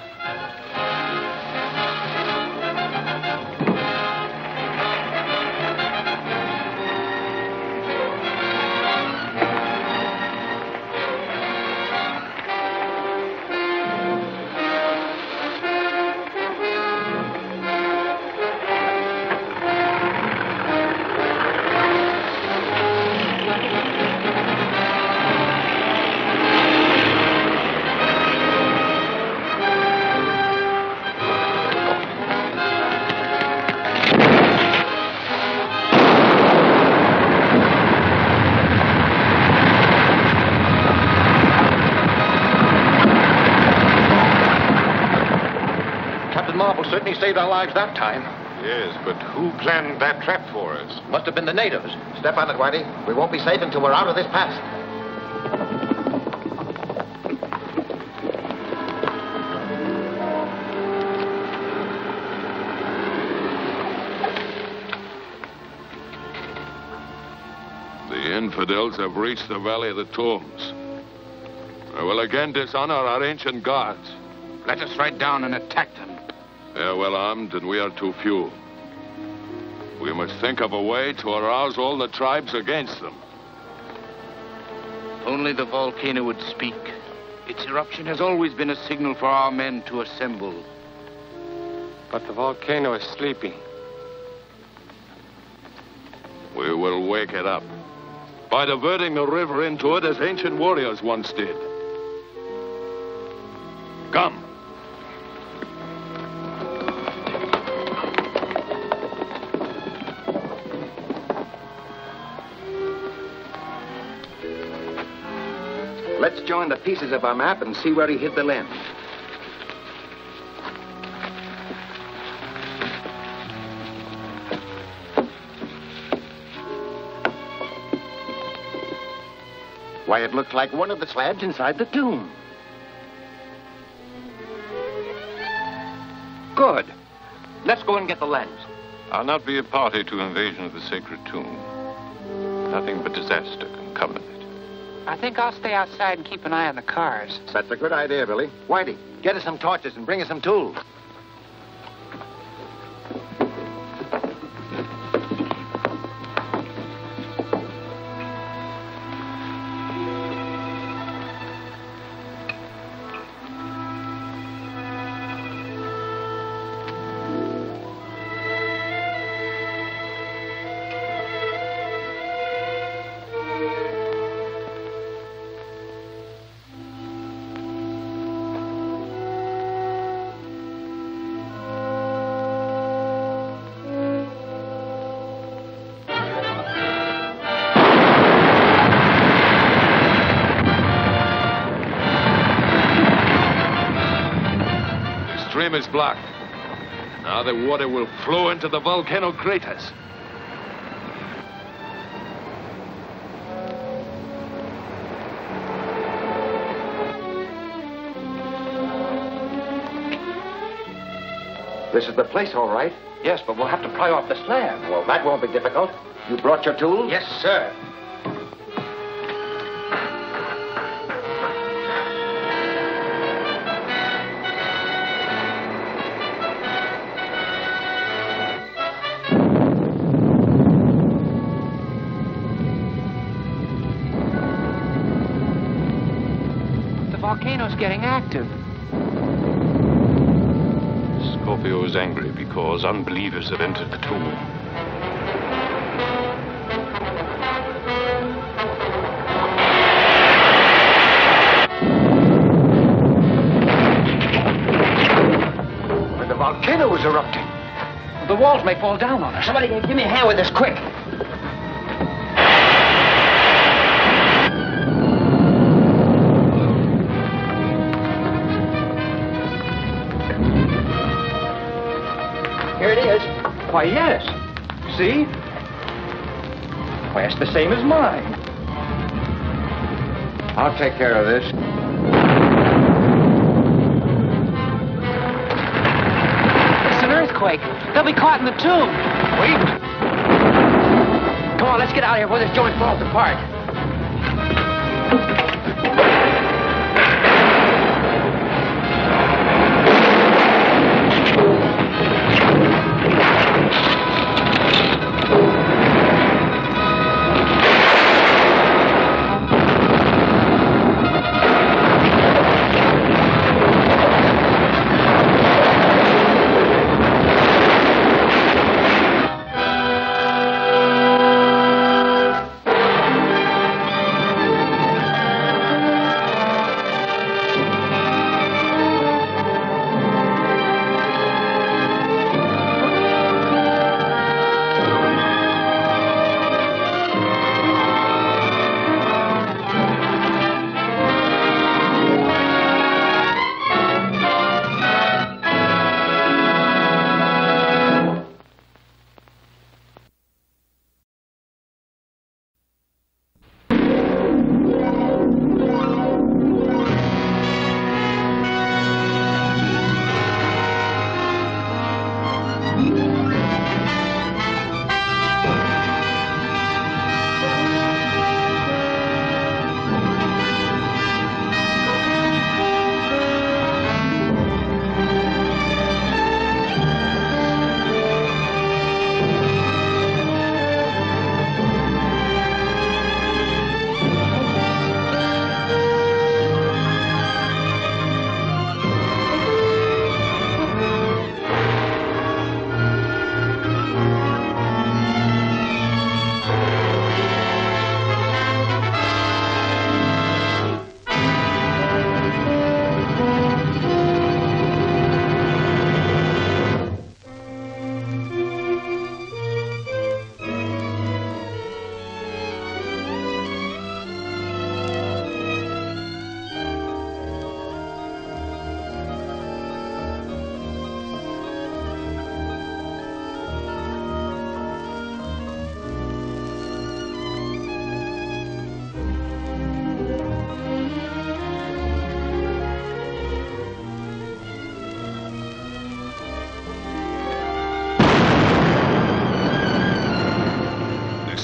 saved our lives that time. Yes, but who planned that trap for us? Must have been the natives. Step on it, Whitey. We won't be safe until we're out of this pass. The infidels have reached the Valley of the Tombs. I will again dishonor our ancient gods. Let us ride down and attack them. They are well armed, and we are too few. We must think of a way to arouse all the tribes against them. If only the volcano would speak. Its eruption has always been a signal for our men to assemble. But the volcano is sleeping. We will wake it up by diverting the river into it as ancient warriors once did. Come. Let's join the pieces of our map and see where he hid the lens. Why, it looked like one of the slabs inside the tomb. Good. Let's go and get the lens. I'll not be a party to invasion of the sacred tomb. Nothing but disaster can come of it. I think I'll stay outside and keep an eye on the cars. That's a good idea, Billy. Whitey, get us some torches and bring us some tools. Is blocked. Now the water will flow into the volcano craters. This is the place, all right. Yes, but we'll have to pry off the slab. Well, that won't be difficult. You brought your tools? Yes, sir. Volcano's getting active. Scorpio is angry because unbelievers have entered the tomb. The volcano is erupting. The walls may fall down on us. Somebody give me a hand with this, quick. Here it is. Why, yes. See? Why, it's the same as mine. I'll take care of this. It's an earthquake. They'll be caught in the tomb. Wait. Come on, let's get out of here before this joint falls apart.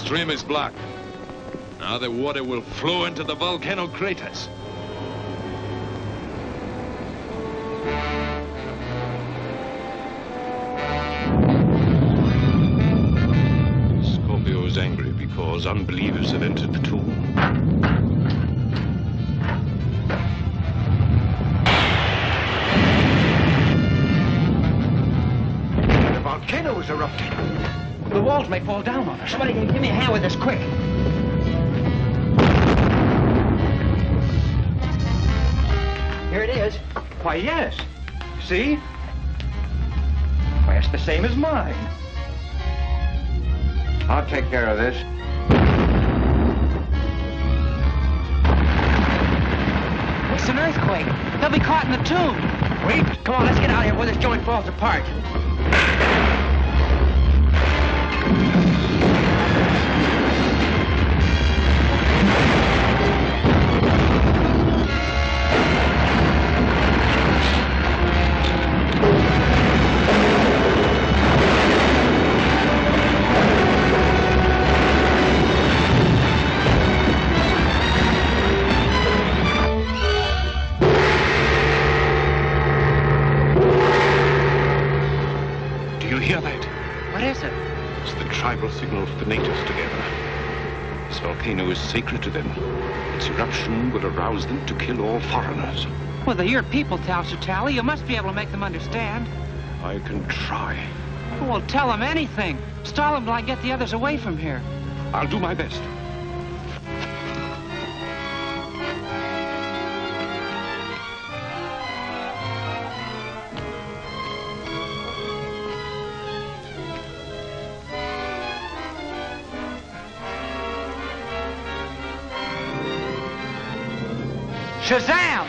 stream is black. Now the water will flow into the volcano craters. Scorpio is angry because unbelievers have entered the tomb. The volcano is erupting. The walls may fall down on us. Somebody give me a hand with this, quick. Here it is. Why, yes. See? Why, it's the same as mine. I'll take care of this. It's an earthquake. They'll be caught in the tomb. Wait. Come on, let's get out of here before this joint falls apart. Signal for the natives together. This volcano is sacred to them. Its eruption will arouse them to kill all foreigners. Well, they're your people, Tally. You must be able to make them understand. I can try. Well, tell them anything. Stall them till I get the others away from here. I'll do my best. Shazam!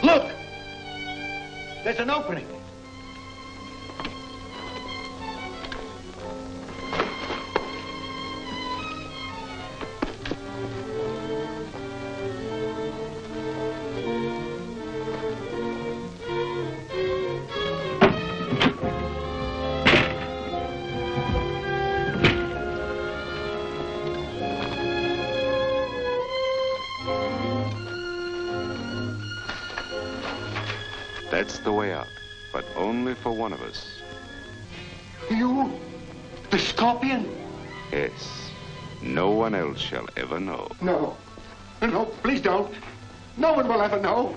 Look! There's an opening. That's the way out, but only for one of us. You? The Scorpion? Yes. No one else shall ever know. No. No, please don't. No one will ever know.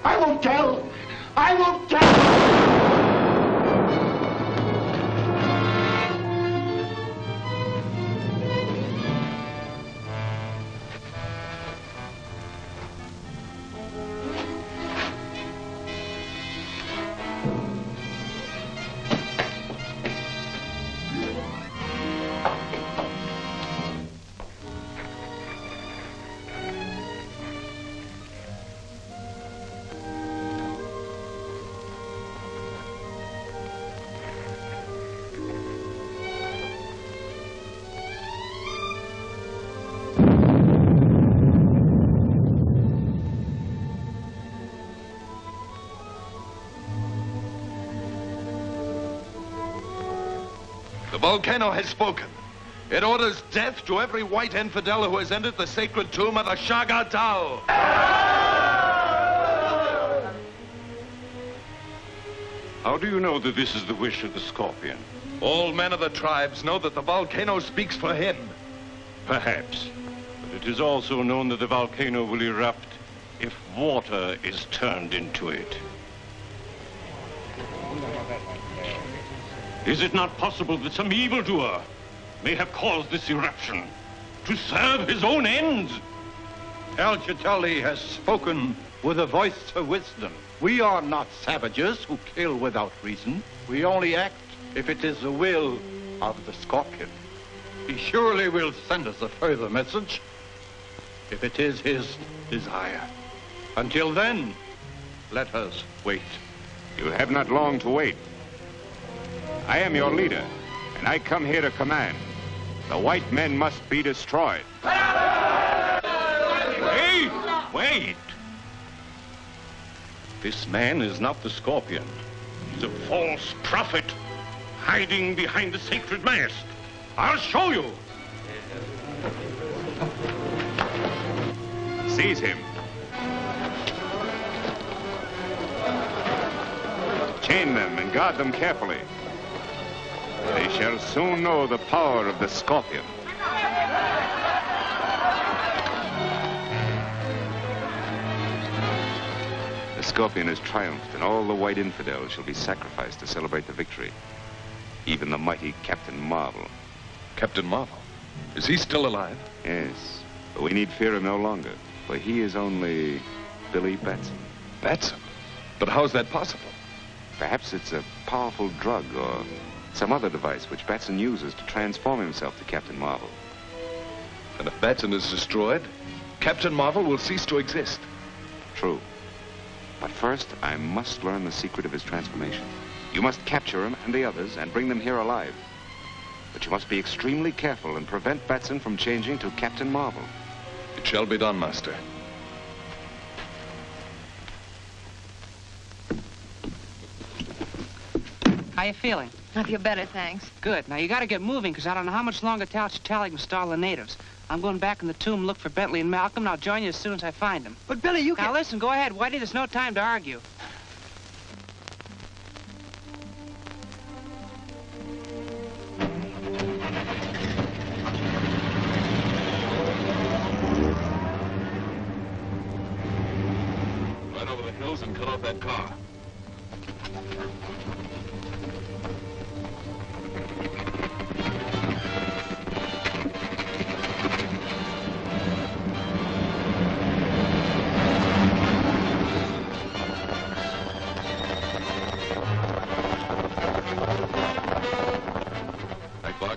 I won't tell. I won't tell. The volcano has spoken. It orders death to every white infidel who has entered the sacred tomb of the Shagatal. How do you know that this is the wish of the Scorpion? All men of the tribes know that the volcano speaks for him. Perhaps. But it is also known that the volcano will erupt if water is turned into it. Is it not possible that some evildoer may have caused this eruption to serve his own ends? El Chitali has spoken with a voice of wisdom. We are not savages who kill without reason. We only act if it is the will of the Scorpion. He surely will send us a further message if it is his desire. Until then, let us wait. You have not long to wait. I am your leader, and I come here to command. The white men must be destroyed. Wait! Wait! This man is not the Scorpion. He's a false prophet, hiding behind the sacred mast. I'll show you. Seize him. Chain them and guard them carefully. They shall soon know the power of the Scorpion. The Scorpion has triumphed, and all the white infidels shall be sacrificed to celebrate the victory. Even the mighty Captain Marvel. Captain Marvel? Is he still alive? Yes, but we need fear him no longer, for he is only Billy Batson. Batson? But how's that possible? Perhaps it's a powerful drug or some other device which Batson uses to transform himself to Captain Marvel. And if Batson is destroyed, Captain Marvel will cease to exist. True. But first, I must learn the secret of his transformation. You must capture him and the others and bring them here alive. But you must be extremely careful and prevent Batson from changing to Captain Marvel. It shall be done, Master. How you feeling? I feel better, thanks. Good. Now, you gotta get moving, because I don't know how much longer Tally can stall the natives. I'm going back in the tomb to look for Bentley and Malcolm, and I'll join you as soon as I find them. But, Billy, you Now, listen, go ahead, Whitey. There's no time to argue. Run over the hills and cut off that car.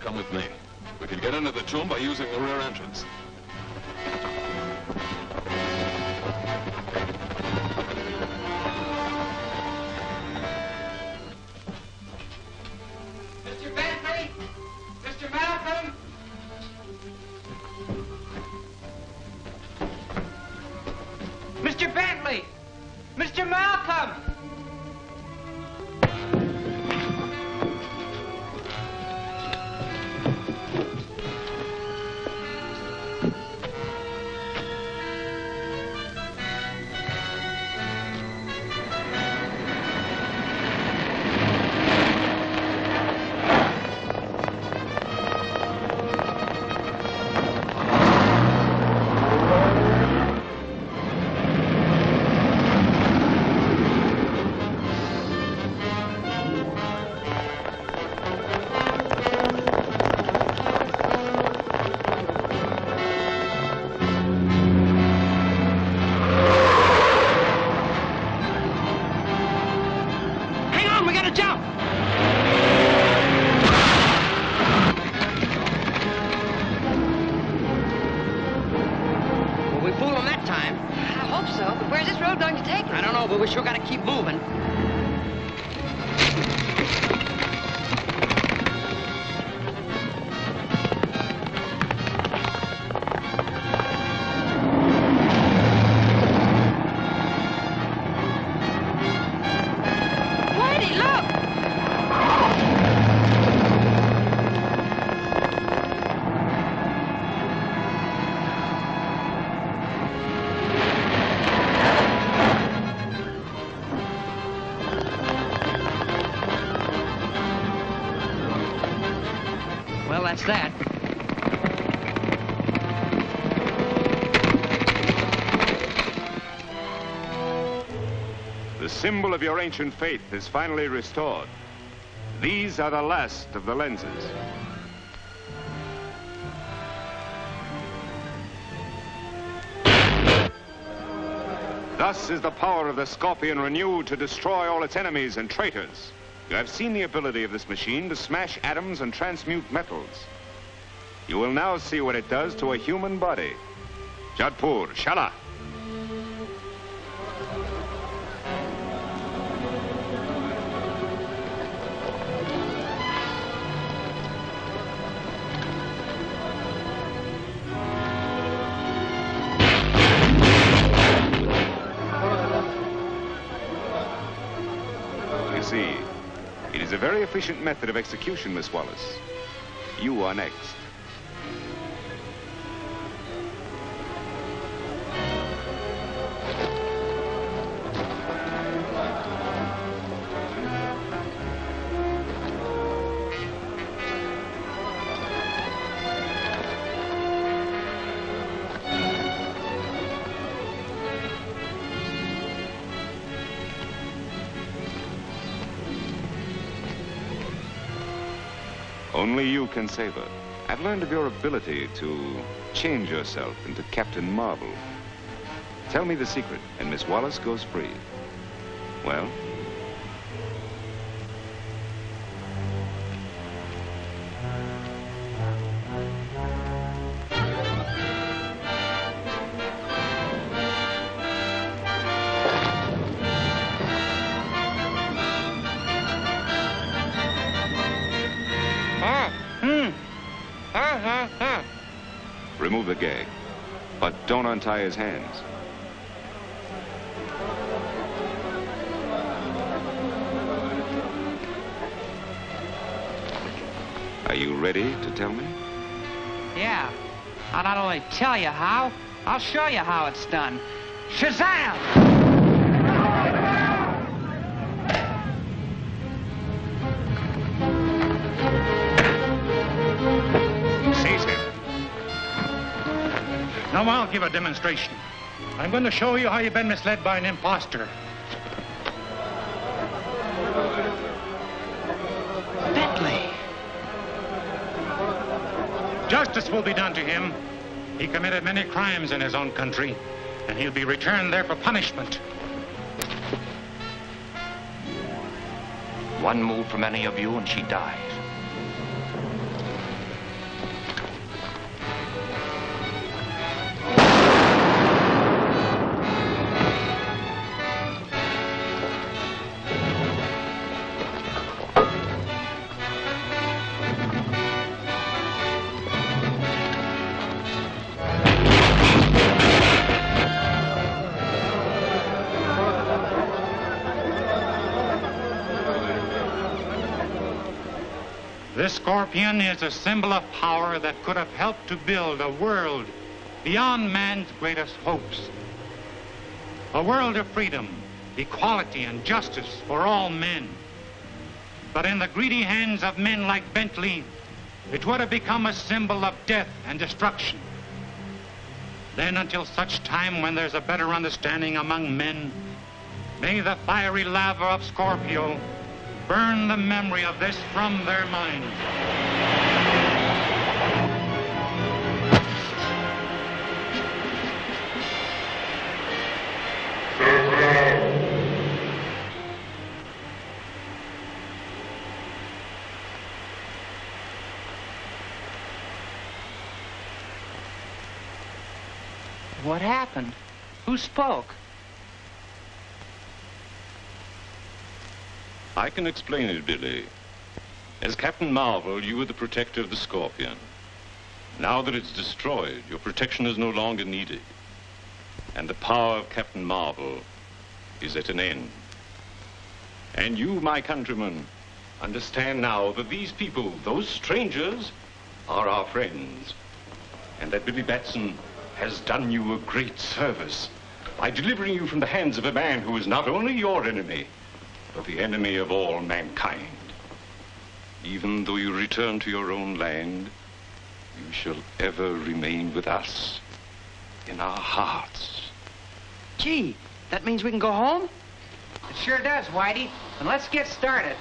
Come with me. We can get into the tomb by using the rear entrance. Mr. Bentley? Mr. Malcolm? Mr. Bentley! Mr. Malcolm! That. The symbol of your ancient faith is finally restored. These are the last of the lenses. Thus is the power of the Scorpion renewed to destroy all its enemies and traitors. You have seen the ability of this machine to smash atoms and transmute metals. You will now see what it does to a human body. Jadpur, Shala. see. It is a very efficient method of execution, Miss Wallace. You are next. Only you can save her. I've learned of your ability to change yourself into Captain Marvel. Tell me the secret, and Miss Wallace goes free. Well? Remove the gag, but don't untie his hands. Are you ready to tell me? Yeah. I'll not only tell you how, I'll show you how it's done. Shazam! Now I'll give a demonstration. I'm going to show you how you've been misled by an imposter. Bentley! Justice will be done to him. He committed many crimes in his own country, and he'll be returned there for punishment. One move from any of you and she dies. This scorpion is a symbol of power that could have helped to build a world beyond man's greatest hopes. A world of freedom, equality, and justice for all men. But in the greedy hands of men like Bentley, it would have become a symbol of death and destruction. Then, until such time when there's a better understanding among men, may the fiery lava of Scorpio burn the memory of this from their minds. What happened? Who spoke? I can explain it, Billy. As Captain Marvel, you were the protector of the Scorpion. Now that it's destroyed, your protection is no longer needed. And the power of Captain Marvel is at an end. And you, my countrymen, understand now that these people, those strangers, are our friends. And that Billy Batson has done you a great service by delivering you from the hands of a man who is not only your enemy, but the enemy of all mankind. Even though you return to your own land, you shall ever remain with us in our hearts. Gee, that means we can go home? It sure does, Whitey. And let's get started.